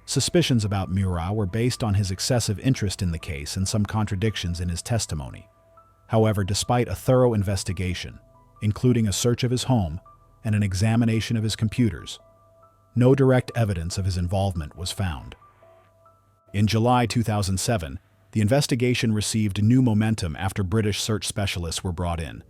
Suspicions about Murat were based on his excessive interest in the case and some contradictions in his testimony. However, despite a thorough investigation, including a search of his home and an examination of his computers, no direct evidence of his involvement was found. In July 2007, the investigation received new momentum after British search specialists were brought in.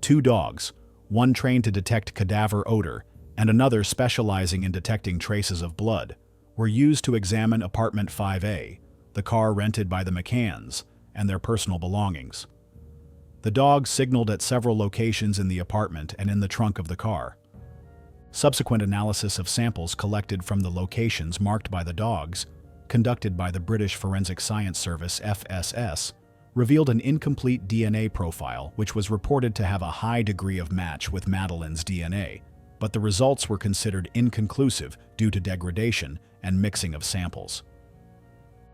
2 dogs, one trained to detect cadaver odor and another specializing in detecting traces of blood, were used to examine apartment 5A, the car rented by the McCanns, and their personal belongings. The dogs signaled at several locations in the apartment and in the trunk of the car. Subsequent analysis of samples collected from the locations marked by the dogs, conducted by the British Forensic Science Service (FSS), revealed an incomplete DNA profile which was reported to have a high degree of match with Madeleine's DNA, but the results were considered inconclusive due to degradation and mixing of samples.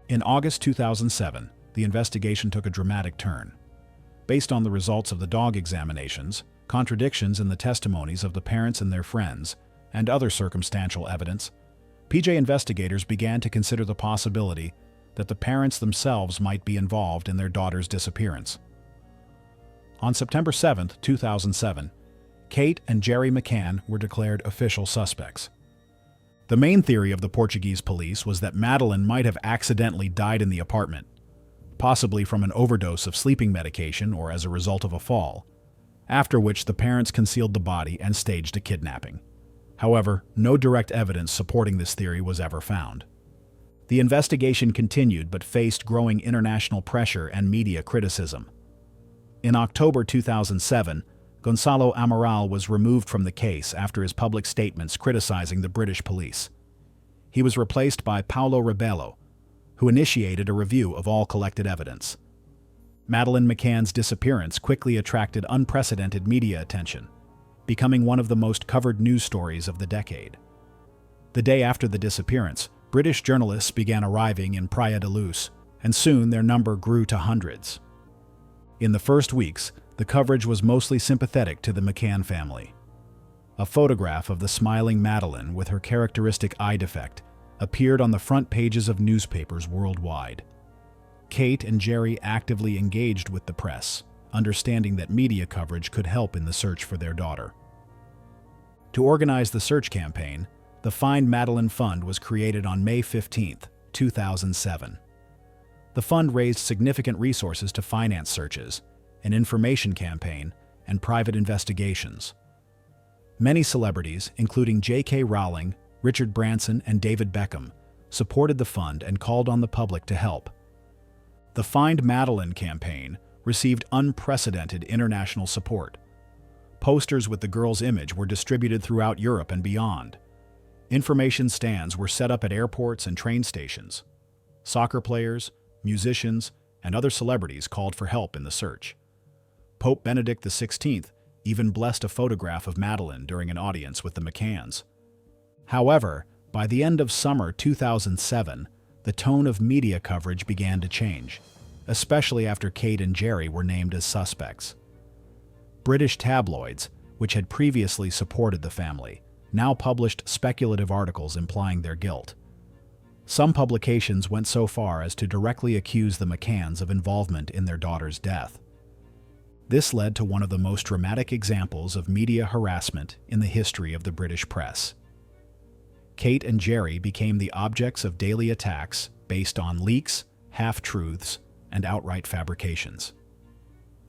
In August 2007, the investigation took a dramatic turn. Based on the results of the dog examinations, contradictions in the testimonies of the parents and their friends, and other circumstantial evidence, PJ investigators began to consider the possibility that the parents themselves might be involved in their daughter's disappearance. On September 7, 2007, Kate and Jerry McCann were declared official suspects. The main theory of the Portuguese police was that Madeleine might have accidentally died in the apartment, possibly from an overdose of sleeping medication or as a result of a fall, after which the parents concealed the body and staged a kidnapping. However, no direct evidence supporting this theory was ever found. The investigation continued but faced growing international pressure and media criticism. In October 2007, Gonzalo Amaral was removed from the case after his public statements criticizing the British police. He was replaced by Paolo Rebello, who initiated a review of all collected evidence. Madeleine McCann's disappearance quickly attracted unprecedented media attention, becoming one of the most covered news stories of the decade. The day after the disappearance, British journalists began arriving in Praia da Luz, and soon their number grew to hundreds. In the first weeks, the coverage was mostly sympathetic to the McCann family. A photograph of the smiling Madeleine with her characteristic eye defect appeared on the front pages of newspapers worldwide. Kate and Jerry actively engaged with the press, understanding that media coverage could help in the search for their daughter. To organize the search campaign, the Find Madeleine Fund was created on May 15, 2007. The fund raised significant resources to finance searches, an information campaign, and private investigations. Many celebrities, including J.K. Rowling, Richard Branson, and David Beckham, supported the fund and called on the public to help. The Find Madeleine campaign received unprecedented international support. Posters with the girl's image were distributed throughout Europe and beyond. Information stands were set up at airports and train stations. Soccer players, musicians, and other celebrities called for help in the search. Pope Benedict XVI even blessed a photograph of Madeleine during an audience with the McCanns. However, by the end of summer 2007, the tone of media coverage began to change, especially after Kate and Jerry were named as suspects. British tabloids, which had previously supported the family, now published speculative articles implying their guilt. Some publications went so far as to directly accuse the McCanns of involvement in their daughter's death. This led to one of the most dramatic examples of media harassment in the history of the British press. Kate and Jerry became the objects of daily attacks based on leaks, half-truths, and outright fabrications.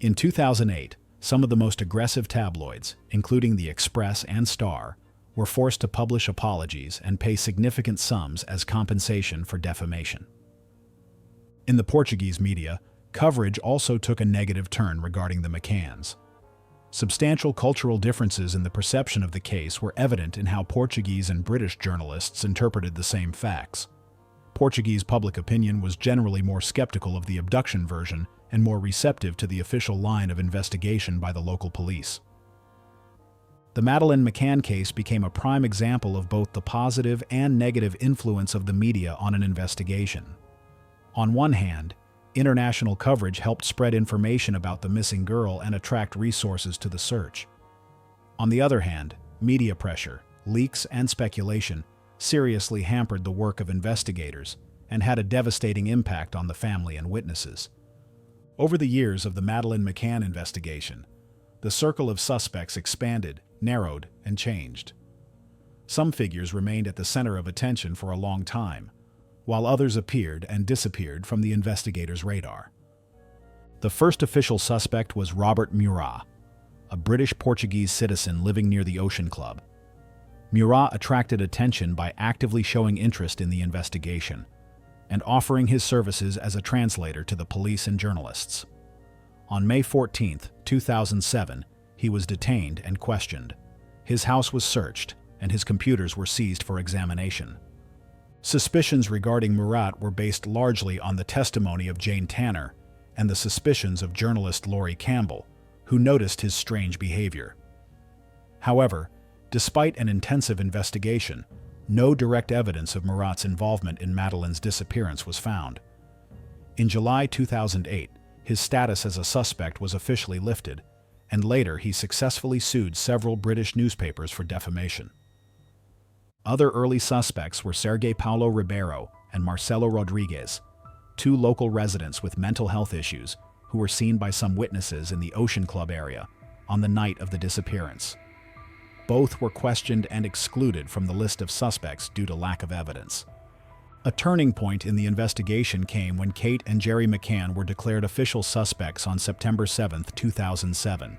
In 2008, some of the most aggressive tabloids, including the Express and Star, were forced to publish apologies and pay significant sums as compensation for defamation. In the Portuguese media, coverage also took a negative turn regarding the McCanns. Substantial cultural differences in the perception of the case were evident in how Portuguese and British journalists interpreted the same facts. Portuguese public opinion was generally more skeptical of the abduction version and more receptive to the official line of investigation by the local police. The Madeleine McCann case became a prime example of both the positive and negative influence of the media on an investigation. On one hand, international coverage helped spread information about the missing girl and attract resources to the search. On the other hand, media pressure, leaks, and speculation seriously hampered the work of investigators and had a devastating impact on the family and witnesses. Over the years of the Madeleine McCann investigation, the circle of suspects expanded, narrowed, and changed. Some figures remained at the center of attention for a long time, while others appeared and disappeared from the investigators' radar. The first official suspect was Robert Murat, a British-Portuguese citizen living near the Ocean Club. Murat attracted attention by actively showing interest in the investigation and offering his services as a translator to the police and journalists. On May 14, 2007, he was detained and questioned. His house was searched, and his computers were seized for examination. Suspicions regarding Murat were based largely on the testimony of Jane Tanner and the suspicions of journalist Laurie Campbell, who noticed his strange behavior. However, despite an intensive investigation, no direct evidence of Murat's involvement in Madeleine's disappearance was found. In July 2008, his status as a suspect was officially lifted, and later he successfully sued several British newspapers for defamation. Other early suspects were Sergei Paulo Ribeiro and Marcelo Rodriguez, two local residents with mental health issues who were seen by some witnesses in the Ocean Club area on the night of the disappearance. Both were questioned and excluded from the list of suspects due to lack of evidence. A turning point in the investigation came when Kate and Jerry McCann were declared official suspects on September 7, 2007.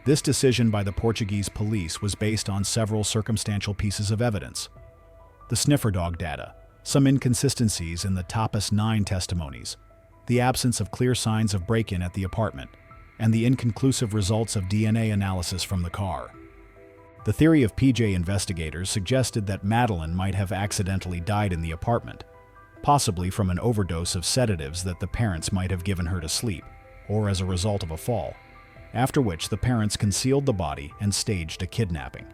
This decision by the Portuguese police was based on several circumstantial pieces of evidence. The sniffer dog data, some inconsistencies in the Tapas 9 testimonies, the absence of clear signs of break-in at the apartment, and the inconclusive results of DNA analysis from the car. The theory of PJ investigators suggested that Madeleine might have accidentally died in the apartment, possibly from an overdose of sedatives that the parents might have given her to sleep, or as a result of a fall, after which the parents concealed the body and staged a kidnapping.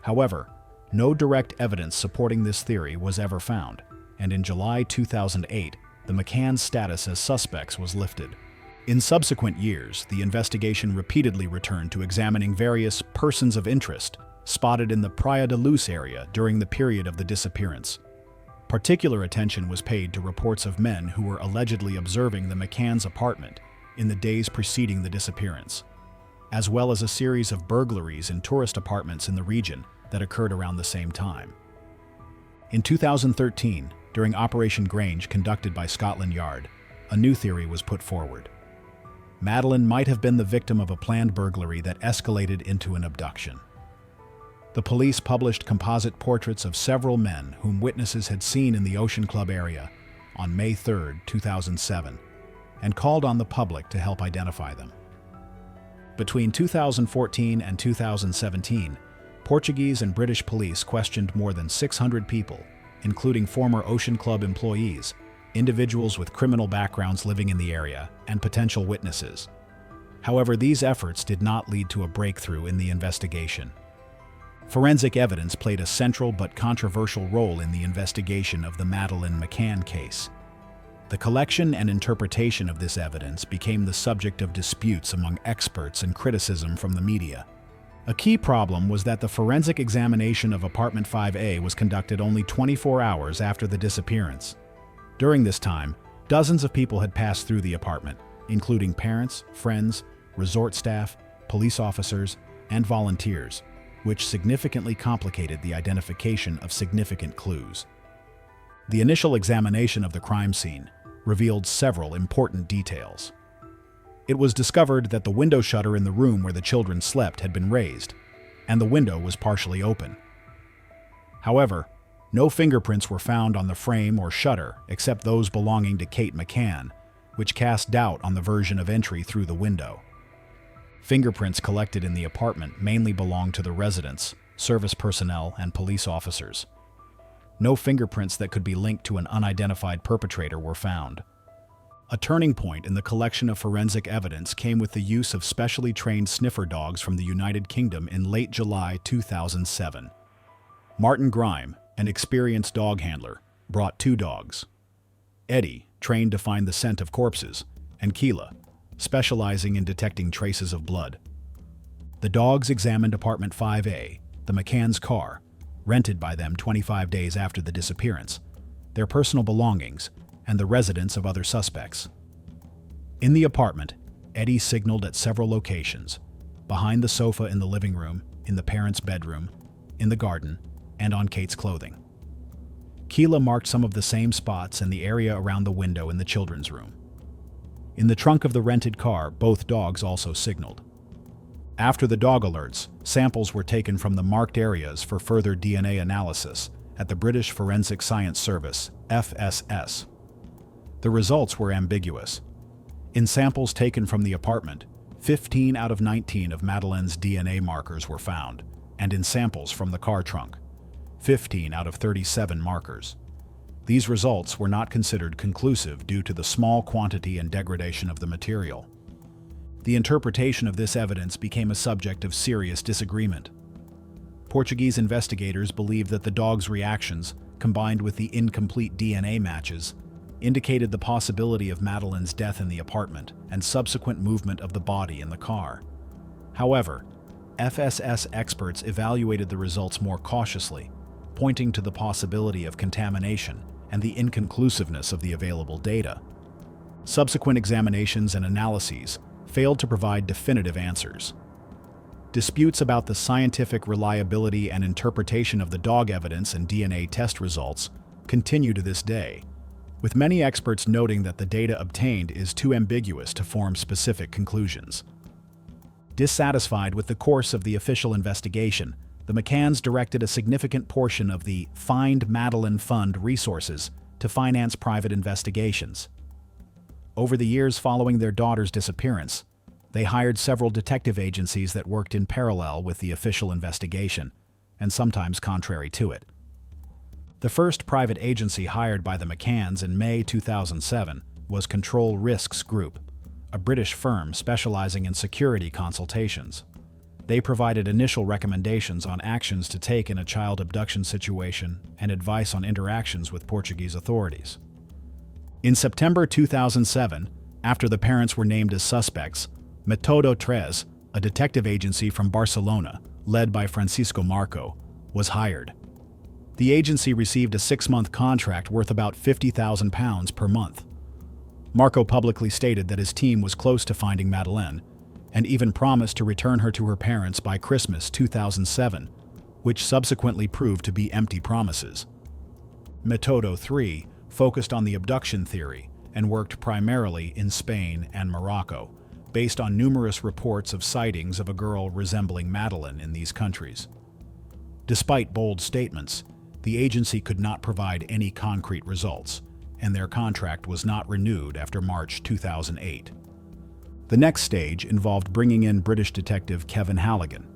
However, no direct evidence supporting this theory was ever found, and in July 2008, the McCann's status as suspects was lifted. In subsequent years, the investigation repeatedly returned to examining various persons of interest spotted in the Praia da Luz area during the period of the disappearance. Particular attention was paid to reports of men who were allegedly observing the McCann's apartment in the days preceding the disappearance, as well as a series of burglaries in tourist apartments in the region that occurred around the same time. In 2013, during Operation Grange conducted by Scotland Yard, a new theory was put forward. Madeleine might have been the victim of a planned burglary that escalated into an abduction. The police published composite portraits of several men whom witnesses had seen in the Ocean Club area on May 3, 2007, and called on the public to help identify them. Between 2014 and 2017, Portuguese and British police questioned more than 600 people, including former Ocean Club employees, individuals with criminal backgrounds living in the area, and potential witnesses. However, these efforts did not lead to a breakthrough in the investigation. Forensic evidence played a central but controversial role in the investigation of the Madeleine McCann case. The collection and interpretation of this evidence became the subject of disputes among experts and criticism from the media. A key problem was that the forensic examination of Apartment 5A was conducted only 24 hours after the disappearance. During this time, dozens of people had passed through the apartment, including parents, friends, resort staff, police officers, and volunteers, which significantly complicated the identification of significant clues. The initial examination of the crime scene revealed several important details. It was discovered that the window shutter in the room where the children slept had been raised, and the window was partially open. However, no fingerprints were found on the frame or shutter except those belonging to Kate McCann, which cast doubt on the version of entry through the window. Fingerprints collected in the apartment mainly belonged to the residents, service personnel, and police officers. No fingerprints that could be linked to an unidentified perpetrator were found. A turning point in the collection of forensic evidence came with the use of specially trained sniffer dogs from the United Kingdom in late July 2007. Martin Grime, an experienced dog handler, brought 2 dogs. Eddie, trained to find the scent of corpses, and Keela, specializing in detecting traces of blood. The dogs examined Apartment 5A, the McCann's car, rented by them 25 days after the disappearance, their personal belongings, and the residence of other suspects. In the apartment, Eddie signaled at several locations: behind the sofa in the living room, in the parents' bedroom, in the garden, and on Kate's clothing. Keela marked some of the same spots in the area around the window in the children's room. In the trunk of the rented car, both dogs also signaled. After the dog alerts, samples were taken from the marked areas for further DNA analysis at the British Forensic Science Service, FSS. The results were ambiguous. In samples taken from the apartment, 15 out of 19 of Madeleine's DNA markers were found, and in samples from the car trunk, 15 out of 37 markers. These results were not considered conclusive due to the small quantity and degradation of the material. The interpretation of this evidence became a subject of serious disagreement. Portuguese investigators believed that the dog's reactions, combined with the incomplete DNA matches, indicated the possibility of Madeleine's death in the apartment and subsequent movement of the body in the car. However, FSS experts evaluated the results more cautiously, pointing to the possibility of contamination and the inconclusiveness of the available data. Subsequent examinations and analyses failed to provide definitive answers. Disputes about the scientific reliability and interpretation of the dog evidence and DNA test results continue to this day, with many experts noting that the data obtained is too ambiguous to form specific conclusions. Dissatisfied with the course of the official investigation, the McCanns directed a significant portion of the Find Madeline Fund resources to finance private investigations. Over the years following their daughter's disappearance, they hired several detective agencies that worked in parallel with the official investigation, and sometimes contrary to it. The first private agency hired by the McCanns in May 2007 was Control Risks Group, a British firm specializing in security consultations. They provided initial recommendations on actions to take in a child abduction situation and advice on interactions with Portuguese authorities. In September 2007, after the parents were named as suspects, Método 3, a detective agency from Barcelona, led by Francisco Marco, was hired. The agency received a 6-month contract worth about £50,000 per month. Marco publicly stated that his team was close to finding Madeleine, and even promised to return her to her parents by Christmas 2007, which subsequently proved to be empty promises. Método 3 focused on the abduction theory and worked primarily in Spain and Morocco, based on numerous reports of sightings of a girl resembling Madeleine in these countries. Despite bold statements, the agency could not provide any concrete results, and their contract was not renewed after March 2008. The next stage involved bringing in British detective Kevin Halligan,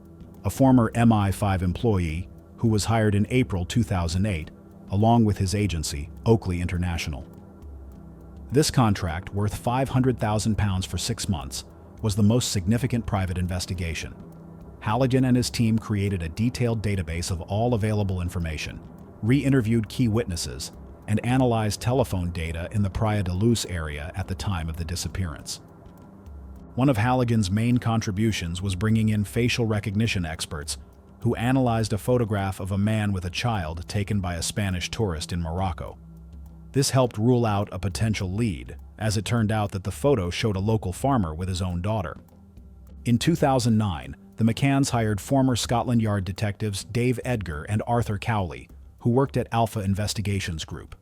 a former MI5 employee who was hired in April 2008, along with his agency, Oakley International. This contract, worth £500,000 for 6 months, was the most significant private investigation. Halligan and his team created a detailed database of all available information, re-interviewed key witnesses, and analyzed telephone data in the Praia da Luz area at the time of the disappearance. One of Halligan's main contributions was bringing in facial recognition experts who analyzed a photograph of a man with a child taken by a Spanish tourist in Morocco. This helped rule out a potential lead, as it turned out that the photo showed a local farmer with his own daughter. In 2009, the McCanns hired former Scotland Yard detectives Dave Edgar and Arthur Cowley, who worked at Alpha Investigations Group.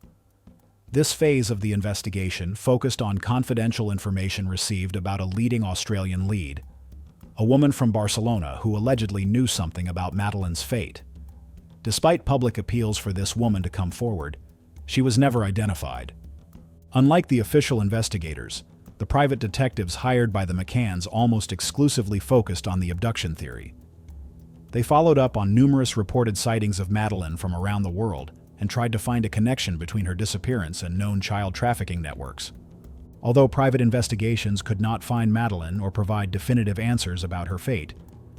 This phase of the investigation focused on confidential information received about a leading Australian lead, a woman from Barcelona who allegedly knew something about Madeleine's fate. Despite public appeals for this woman to come forward, she was never identified. Unlike the official investigators, the private detectives hired by the McCanns almost exclusively focused on the abduction theory. They followed up on numerous reported sightings of Madeleine from around the world and tried to find a connection between her disappearance and known child trafficking networks. Although private investigations could not find Madeleine or provide definitive answers about her fate,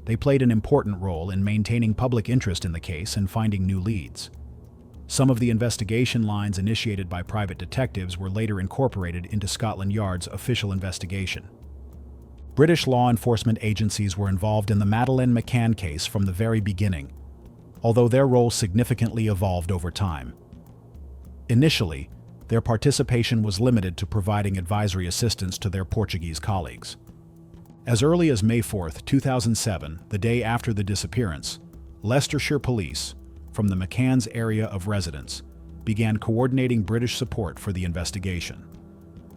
they played an important role in maintaining public interest in the case and finding new leads. Some of the investigation lines initiated by private detectives were later incorporated into Scotland Yard's official investigation. British law enforcement agencies were involved in the Madeleine McCann case from the very beginning, although their role significantly evolved over time. Initially, their participation was limited to providing advisory assistance to their Portuguese colleagues. As early as May 4, 2007, the day after the disappearance, Leicestershire Police, from the McCanns' area of residence, began coordinating British support for the investigation.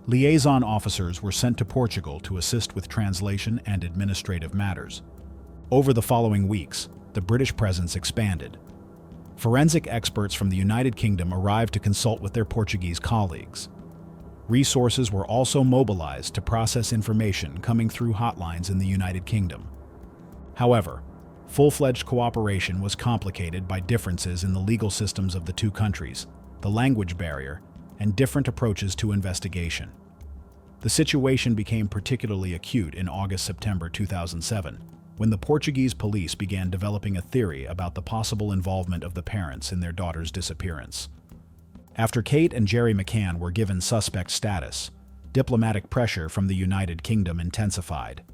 Liaison officers were sent to Portugal to assist with translation and administrative matters. Over the following weeks, the British presence expanded. Forensic experts from the United Kingdom arrived to consult with their Portuguese colleagues. Resources were also mobilized to process information coming through hotlines in the United Kingdom. However, full-fledged cooperation was complicated by differences in the legal systems of the two countries, the language barrier, and different approaches to investigation. The situation became particularly acute in August-September 2007, when the Portuguese police began developing a theory about the possible involvement of the parents in their daughter's disappearance. After Kate and Jerry McCann were given suspect status, diplomatic pressure from the United Kingdom intensified.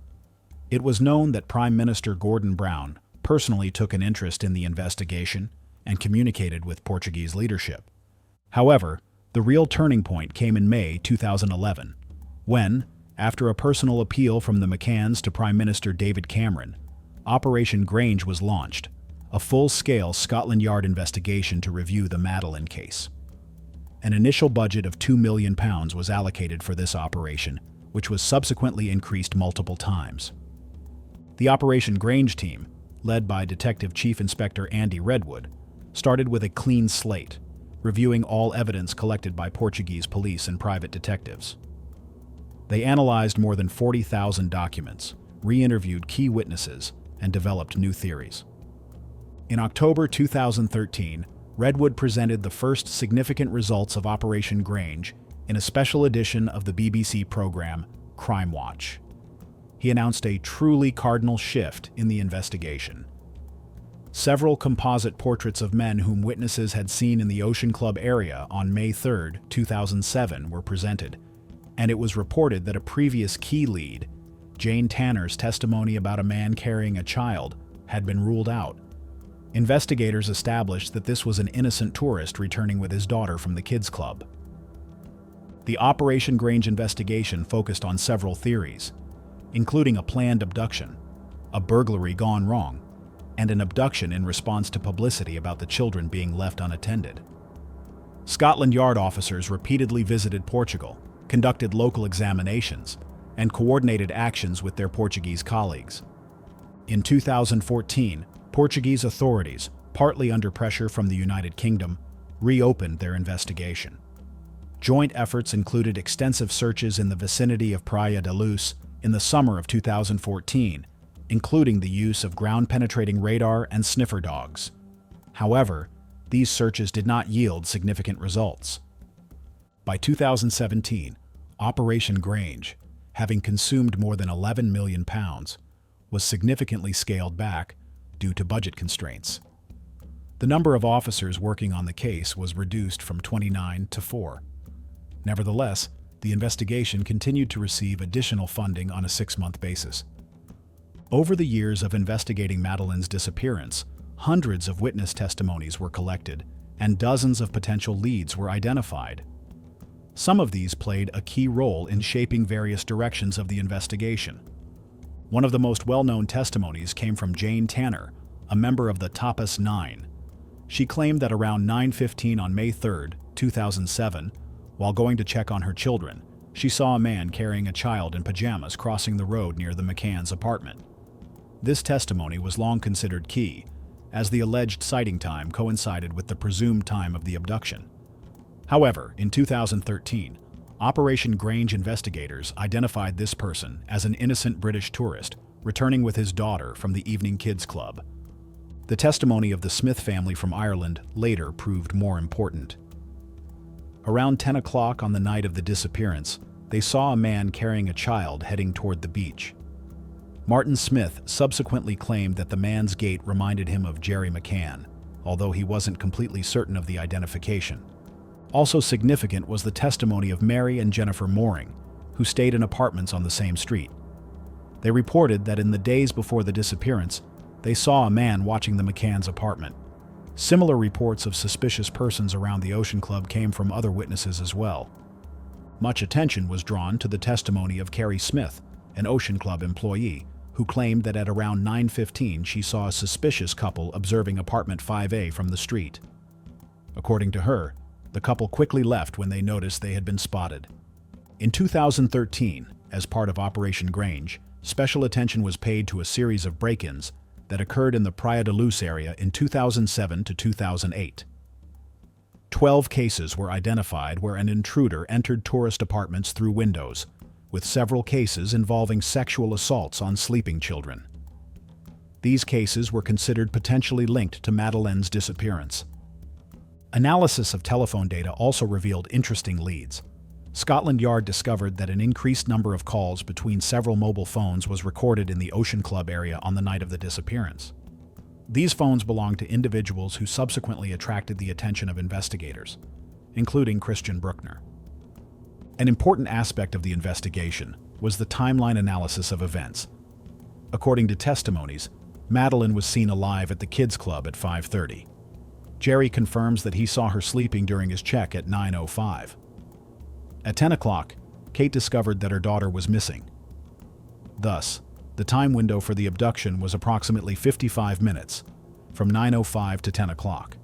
It was known that Prime Minister Gordon Brown personally took an interest in the investigation and communicated with Portuguese leadership. However, the real turning point came in May 2011, when, after a personal appeal from the McCanns to Prime Minister David Cameron, Operation Grange was launched, a full-scale Scotland Yard investigation to review the Madeleine case. An initial budget of £2 million was allocated for this operation, which was subsequently increased multiple times. The Operation Grange team, led by Detective Chief Inspector Andy Redwood, started with a clean slate, reviewing all evidence collected by Portuguese police and private detectives. They analyzed more than 40,000 documents, re-interviewed key witnesses, and developed new theories. In October 2013, Redwood presented the first significant results of Operation Grange in a special edition of the BBC program Crime Watch. He announced a truly cardinal shift in the investigation. Several composite portraits of men whom witnesses had seen in the Ocean Club area on May 3, 2007 were presented, and it was reported that a previous key lead, Jane Tanner's testimony about a man carrying a child, had been ruled out. Investigators established that this was an innocent tourist returning with his daughter from the kids' club. The Operation Grange investigation focused on several theories, including a planned abduction, a burglary gone wrong, and an abduction in response to publicity about the children being left unattended. Scotland Yard officers repeatedly visited Portugal, conducted local examinations, and coordinated actions with their Portuguese colleagues. In 2014, Portuguese authorities, partly under pressure from the United Kingdom, reopened their investigation. Joint efforts included extensive searches in the vicinity of Praia da Luz in the summer of 2014, including the use of ground-penetrating radar and sniffer dogs. However, these searches did not yield significant results. By 2017, Operation Grange, having consumed more than £11 million, was significantly scaled back due to budget constraints. The number of officers working on the case was reduced from 29 to 4. Nevertheless, the investigation continued to receive additional funding on a 6-month basis. Over the years of investigating Madeleine's disappearance, hundreds of witness testimonies were collected, and dozens of potential leads were identified. Some of these played a key role in shaping various directions of the investigation. One of the most well-known testimonies came from Jane Tanner, a member of the Tapas 9. She claimed that around 9:15 on May 3, 2007, while going to check on her children, she saw a man carrying a child in pajamas crossing the road near the McCann's apartment. This testimony was long considered key, as the alleged sighting time coincided with the presumed time of the abduction. However, in 2013, Operation Grange investigators identified this person as an innocent British tourist returning with his daughter from the evening kids club. The testimony of the Smith family from Ireland later proved more important. Around 10 o'clock on the night of the disappearance, they saw a man carrying a child heading toward the beach. Martin Smith subsequently claimed that the man's gait reminded him of Jerry McCann, although he wasn't completely certain of the identification. Also significant was the testimony of Mary and Jennifer Mooring, who stayed in apartments on the same street. They reported that in the days before the disappearance, they saw a man watching the McCann's apartment. Similar reports of suspicious persons around the Ocean Club came from other witnesses as well. Much attention was drawn to the testimony of Carrie Smith, an Ocean Club employee, who claimed that at around 9:15 she saw a suspicious couple observing apartment 5A from the street. According to her, the couple quickly left when they noticed they had been spotted. In 2013, as part of Operation Grange, special attention was paid to a series of break-ins that occurred in the Praia da Luz area in 2007 to 2008. 12 cases were identified where an intruder entered tourist apartments through windows, with several cases involving sexual assaults on sleeping children. These cases were considered potentially linked to Madeleine's disappearance. Analysis of telephone data also revealed interesting leads. Scotland Yard discovered that an increased number of calls between several mobile phones was recorded in the Ocean Club area on the night of the disappearance. These phones belonged to individuals who subsequently attracted the attention of investigators, including Christian Bruckner. An important aspect of the investigation was the timeline analysis of events. According to testimonies, Madeleine was seen alive at the kids' club at 5:30. Jerry confirms that he saw her sleeping during his check at 9:05. At 10 o'clock, Kate discovered that her daughter was missing. Thus, the time window for the abduction was approximately 55 minutes, from 9:05 to 10 o'clock.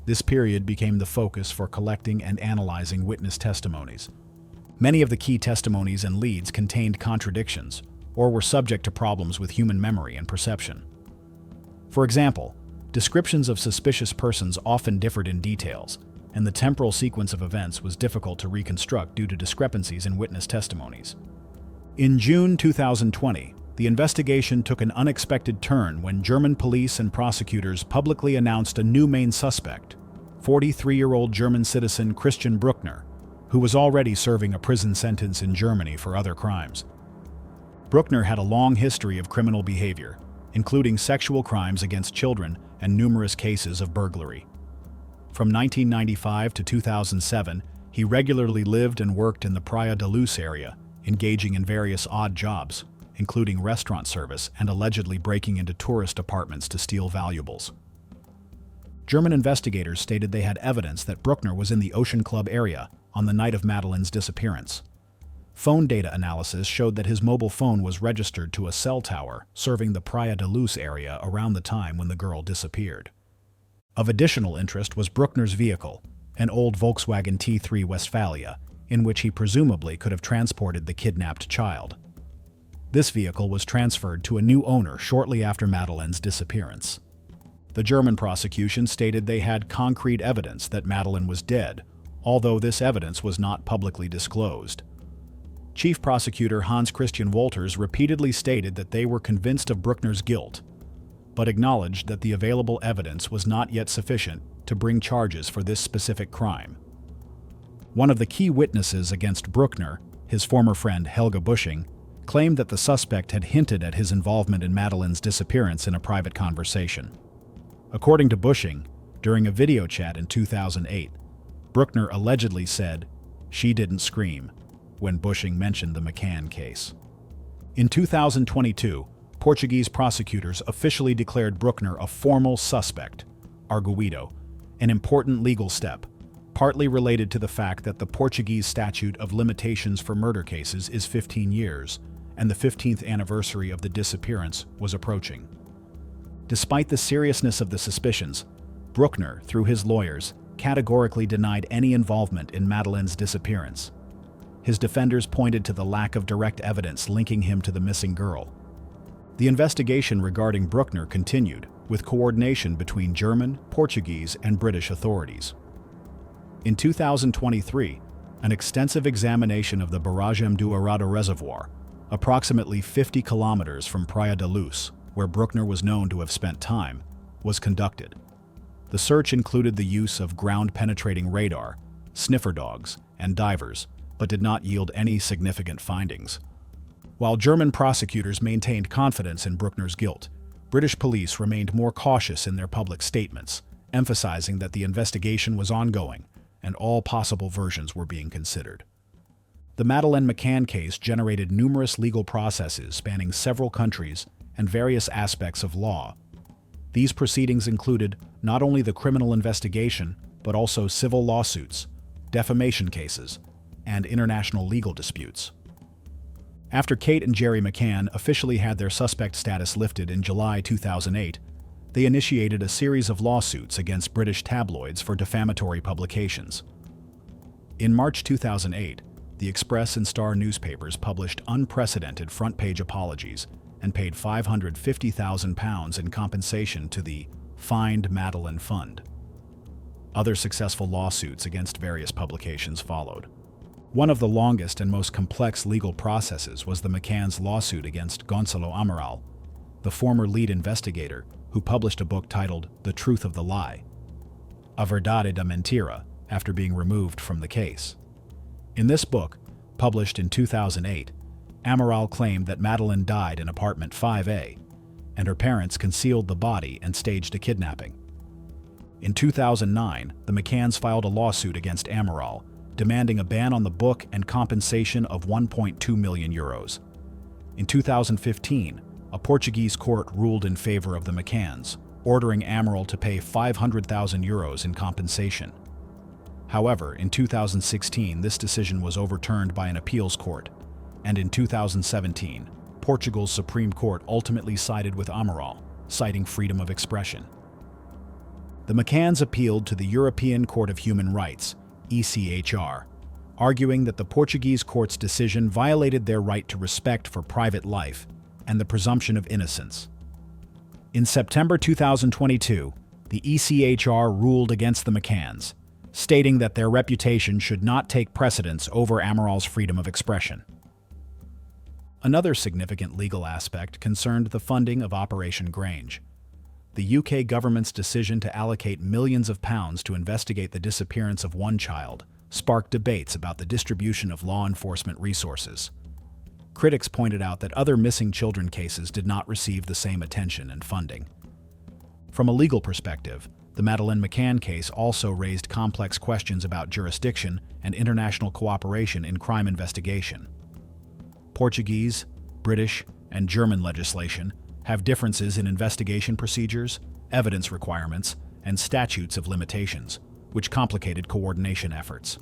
This period became the focus for collecting and analyzing witness testimonies. Many of the key testimonies and leads contained contradictions or were subject to problems with human memory and perception. For example, descriptions of suspicious persons often differed in details, and the temporal sequence of events was difficult to reconstruct due to discrepancies in witness testimonies. In June 2020, the investigation took an unexpected turn when German police and prosecutors publicly announced a new main suspect, 43-year-old German citizen Christian Bruckner, who was already serving a prison sentence in Germany for other crimes. Bruckner had a long history of criminal behavior, including sexual crimes against children and numerous cases of burglary. From 1995 to 2007, he regularly lived and worked in the Praia da Luz area, engaging in various odd jobs, including restaurant service and allegedly breaking into tourist apartments to steal valuables. German investigators stated they had evidence that Bruckner was in the Ocean Club area on the night of Madeleine's disappearance. Phone data analysis showed that his mobile phone was registered to a cell tower serving the Praia da Luz area around the time when the girl disappeared. Of additional interest was Bruckner's vehicle, an old Volkswagen T3 Westphalia, in which he presumably could have transported the kidnapped child. This vehicle was transferred to a new owner shortly after Madeleine's disappearance. The German prosecution stated they had concrete evidence that Madeleine was dead, although this evidence was not publicly disclosed. Chief Prosecutor Hans Christian Wolters repeatedly stated that they were convinced of Bruckner's guilt, but acknowledged that the available evidence was not yet sufficient to bring charges for this specific crime. One of the key witnesses against Bruckner, his former friend Helga Busching, claimed that the suspect had hinted at his involvement in Madeleine's disappearance in a private conversation. According to Busching, during a video chat in 2008, Bruckner allegedly said, "She didn't scream," when Busching mentioned the McCann case. In 2022, Portuguese prosecutors officially declared Bruckner a formal suspect, arguido, an important legal step, partly related to the fact that the Portuguese statute of limitations for murder cases is 15 years, and the 15th anniversary of the disappearance was approaching. Despite the seriousness of the suspicions, Bruckner, through his lawyers, categorically denied any involvement in Madeleine's disappearance. His defenders pointed to the lack of direct evidence linking him to the missing girl. The investigation regarding Bruckner continued, with coordination between German, Portuguese, and British authorities. In 2023, an extensive examination of the Barragem do Arado reservoir, approximately 50 kilometers from Praia da Luz, where Bruckner was known to have spent time, was conducted. The search included the use of ground-penetrating radar, sniffer dogs, and divers, but did not yield any significant findings. While German prosecutors maintained confidence in Bruckner's guilt, British police remained more cautious in their public statements, emphasizing that the investigation was ongoing and all possible versions were being considered. The Madeleine McCann case generated numerous legal processes spanning several countries and various aspects of law. These proceedings included not only the criminal investigation, but also civil lawsuits, defamation cases, and international legal disputes. After Kate and Jerry McCann officially had their suspect status lifted in July 2008, they initiated a series of lawsuits against British tabloids for defamatory publications. In March 2008, the Express and Star newspapers published unprecedented front-page apologies and paid £550,000 in compensation to the Find Madeleine Fund. Other successful lawsuits against various publications followed. One of the longest and most complex legal processes was the McCann's lawsuit against Gonçalo Amaral, the former lead investigator who published a book titled The Truth of the Lie, A Verdade da Mentira, after being removed from the case. In this book, published in 2008, Amaral claimed that Madeleine died in apartment 5A, and her parents concealed the body and staged a kidnapping. In 2009, the McCanns filed a lawsuit against Amaral, demanding a ban on the book and compensation of €1.2 million. In 2015, a Portuguese court ruled in favor of the McCanns, ordering Amaral to pay €500,000 in compensation. However, in 2016, this decision was overturned by an appeals court, and in 2017, Portugal's Supreme Court ultimately sided with Amaral, citing freedom of expression. The McCanns appealed to the European Court of Human Rights, ECHR, arguing that the Portuguese court's decision violated their right to respect for private life and the presumption of innocence. In September 2022, the ECHR ruled against the McCanns, stating that their reputation should not take precedence over Amaral's freedom of expression. Another significant legal aspect concerned the funding of Operation Grange. The UK government's decision to allocate millions of pounds to investigate the disappearance of one child sparked debates about the distribution of law enforcement resources. Critics pointed out that other missing children cases did not receive the same attention and funding. From a legal perspective, the Madeleine McCann case also raised complex questions about jurisdiction and international cooperation in crime investigation. Portuguese, British, and German legislation have differences in investigation procedures, evidence requirements, and statutes of limitations, which complicated coordination efforts.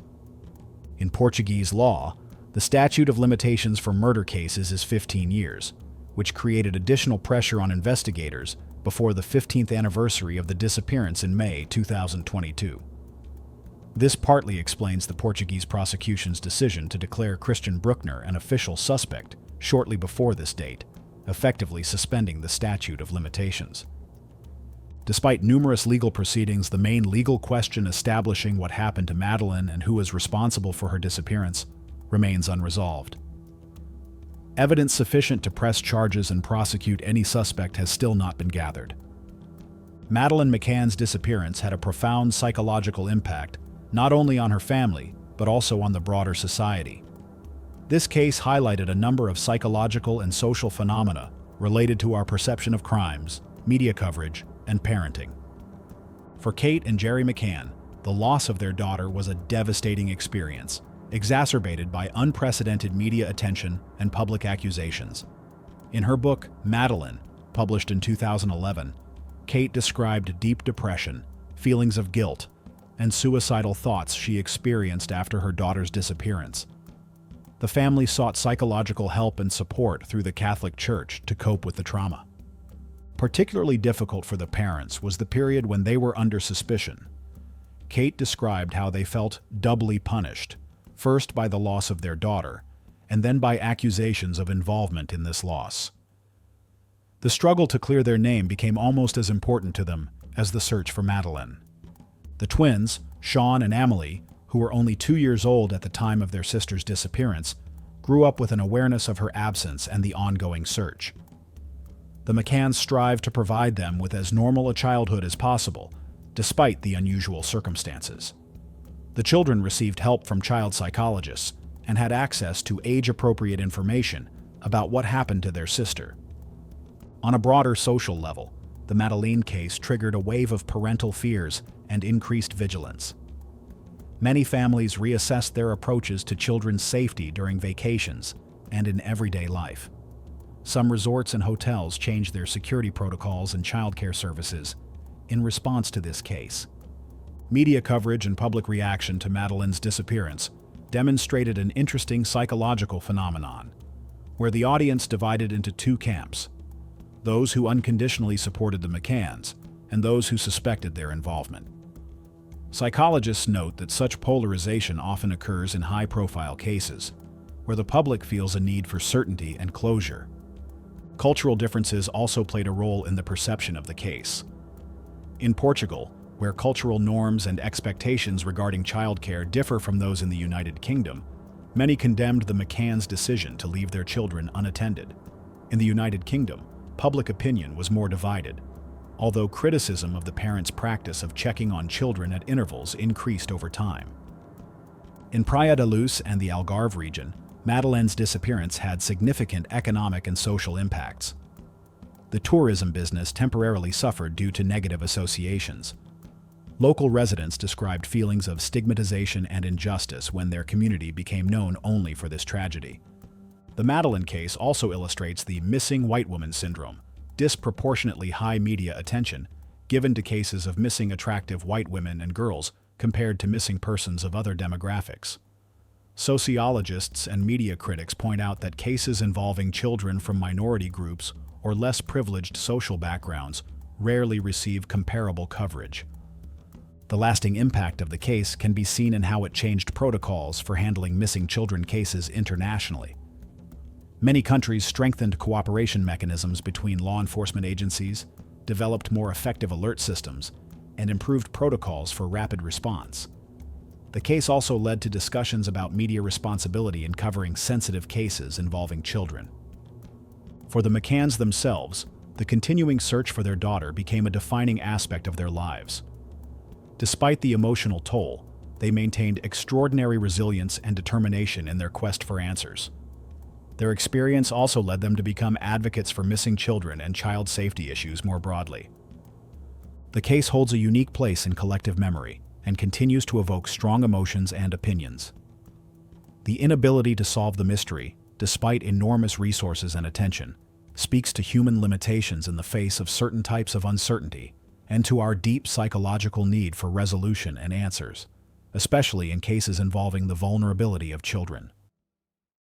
In Portuguese law, the statute of limitations for murder cases is 15 years, which created additional pressure on investigators before the 15th anniversary of the disappearance in May 2022. This partly explains the Portuguese prosecution's decision to declare Christian Bruckner an official suspect shortly before this date, effectively suspending the statute of limitations. Despite numerous legal proceedings, the main legal question establishing what happened to Madeleine and who was responsible for her disappearance remains unresolved. Evidence sufficient to press charges and prosecute any suspect has still not been gathered. Madeleine McCann's disappearance had a profound psychological impact, not only on her family, but also on the broader society. This case highlighted a number of psychological and social phenomena related to our perception of crimes, media coverage, and parenting. For Kate and Jerry McCann, the loss of their daughter was a devastating experience, exacerbated by unprecedented media attention and public accusations. In her book, Madeleine, published in 2011, Kate described deep depression, feelings of guilt, and suicidal thoughts she experienced after her daughter's disappearance. The family sought psychological help and support through the Catholic Church to cope with the trauma. Particularly difficult for the parents was the period when they were under suspicion. Kate described how they felt doubly punished, first by the loss of their daughter, and then by accusations of involvement in this loss. The struggle to clear their name became almost as important to them as the search for Madeleine. The twins, Sean and Amelie, who were only 2 years old at the time of their sister's disappearance, grew up with an awareness of her absence and the ongoing search. The McCanns strived to provide them with as normal a childhood as possible, despite the unusual circumstances. The children received help from child psychologists and had access to age-appropriate information about what happened to their sister. On a broader social level, the Madeleine case triggered a wave of parental fears and increased vigilance. Many families reassessed their approaches to children's safety during vacations and in everyday life. Some resorts and hotels changed their security protocols and childcare services in response to this case. Media coverage and public reaction to Madeleine's disappearance demonstrated an interesting psychological phenomenon, where the audience divided into two camps: those who unconditionally supported the McCanns and those who suspected their involvement. Psychologists note that such polarization often occurs in high-profile cases, where the public feels a need for certainty and closure. Cultural differences also played a role in the perception of the case. In Portugal, where cultural norms and expectations regarding childcare differ from those in the United Kingdom, many condemned the McCanns' decision to leave their children unattended. In the United Kingdom, public opinion was more divided, although criticism of the parents' practice of checking on children at intervals increased over time. In Praia da Luz and the Algarve region, Madeleine's disappearance had significant economic and social impacts. The tourism business temporarily suffered due to negative associations. Local residents described feelings of stigmatization and injustice when their community became known only for this tragedy. The Madeleine case also illustrates the missing white woman syndrome, disproportionately high media attention given to cases of missing attractive white women and girls compared to missing persons of other demographics. Sociologists and media critics point out that cases involving children from minority groups or less privileged social backgrounds rarely receive comparable coverage. The lasting impact of the case can be seen in how it changed protocols for handling missing children cases internationally. Many countries strengthened cooperation mechanisms between law enforcement agencies, developed more effective alert systems, and improved protocols for rapid response. The case also led to discussions about media responsibility in covering sensitive cases involving children. For the McCanns themselves, the continuing search for their daughter became a defining aspect of their lives. Despite the emotional toll, they maintained extraordinary resilience and determination in their quest for answers. Their experience also led them to become advocates for missing children and child safety issues more broadly. The case holds a unique place in collective memory and continues to evoke strong emotions and opinions. The inability to solve the mystery, despite enormous resources and attention, speaks to human limitations in the face of certain types of uncertainty and to our deep psychological need for resolution and answers, especially in cases involving the vulnerability of children.